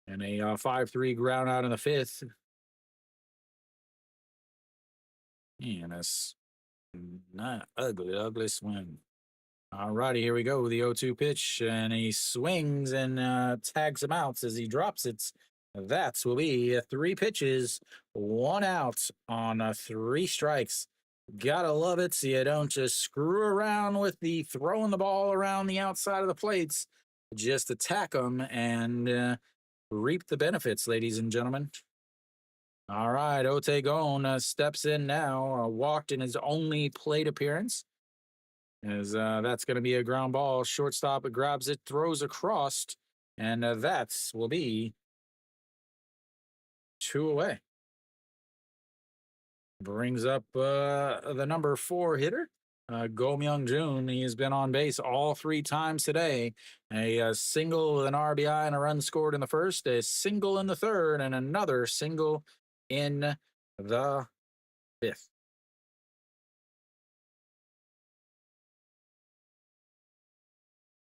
And a 5-3 ground out in the fifth. And a not ugly swing. All righty, here we go. The 0-2 pitch, and he swings and tags him out as he drops it. That will be 3 pitches, 1 out on 3 strikes. Gotta love it. So you don't just screw around with the throwing the ball around the outside of the plates. Just attack them and reap the benefits, ladies and gentlemen. All right, Otegon steps in now, walked in his only plate appearance. As that's going to be a ground ball. Shortstop grabs it, throws across, and that will be 2 away. Brings up the number 4 hitter, Go Myung-jun. He has been on base all 3 times today. A single with an RBI and a run scored in the first, a single in the third, and another single in the 5th.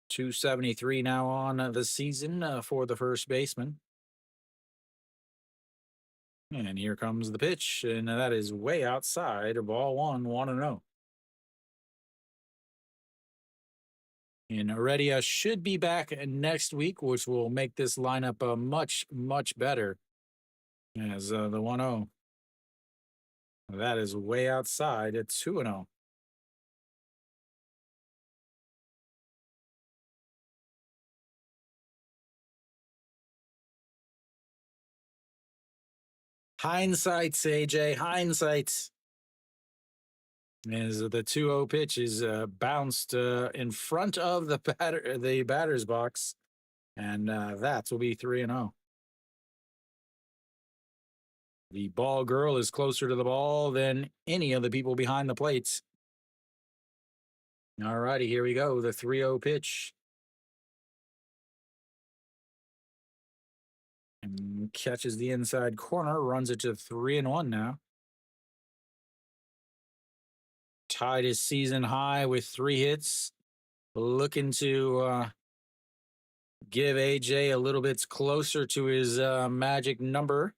.273 now on the season for the first baseman. And here comes the pitch, and that is way outside. Ball 1, 1-0. And Heredia should be back next week, which will make this lineup much, much better. As the 1-0. That is way outside at 2-0. Hindsight, AJ, hindsight. As the 2-0 pitch is bounced in front of the batter's box, and that will be 3-0. The ball girl is closer to the ball than any of the people behind the plates. All righty, here we go. The 3-0 pitch. And catches the inside corner, runs it to 3-1 now. Tied his season high with 3 hits. Looking to give AJ a little bit closer to his magic number.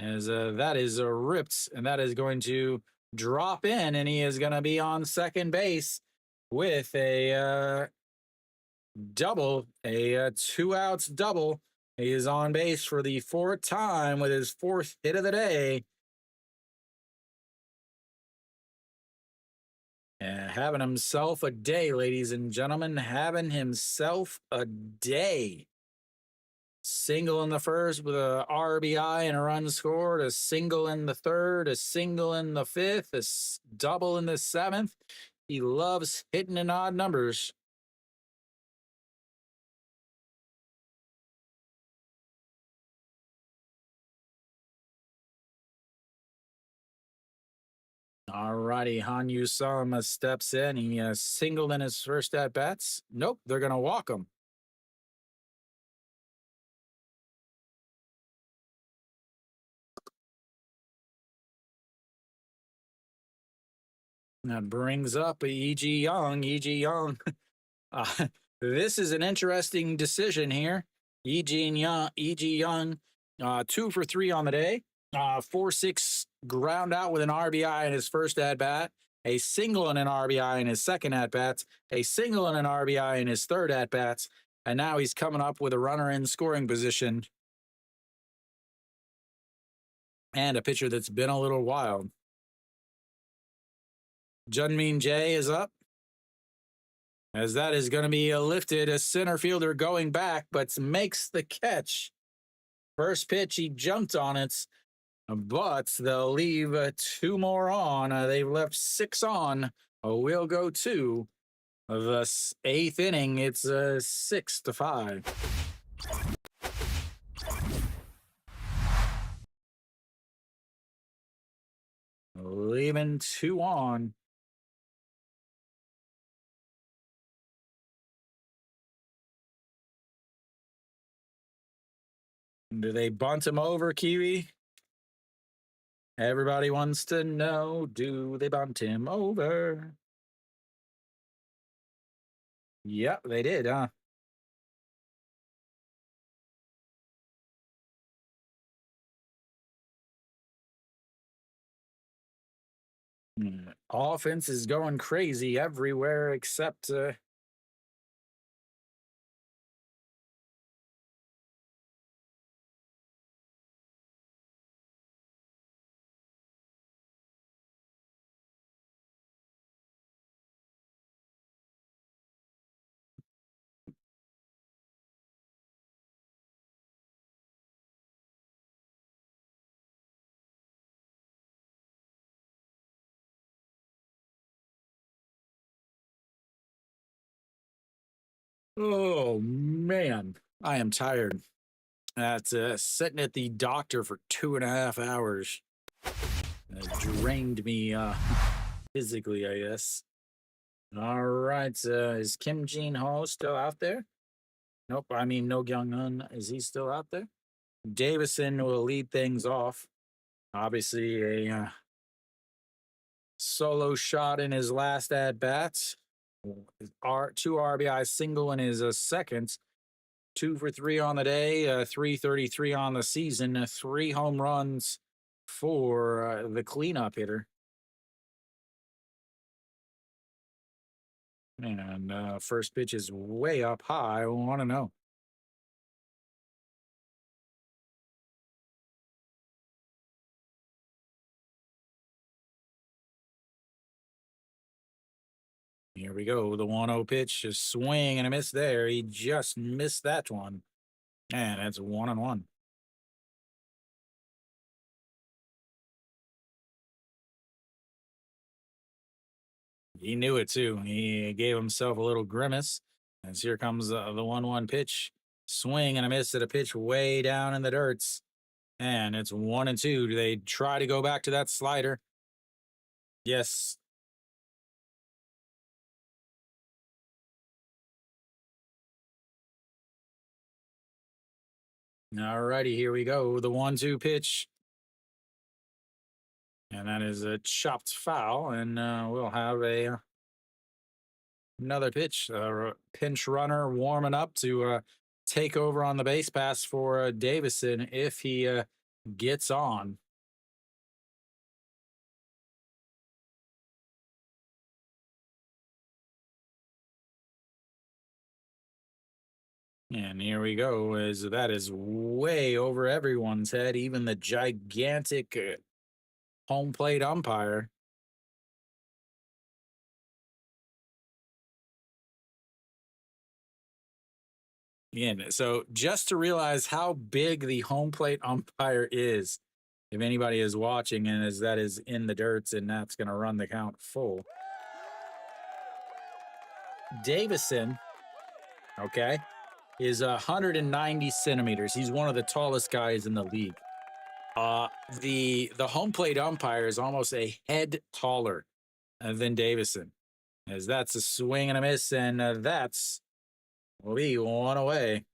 As that is ripped, and that is going to drop in, and he is going to be on second base with a double, a 2 outs double. He is on base for the 4th time with his 4th hit of the day. Having himself a day, ladies and gentlemen. Having himself a day. Single in the first with a RBI and a run scored, a single in the third, a single in the fifth, a double in the seventh. He loves hitting in odd numbers. All righty, Hanyu Sama steps in. He singled in his first at bats. Nope, they're going to walk him. That brings up E.G. Young. E.G. Young. This is an interesting decision here. E.G. Young, 2 for 3 on the day. 4-6 ground out with an RBI in his first at bat, a single and an RBI in his second at bats, a single and an RBI in his third at bats, and now he's coming up with a runner in scoring position and a pitcher that's been a little wild. Junmin Jay is up, as that is going to be lifted. A center fielder going back, but makes the catch. First pitch, he jumped on it, but they'll leave 2 more on. They've left 6 on. We'll go to the 8th inning. It's 6-5. Leaving 2 on. Do they bunt him over, Kiwi? Everybody wants to know, do they bunt him over? Yep, they did, huh? Offense is going crazy everywhere except oh man, I am tired. That's sitting at the doctor for 2.5 hours. Drained me physically, I guess. All right, is Kim Jin Ho still out there? Nope, I mean No Kyung Un. Is he still out there? Davison will lead things off. Obviously, a solo shot in his last at bats. 2 RBI single in his second. 2 for 3 on the day, 333 on the season, 3 home runs for the cleanup hitter. And first pitch is way up high. I want to know. Here we go. The 1-0 pitch, a swing and a miss there. He just missed that one. And it's 1-1. He knew it too. He gave himself a little grimace. As here comes the 1-1 pitch. Swing and a miss at a pitch way down in the dirts. And it's 1-2. Do they try to go back to that slider? Yes. All righty, here we go. The 1-2 pitch. And that is a chopped foul. And we'll have another pitch. Pinch runner warming up to take over on the base pass for Davison if he gets on. And here we go. That is way over everyone's head, even the gigantic home plate umpire. Again, so just to realize how big the home plate umpire is, if anybody is watching and as that is in the dirts and that's going to run the count full. Davison, okay, is 190 centimeters. He's one of the tallest guys in the league. The home plate umpire is almost a head taller than Davison, as that's a swing and a miss, and that's will be one away.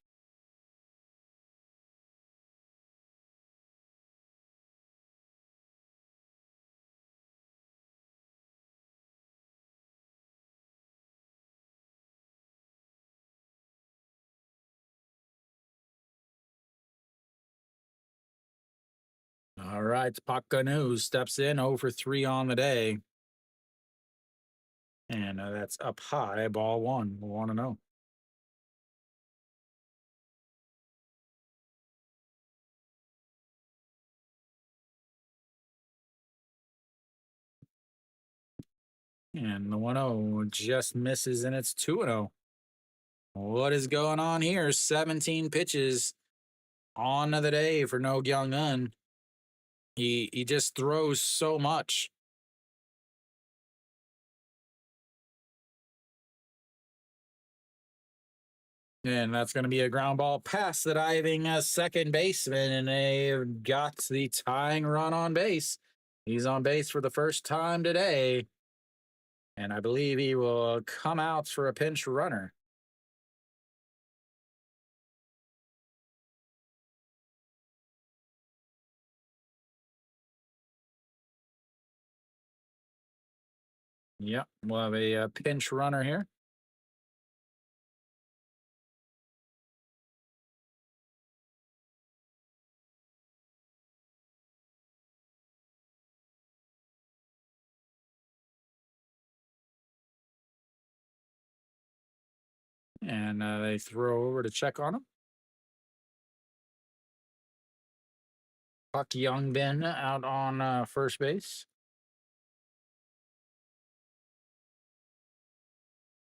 All right, Pakanu steps in over 3 on the day. And that's up high, ball one. 1-0. And the 1-0 just misses, and it's 2-0. What is going on here? 17 pitches on the day for No Young Un. He just throws so much. And that's going to be a ground ball past the diving second baseman, and they got the tying run on base. He's on base for the first time today, and I believe he will come out for a pinch runner. Yep, we'll have a pinch runner here. And they throw over to check on him. Park Youngbin out on first base.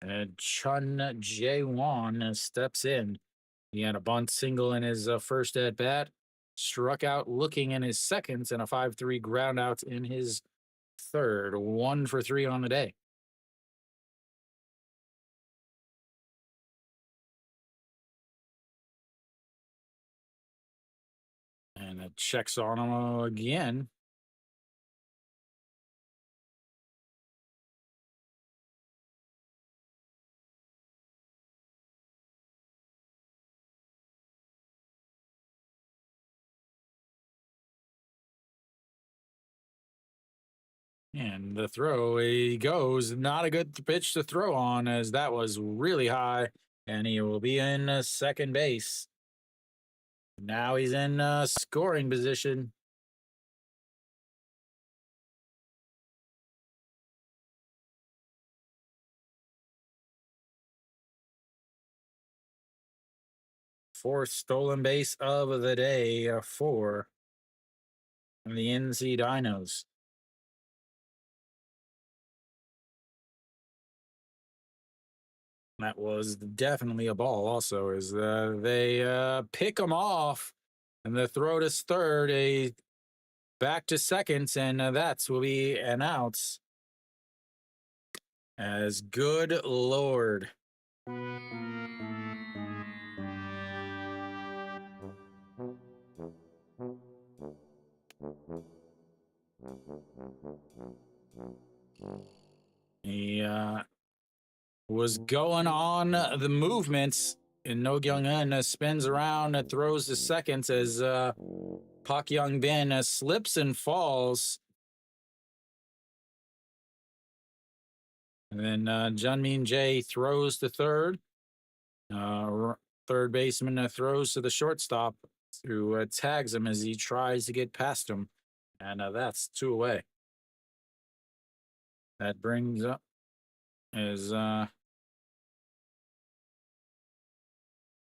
And Chun Jae-won steps in. He had a bunt single in his first at bat, struck out looking in his seconds, and a 5-3 ground out in his third. 1 for 3 on the day. And it checks on him again. And the throw, he goes. Not a good pitch to throw on, as that was really high. And he will be in second base. Now he's in scoring position. Fourth stolen base of the day for the NC Dinos. That was definitely a ball also, as they pick him off, and the throw to third, a back to seconds, and that's will be an out. As good Lord. He was going on the movements, and No Young Un spins around and throws to seconds as Pak Young Bin slips and falls. And then Junmin Jae throws to third. Third baseman throws to the shortstop, who tags him as he tries to get past him. And that's 2 away. That brings up is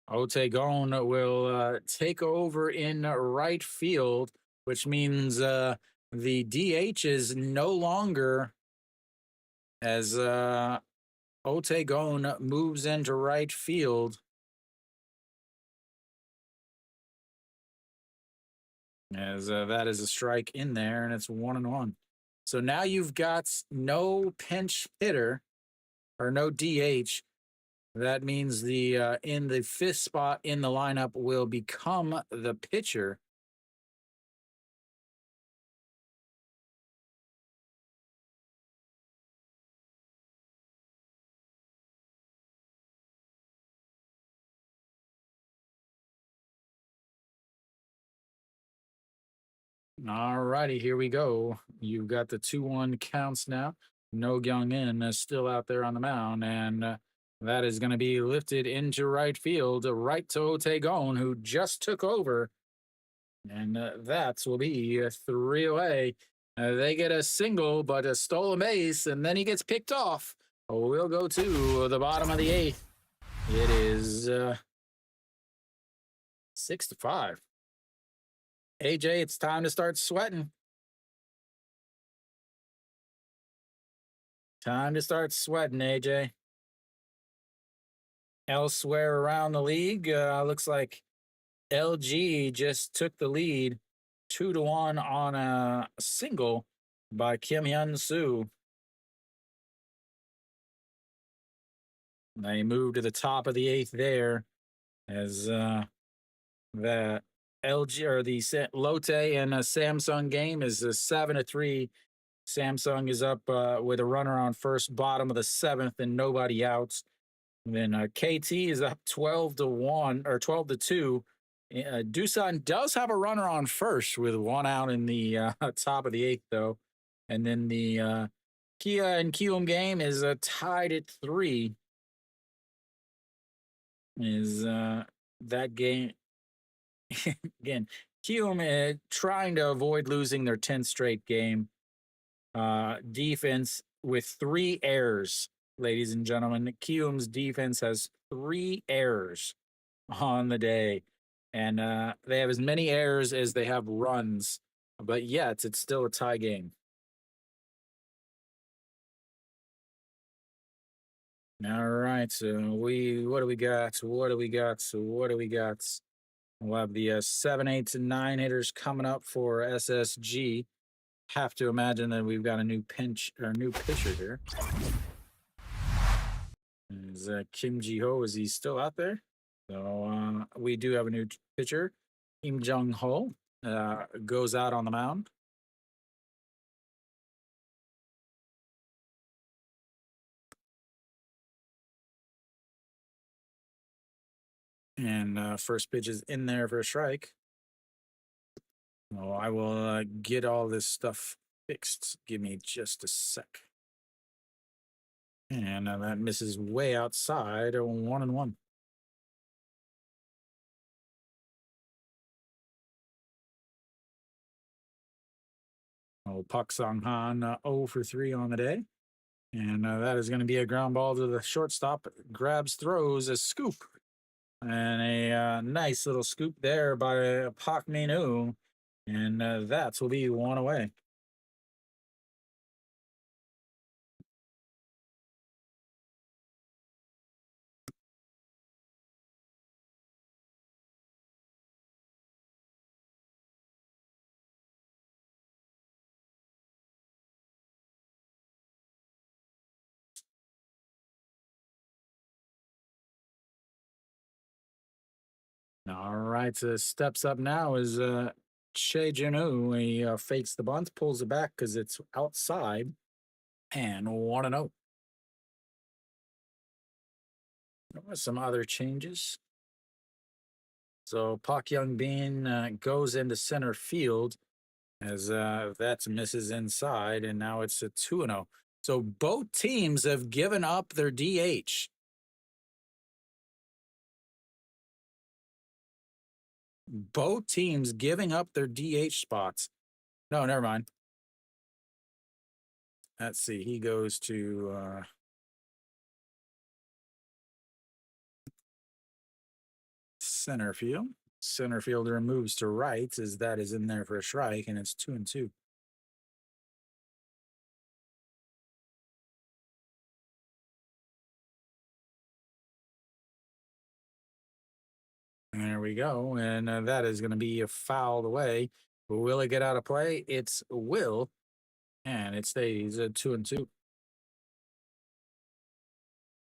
Otegon will take over in right field, which means the DH is no longer, as Otegon moves into right field. as that is a strike in there, and it's 1-1. So now you've got no pinch hitter or no DH. That means the in the fifth spot in the lineup will become the pitcher. All righty, here we go. You've got the 2-1 counts now. No Young In is still out there on the mound, and that is going to be lifted into right field, right to Otegon, who just took over. And that will be a 3 away. They get a single, but a stolen base, and then he gets picked off. We'll go to the bottom of the eighth. It is 6-5. AJ, it's time to start sweating. Time to start sweating, AJ. Elsewhere around the league, looks like LG just took the lead 2-1 on a single by Kim Hyun Soo. They move to the top of the eighth there as that LG or the Lotte and Samsung game is a 7-3. Samsung is up with a runner on first, bottom of the seventh, and nobody outs. And then KT is up 12-1 or 12-2. Doosan does have a runner on first with one out in the top of the eighth, though. And then the Kia and Kium game is tied at 3. Is that game again? Kium trying to avoid losing their 10th straight game. Defense with 3 errors, ladies and gentlemen. Kium's defense has 3 errors on the day, and they have as many errors as they have runs. But yet, it's still a tie game. All right, so what do we got? What do we got? So what do we got? We'll have the 7, 8, and 9 hitters coming up for SSG. Have to imagine that we've got a new new pitcher here. Is Kim Ji-ho, is he still out there? So we do have a new pitcher. Kim Jung-ho goes out on the mound. And first pitch is in there for a strike. Oh, I will get all this stuff fixed. Give me just a sec. And that misses way outside. 1-1. Oh, Pak Song Han 0 for 3 on the day. And that is going to be a ground ball to the shortstop. Grabs, throws a scoop. And a nice little scoop there by Pak Min-woo. And that will be 1 away. All right, so steps up now is Che Jinu. He fakes the bunt, pulls it back because it's outside, and 1-0. Some other changes. So Pak Young Bin goes into center field as that misses inside, and now it's a 2-0. So both teams have given up their DH. Both teams giving up their DH spots. No, never mind. Let's see. He goes to center field. Center fielder moves to right as that is in there for a strike, and it's 2-2. There we go, and that is going to be a fouled away. Will it get out of play? It's will, and it stays at 2-2.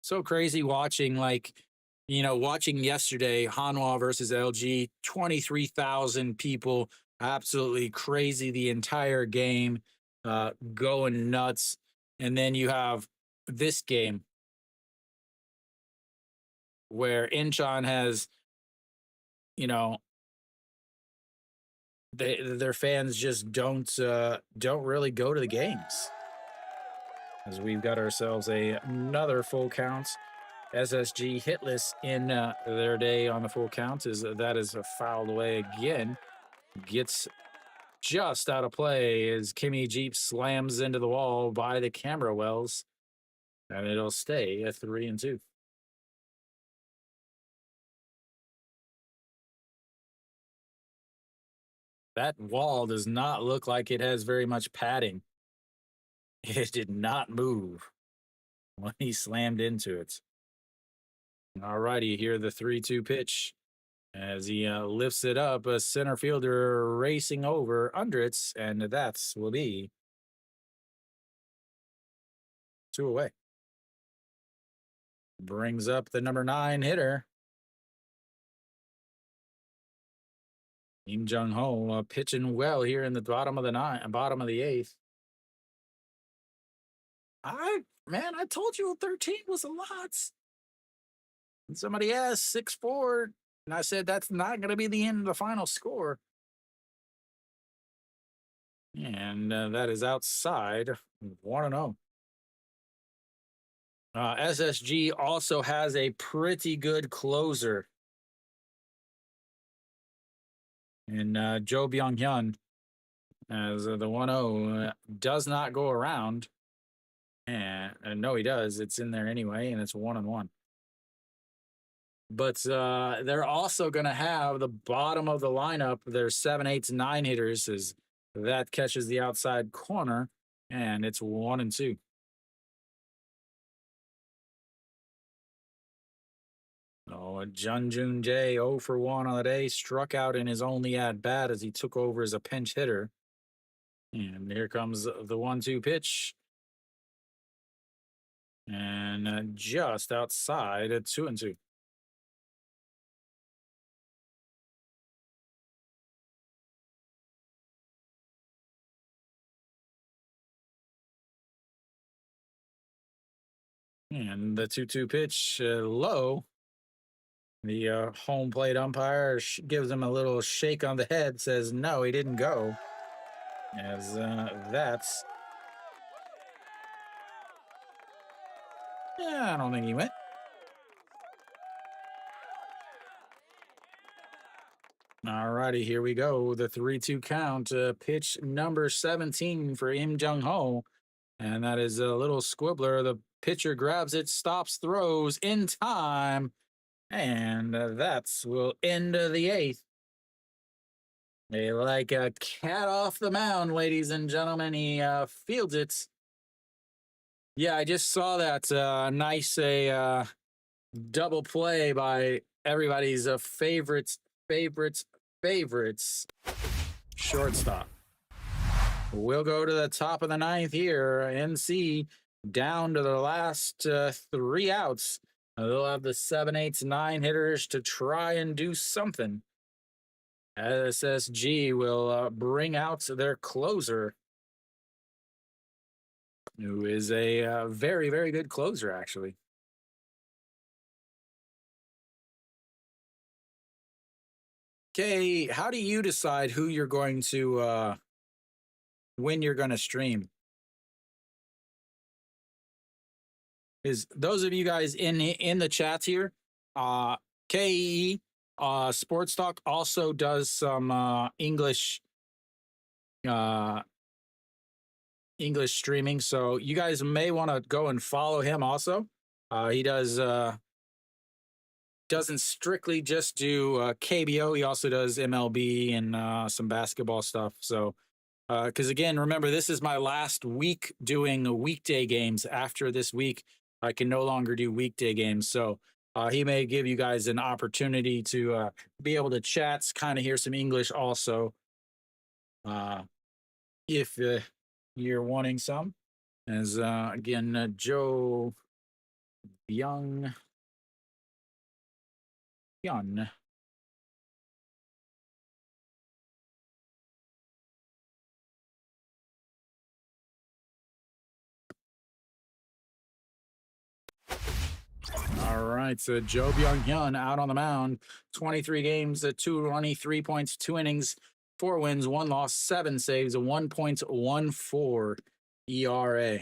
So crazy watching, like, watching yesterday, Hanwha versus LG, 23,000 people, absolutely crazy the entire game, going nuts. And then you have this game where Incheon has, you know, their fans just don't really go to the games. As we've got ourselves another full count. SSG hitless in their day on the full count is that is fouled away again. Gets just out of play as Kimmy Jeep slams into the wall by the camera wells, and it'll stay at 3-2. That wall does not look like it has very much padding. It did not move when he slammed into it. All righty, here the 3-2 pitch. As he lifts it up, a center fielder racing over under it, and that's will be 2 away. Brings up the number 9 hitter. Im Jung Ho pitching well here in the bottom of the bottom of the 8th. I told you 13 was a lot. And somebody asked 6-4, and I said that's not going to be the end of the final score. And that is outside 1-0. SSG also has a pretty good closer in Jo Byung Hyun, as the 1-0 does not go around. And no, he does. It's in there anyway, and it's 1-1. But they're also going to have the bottom of the lineup. There's 7, 8, 9 hitters as that catches the outside corner, and it's 1-2. Oh, Jun Jun Jae 0 for 1 on the day, struck out in his only at bat as he took over as a pinch hitter. And here comes the 1-2 pitch. And just outside at 2-2. And the 2-2 pitch low. The home plate umpire gives him a little shake on the head, says no, he didn't go. As that's... Yeah, I don't think he went. All righty, here we go. The 3-2 count. Pitch number 17 for Im Jung Ho. And that is a little squibbler. The pitcher grabs it, stops, throws in time. And that's will end the 8th. Like a cat off the mound, ladies and gentlemen. He fields it. Yeah, I just saw that nice double play by everybody's favorites shortstop. We'll go to the top of the 9th here. NC down to the last 3 outs. They'll have the 7, 8, 9 hitters to try and do something. SSG will bring out their closer, who is a very, very good closer, actually. Okay, how do you decide who you're going to, when you're going to stream? Is those of you guys in the chats here, KE Sports Talk also does some English streaming, so you guys may want to go and follow him also. He doesn't strictly just do KBO. He also does MLB and some basketball stuff. So because again, remember, this is my last week doing weekday games. After this week, I can no longer do weekday games. So he may give you guys an opportunity to be able to chat, kind of hear some English also. if you're wanting some. As again, Joe Young Hyun. All right, so Joe Byung-hyun out on the mound, 23 games, 223 points, 2 innings, 4 wins, 1 loss, 7 saves, a 1.14 ERA.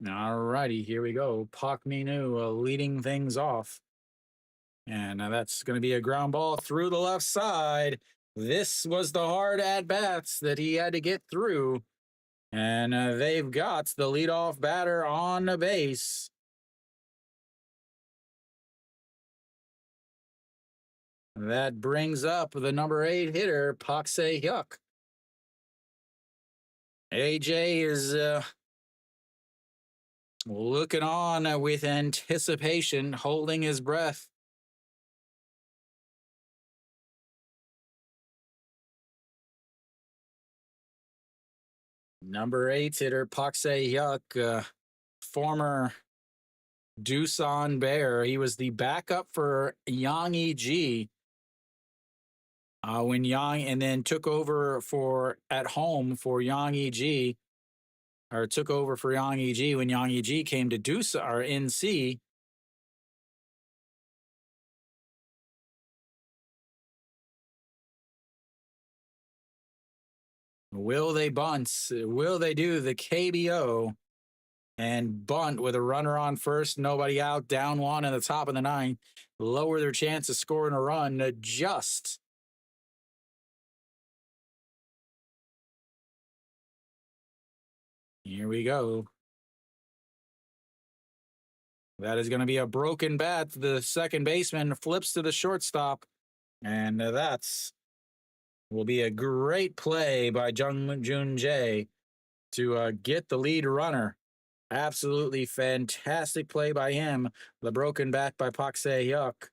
All righty, here we go. Park Minu leading things off. And that's going to be a ground ball through the left side. This was the hard at bats that he had to get through. And they've got the leadoff batter on the base. That brings up the number 8 hitter, Pak Se-hyuk. AJ is looking on with anticipation, holding his breath. Number 8 hitter, Pak Se-hyuk, former Doosan Bear. He was the backup for Yang E-ji when Yang, and then took over for at home for Yang E-ji, or took over for Yang E-ji when Yang E-ji came to Doosan or NC. Will they bunt? Will they do the KBO and bunt with a runner on first, nobody out, down 1 in the top of the 9th, lower their chance of scoring a run just? Here we go. That is going to be a broken bat. The second baseman flips to the shortstop, and that's will be a great play by Jung Jun Jae to get the lead runner. Absolutely fantastic play by him. The broken bat by Pak Se-hyuk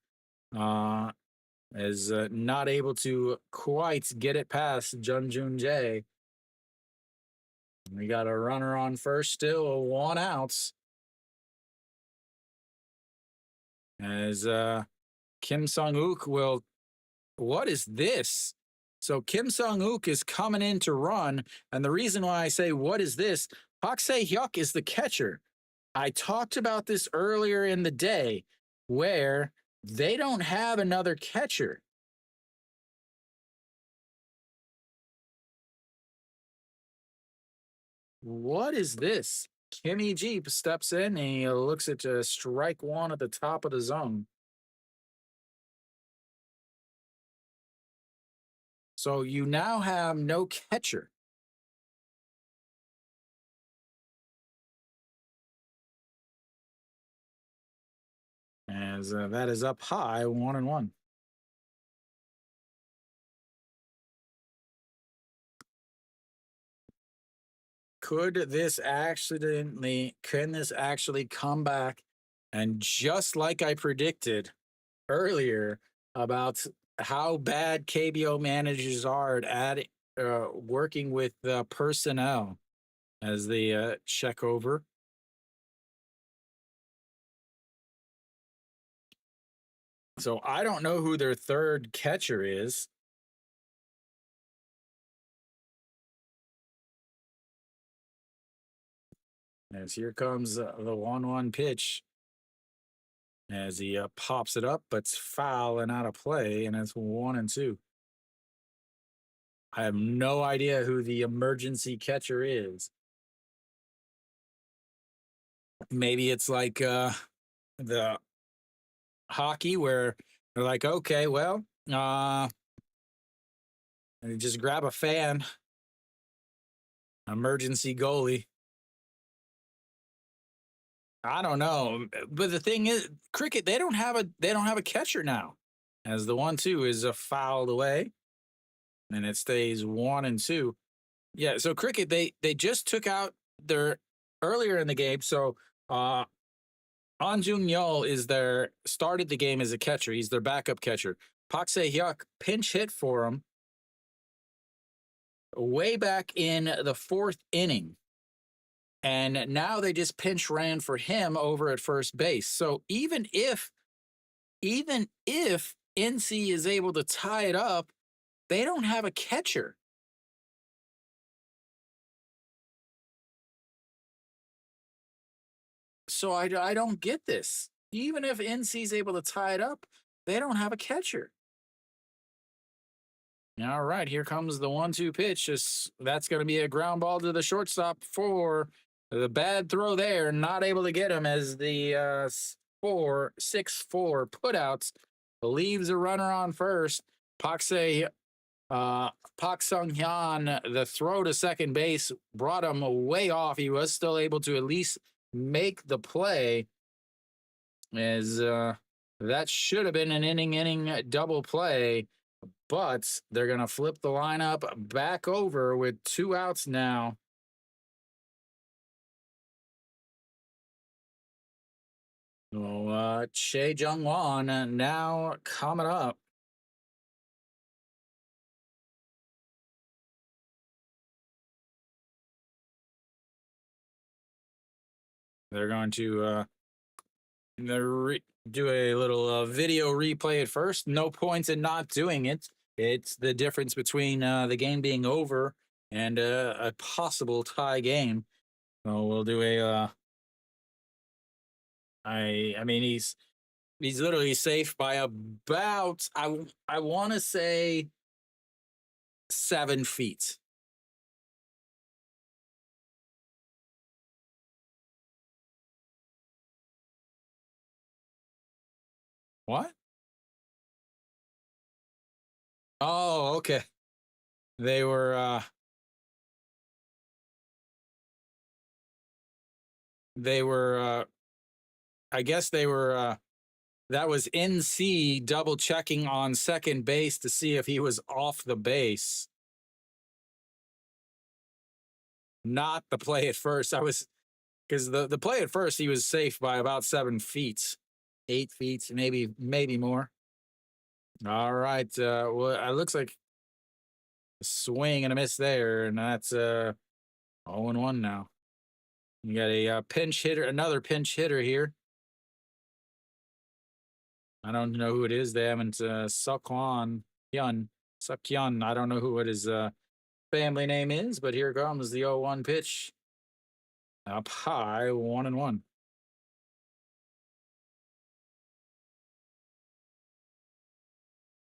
is not able to quite get it past Jung Jun Jae. We got a runner on first, still 1 out. As Kim Sung-uk will, what is this? So Kim Sung-uk is coming in to run, and the reason why I say what is this, Pak Se-hyuk is the catcher. I talked about this earlier in the day, where they don't have another catcher. What is this? Kimmy Jeep steps in and he looks at strike 1 at the top of the zone. So you now have no catcher. As that is up high, 1-1. Can this actually come back? And just like I predicted earlier about how bad KBO managers are at working with personnel as they check over. So I don't know who their third catcher is. As here comes the 1-1 pitch. As he pops it up, but it's foul and out of play, and it's 1-2. I have no idea who the emergency catcher is. Maybe it's like the hockey where they're like, okay, well, just grab a fan, emergency goalie. I don't know, but the thing is, cricket they don't have a catcher now, as the 1-2 is fouled away, and it stays 1-2. Yeah, so cricket they just took out their earlier in the game. So uh An Jung Yeol is their started the game as a catcher. He's their backup catcher. Pak Se Hyuk pinch hit for him way back in the fourth inning. And now they just pinch ran for him over at first base. So even if NC is able to tie it up, they don't have a catcher. So I don't get this. Even if NC is able to tie it up, they don't have a catcher. All right, here comes the 1-2 pitch. That's going to be a ground ball to the shortstop for the bad throw there. Not able to get him as the 6-4 putouts leaves a runner on first. Pak Sung Hyun, the throw to second base brought him way off. He was still able to at least make the play, as that should have been an inning double play, but they're going to flip the lineup back over with 2 outs now. So Che Jung-won now coming up. They're going to do a little video replay at first. No points in not doing it. It's the difference between the game being over and a possible tie game. So we'll do a. I mean he's literally safe by about I want to say 7 feet. What? Oh, okay. They were I guess they were that was NC double checking on second base to see if he was off the base. Not the play at first. I was because the play at first he was safe by about 7 feet, 8 feet, maybe more. All right. Well, it looks like a swing and a miss there, and that's 0-1 now. You got a pinch hitter, another pinch hitter here. I don't know who it is. They haven't Sukhyun. I don't know what his family name is, but here comes the 0-1 pitch. Up high, 1-1.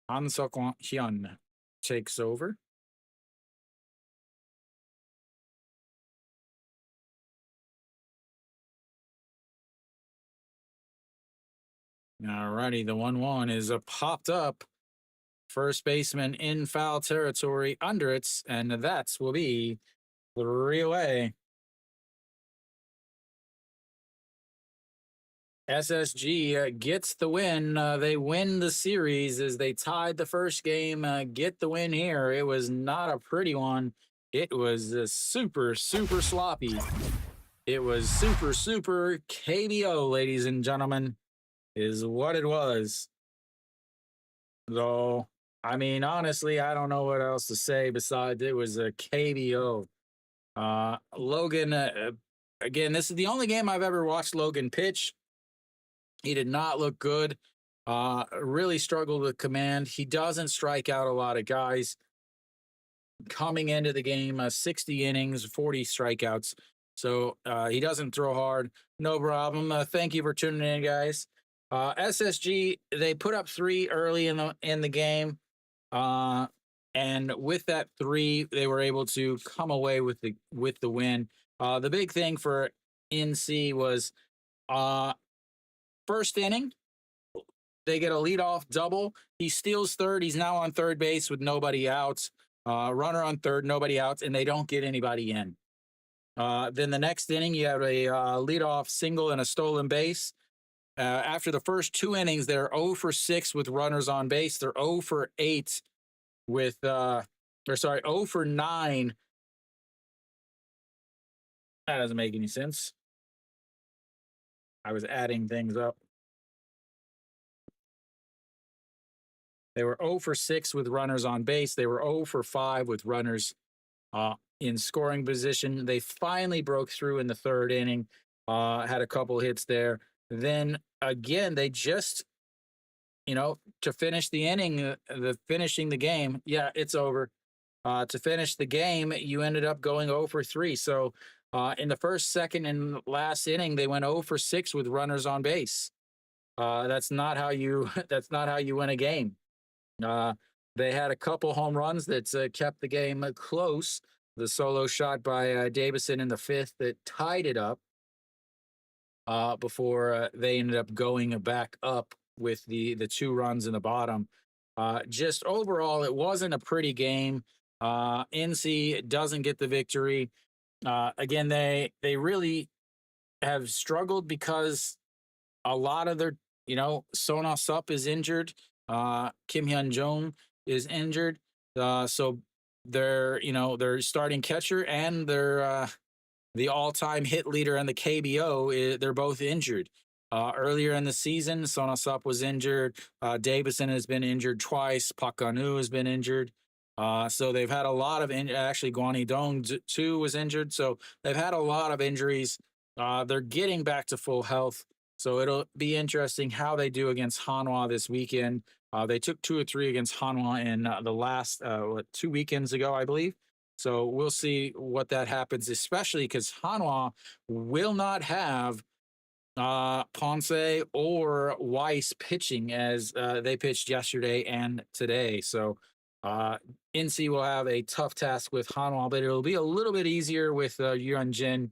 Han Sukhyun takes over. All righty, the 1-1 is popped up. First baseman in foul territory under it, and that will be 3 away. SSG gets the win. They win the series as they tied the first game. Get the win here. It was not a pretty one. It was super, super sloppy. It was super, super KBO, ladies and gentlemen, is what it was. Though, I mean, honestly, I don't know what else to say besides it was a KBO. Logan, again, this is the only game I've ever watched Logan pitch. He did not look good. Really struggled with command. He doesn't strike out a lot of guys. Coming into the game, 60 innings, 40 strikeouts. So he doesn't throw hard. No problem. Thank you for tuning in, guys. SSG, they put up 3 early in the game. And with that 3, they were able to come away with the win. The big thing for NC was first inning, they get a leadoff double. He steals third. He's now on third base with nobody out. Runner on third, nobody out, and they don't get anybody in. Then the next inning, you have a leadoff single and a stolen base. After the first 2 innings, they're 0 for 6 with runners on base. They're 0 for 8 with, 0 for 9. That doesn't make any sense. I was adding things up. They were 0 for 6 with runners on base. They were 0 for 5 with runners in scoring position. They finally broke through in the third inning, had a couple hits there. Then again, they just, to finish the inning, finishing the game, yeah, it's over. To finish the game, you ended up going 0 for 3. So in the first, second, and last inning, they went 0 for 6 with runners on base. That's not how you. That's not how you win a game. They had a couple home runs that kept the game close. The solo shot by Davison in the fifth that tied it up before they ended up going back up with the 2 runs in the bottom. Just overall, it wasn't a pretty game. NC doesn't get the victory. Again, they really have struggled because a lot of their, Sona Sup is injured. Kim Hyun Jong is injured. So their starting catcher and their the all-time hit leader in the KBO, they're both injured. Earlier in the season, Sona Sup was injured. Davison has been injured twice. Park Ganu has been injured. So they've had a lot of actually Guani Dong too was injured. So they've had a lot of injuries. They're getting back to full health. So it'll be interesting how they do against Hanwha this weekend. They took 2 or 3 against Hanwha in the last 2 weekends ago, I believe. So we'll see what that happens, especially because Hanwha will not have Ponce or Weiss pitching as they pitched yesterday and today. So NC will have a tough task with Hanwha, but it'll be a little bit easier with Yuan Jin,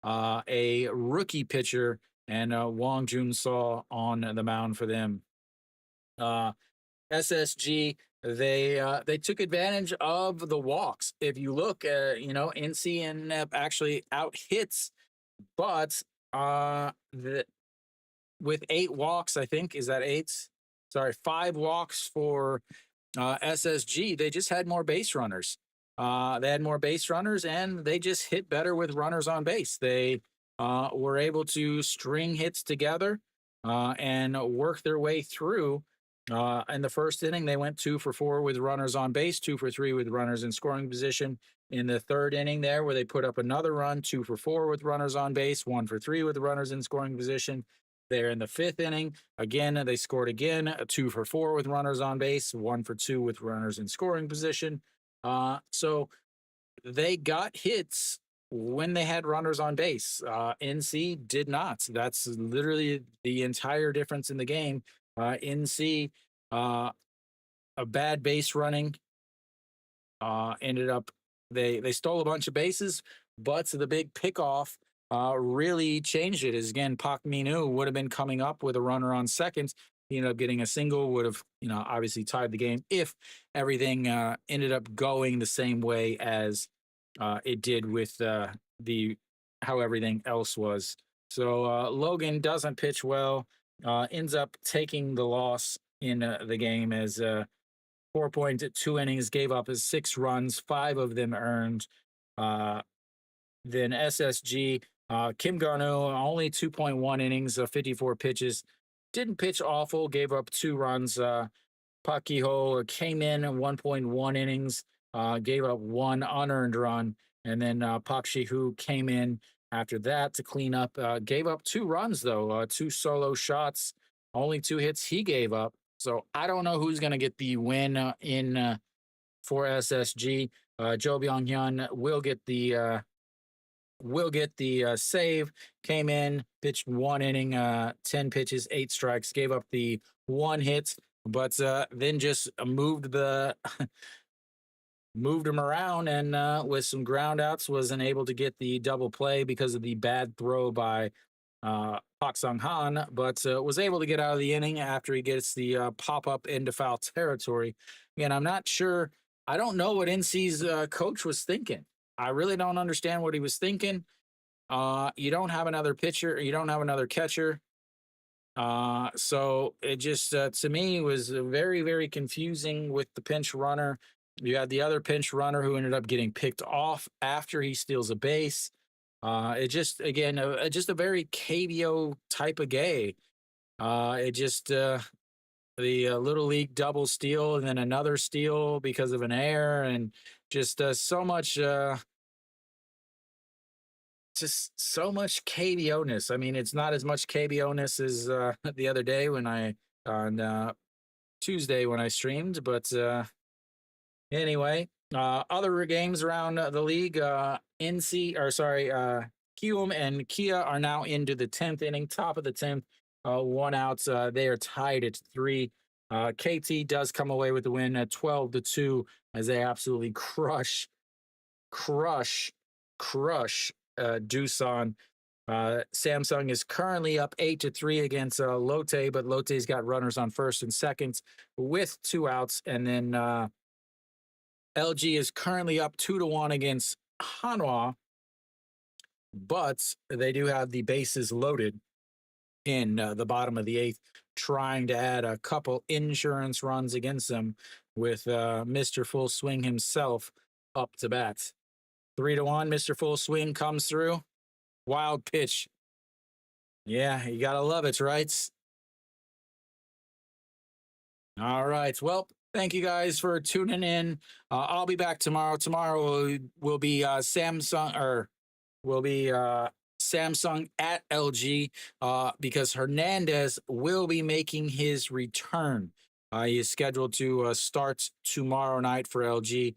a rookie pitcher, and Wong Jun Saw on the mound for them. SSG, they took advantage of the walks. If you look, NC ended up actually out hits, but with 8 walks, I think, is that 8? Sorry, 5 walks for SSG. They just had more base runners. They had more base runners, and they just hit better with runners on base. They were able to string hits together and work their way through. In the first inning, they went 2 for 4 with runners on base, 2 for 3 with runners in scoring position. In the third inning there, where they put up another run, 2 for 4 with runners on base, 1 for 3 with runners in scoring position. There in the fifth inning, again, they scored again, 2 for 4 with runners on base, 1 for 2 with runners in scoring position. So they got hits when they had runners on base. NC did not. That's literally the entire difference in the game. NC, a bad base running, ended up, they stole a bunch of bases, but the big pickoff really changed it. As again, Pak Minu would have been coming up with a runner on second. He ended up getting a single, would have, obviously tied the game if everything ended up going the same way as it did with how everything else was. So Logan doesn't pitch well, ends up taking the loss in the game as 4.2 innings, gave up his 6 runs, 5 of them earned. Then SSG, Kim Garneau, only 2.1 innings, 54 pitches. Didn't pitch awful, gave up 2 runs. Park Ki-ho came in 1.1 innings, gave up 1 unearned run. And then Park Shi-hu came in after that to clean up, gave up 2 runs, though, 2 solo shots, only 2 hits he gave up. So I don't know who's going to get the win for SSG. Jo Byung-hyun will get the save. Came in, pitched 1 inning, 10 pitches, 8 strikes, gave up the 1 hit, but then just moved him around, and with some ground outs wasn't able to get the double play because of the bad throw by Park Sang-han, but was able to get out of the inning after he gets the pop-up into foul territory. Again, I'm not sure. I don't know what NC's coach was thinking. I really don't understand what he was thinking. You don't have another pitcher, you don't have another catcher. So it just to me was very, very confusing with the pinch runner. You had the other pinch runner who ended up getting picked off after he steals a base. It just again, just a very KBO type of gay. It just the little league double steal and then another steal because of an error and just so much just so much KBO-ness. I mean, it's not as much KBO-ness as the other day when I on Tuesday when I streamed, but anyway, other games around the league, NC or sorry, Kium and Kia are now into the 10th inning, top of the 10th, one out. They are tied at 3. KT does come away with the win at 12-2 as they absolutely crush, crush Doosan. Samsung is currently up 8-3 against Lotte, but Lotte's got runners on first and second with 2 outs. And then LG is currently up 2-1 against Hanwha, but they do have the bases loaded in the bottom of the 8th, trying to add a couple insurance runs against them with Mr. Full Swing himself up to bat. 3-1, Mr. Full Swing comes through. Wild pitch. Yeah, you gotta love it, right? All right. Well, thank you guys for tuning in. I'll be back tomorrow. Tomorrow will be Samsung or will be Samsung at LG because Hernandez will be making his return. He is scheduled to start tomorrow night for LG.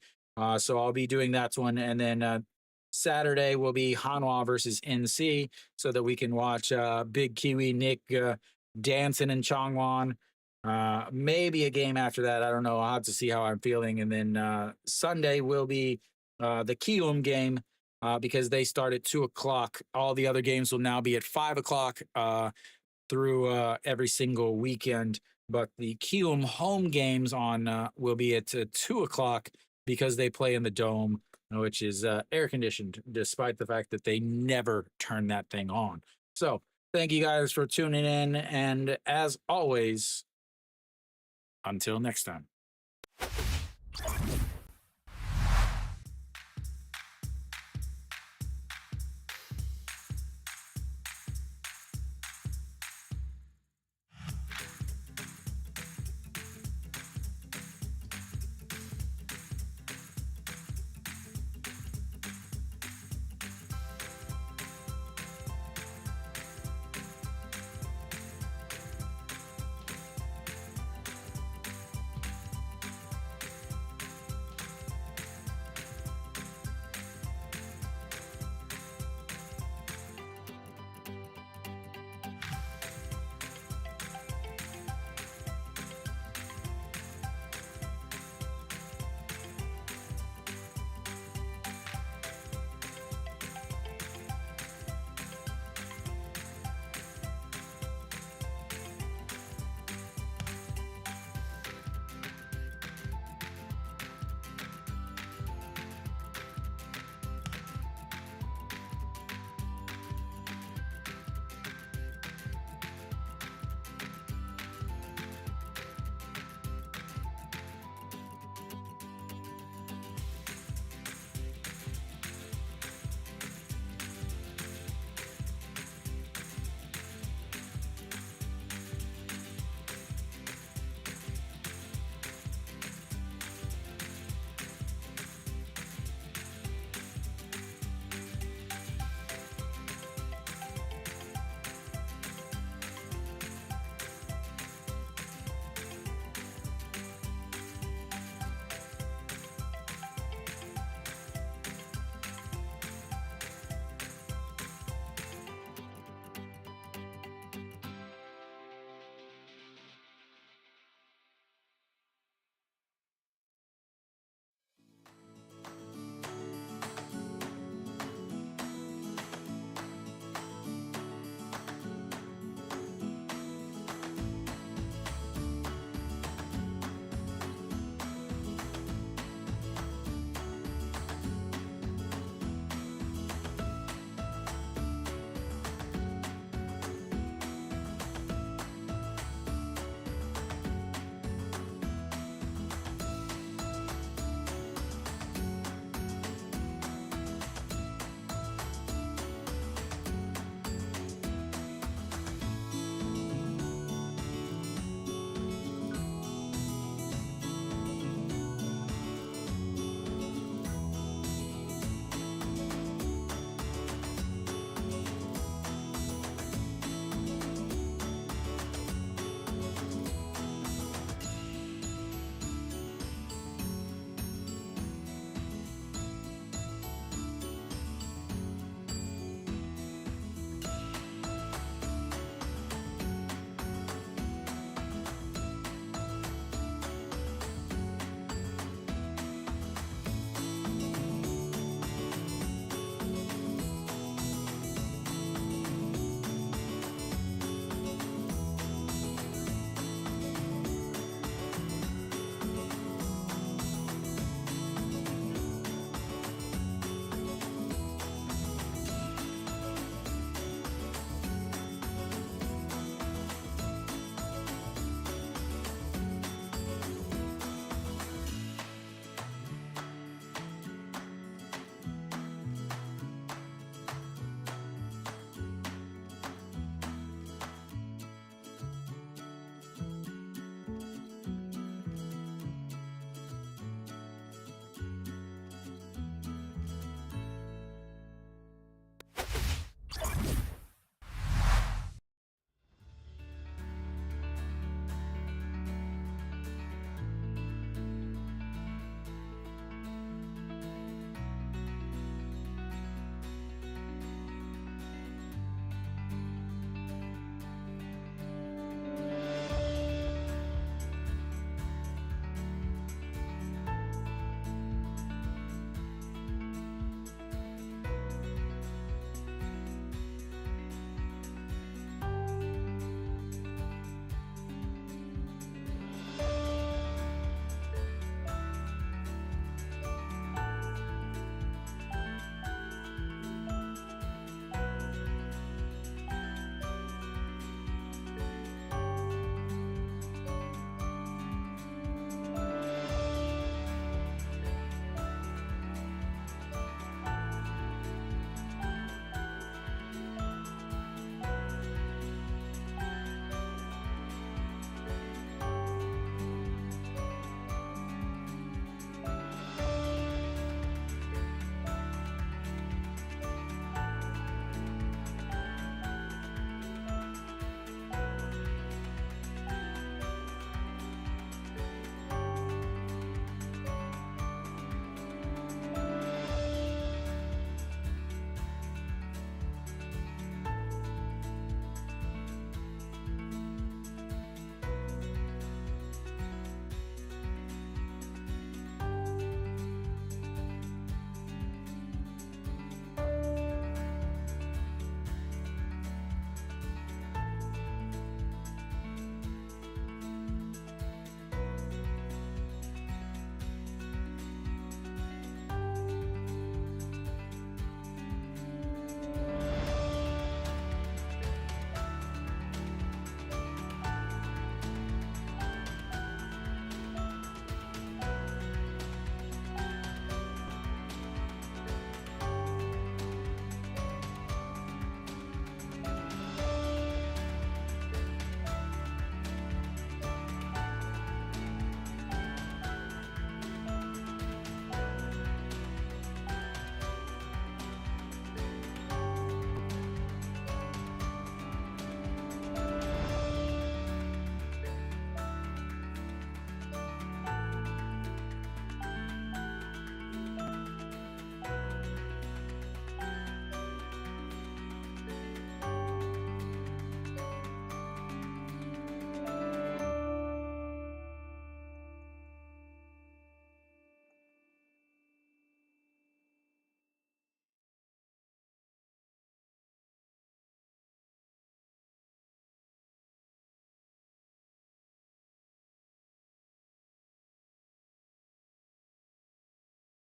So I'll be doing that one. And then Saturday will be Hanwha versus NC so that we can watch Big Kiwi Nick dancing in Changwon. Maybe a game after that. I don't know. I'll have to see how I'm feeling. And then Sunday will be the Kium game because they start at 2:00. All the other games will now be at 5:00 through every single weekend. But the Kium home games on will be at 2:00 because they play in the dome, which is air conditioned, despite the fact that they never turn that thing on. So thank you guys for tuning in. And as always, until next time.